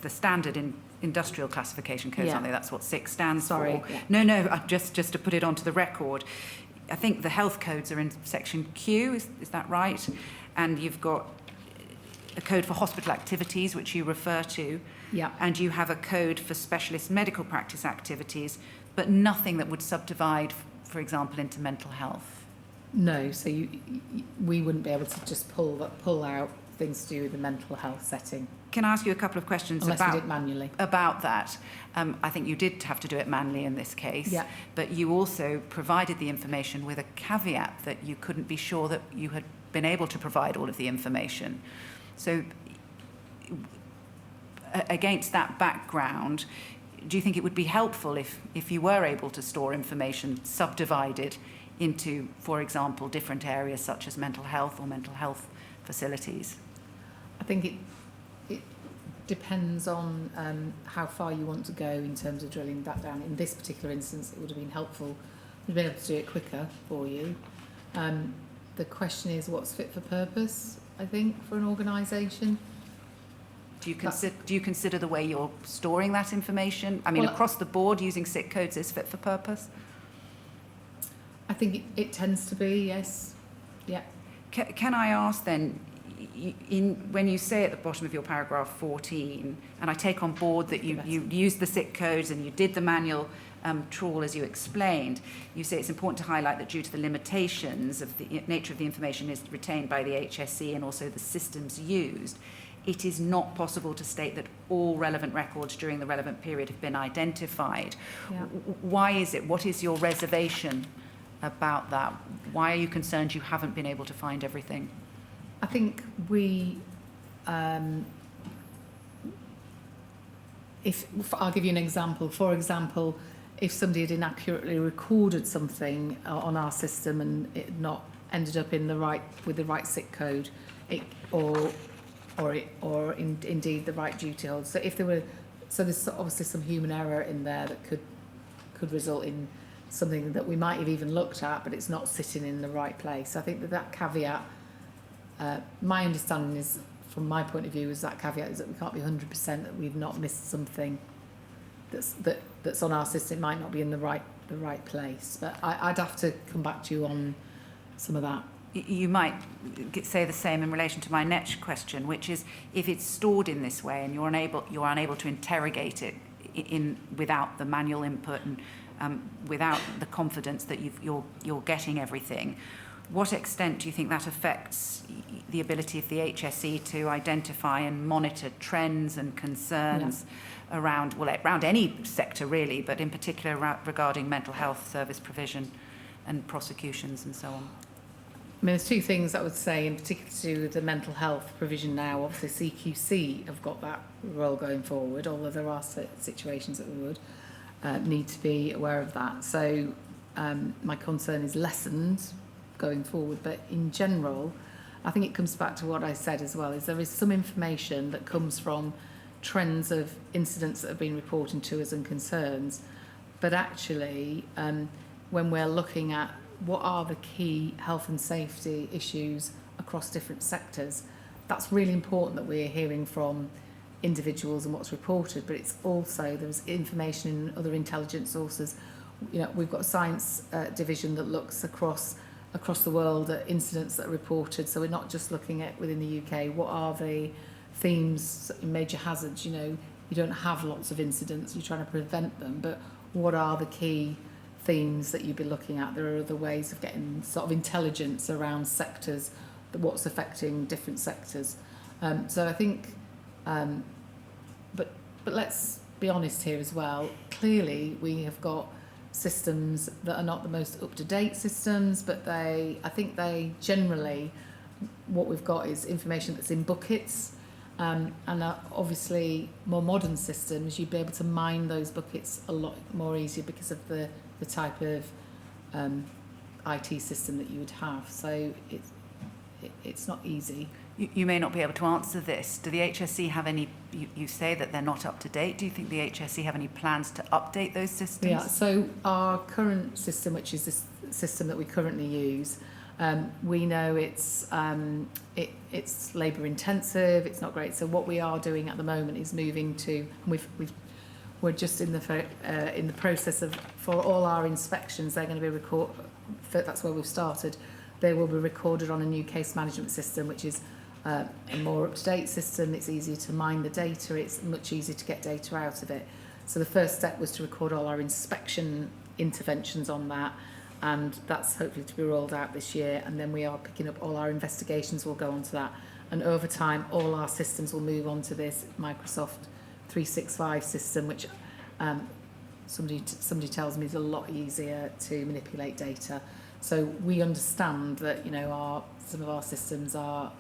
standard in industrial classification codes, aren't they? That's what 6 stands for. Yeah. No, just to put it onto the record, I think the health codes are in section Q, is that right? And you've got a code for hospital activities, which you refer to, Yeah. and you have a code for specialist medical practice activities, but nothing that would subdivide, for example, into mental health. No, so we wouldn't be able to just pull out things to do with the mental health setting. Can I ask you a couple of questions Unless we did it manually. about that? I think you did have to do it manually in this case, Yeah. but you also provided the information with a caveat that you couldn't be sure that you had been able to provide all of the information. So against that background, do you think it would be helpful if you were able to store information subdivided into, for example, different areas such as mental health or mental health facilities? I think it depends on how far you want to go in terms of drilling that down. In this particular instance, it would have been helpful. We'd been able to do it quicker for you. The question is what's fit for purpose, I think, for an organisation. Do you consider the way you're storing that information? I mean, Well, across the board, using sick codes is fit for purpose? I think it tends to be, yes. Yeah. Can I ask then, when you say at the bottom of your paragraph 14, and I take on board that you used the sick codes and you did the manual trawl as you explained, you say it's important to highlight that due to the limitations of the nature of the information is retained by the HSE and also the systems used, it is not possible to state that all relevant records during the relevant period have been identified. Yeah. Why is it? What is your reservation about that? Why are you concerned you haven't been able to find everything? I think I'll give you an example. For example, if somebody had inaccurately recorded something on our system and it had not ended up with the right sick code, or indeed the right duty hold. So there's obviously some human error in there that could result in something that we might have even looked at, but it's not sitting in the right place. I think that caveat, my understanding is, from my point of view, is that caveat is that we can't be 100% that we've not missed something that's on our system. It might not be in the right place, but I'd have to come back to you on some of that. You might say the same in relation to my next question, which is if it's stored in this way and you're unable to interrogate it without the manual input and without the confidence that you're getting everything, what extent do you think that affects the ability of the HSE to identify and monitor trends and concerns around any sector really, but in particular regarding mental health service provision and prosecutions and so on? I mean, there's two things I would say, in particular to do with the mental health provision now. Obviously, CQC have got that role going forward, although there are situations that we would need to be aware of that. So my concern is lessened going forward. But in general, I think it comes back to what I said as well, is there is some information that comes from trends of incidents that have been reported to us and concerns. But actually, when we're looking at what are the key health and safety issues across different sectors. That's really important that we're hearing from individuals and what's reported, but it's also, there's information in other intelligence sources. You know, we've got a science division that looks across the world at incidents that are reported, so we're not just looking at within the UK. What are the themes in major hazards? You know, you don't have lots of incidents, you're trying to prevent them, but what are the key themes that you'd be looking at? There are other ways of getting sort of intelligence around sectors, what's affecting different sectors. So I think, but let's be honest here as well. Clearly, we have got systems that are not the most up-to-date systems, but I think they generally, what we've got is information that's in buckets, and obviously more modern systems, you'd be able to mine those buckets a lot more easier because of the type of IT system that you would have. So it's not easy. You may not be able to answer this. Do the HSE have any, you say that they're not up to date. Do you think the HSE have any plans to update those systems? Yeah, so our current system, which is this system that we currently use, we know it's labour intensive, it's not great. So what we are doing at the moment is moving to, and we're just in the process of, for all our inspections, they're going to be that's where we've started. They will be recorded on a new case management system, which is a more up-to-date system. It's easier to mine the data. It's much easier to get data out of it. So the first step was to record all our inspection interventions on that, and that's hopefully to be rolled out this year. And then we are picking up all our investigations will go onto that. And over time, all our systems will move onto this Microsoft 365 system, which somebody tells me is a lot easier to manipulate data. So we understand that, you know, some of our systems are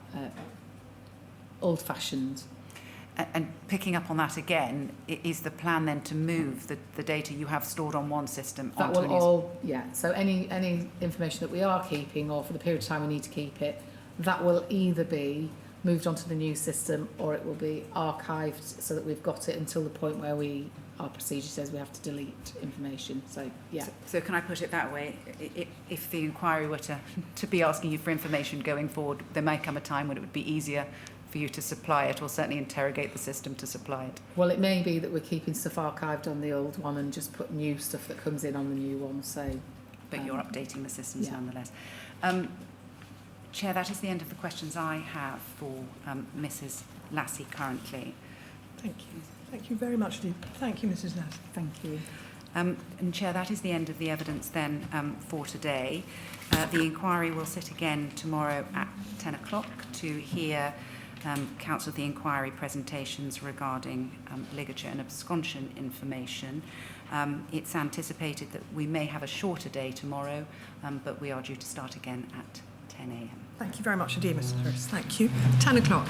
old-fashioned. And picking up on that again, is the plan then to move the data you have stored on one system that onto will all, yeah. So any information that we are keeping, or for the period of time we need to keep it, that will either be moved onto the new system or it will be archived so that we've got it until the point where our procedure says we have to delete information. So, yeah. So can I put it that way? If the inquiry were to be asking you for information going forward, there may come a time when it would be easier for you to supply it, or certainly interrogate the system to supply it. Well, it may be that we're keeping stuff archived on the old one and just put new stuff that comes in on the new one. So, but you're updating the systems, yeah. Nonetheless. Chair, that is the end of the questions I have for Mrs. Lassie currently. Thank you. Thank you very much indeed. Thank you, Mrs. Nass. Thank you. And Chair, that is the end of the evidence then for today. The inquiry will sit again tomorrow at 10 o'clock to hear Counsel of the Inquiry presentations regarding ligature and absconsion information. It's anticipated that we may have a shorter day tomorrow, but we are due to start again at 10 a.m. Thank you very much indeed, Mrs. Harris. Thank you. 10 o'clock.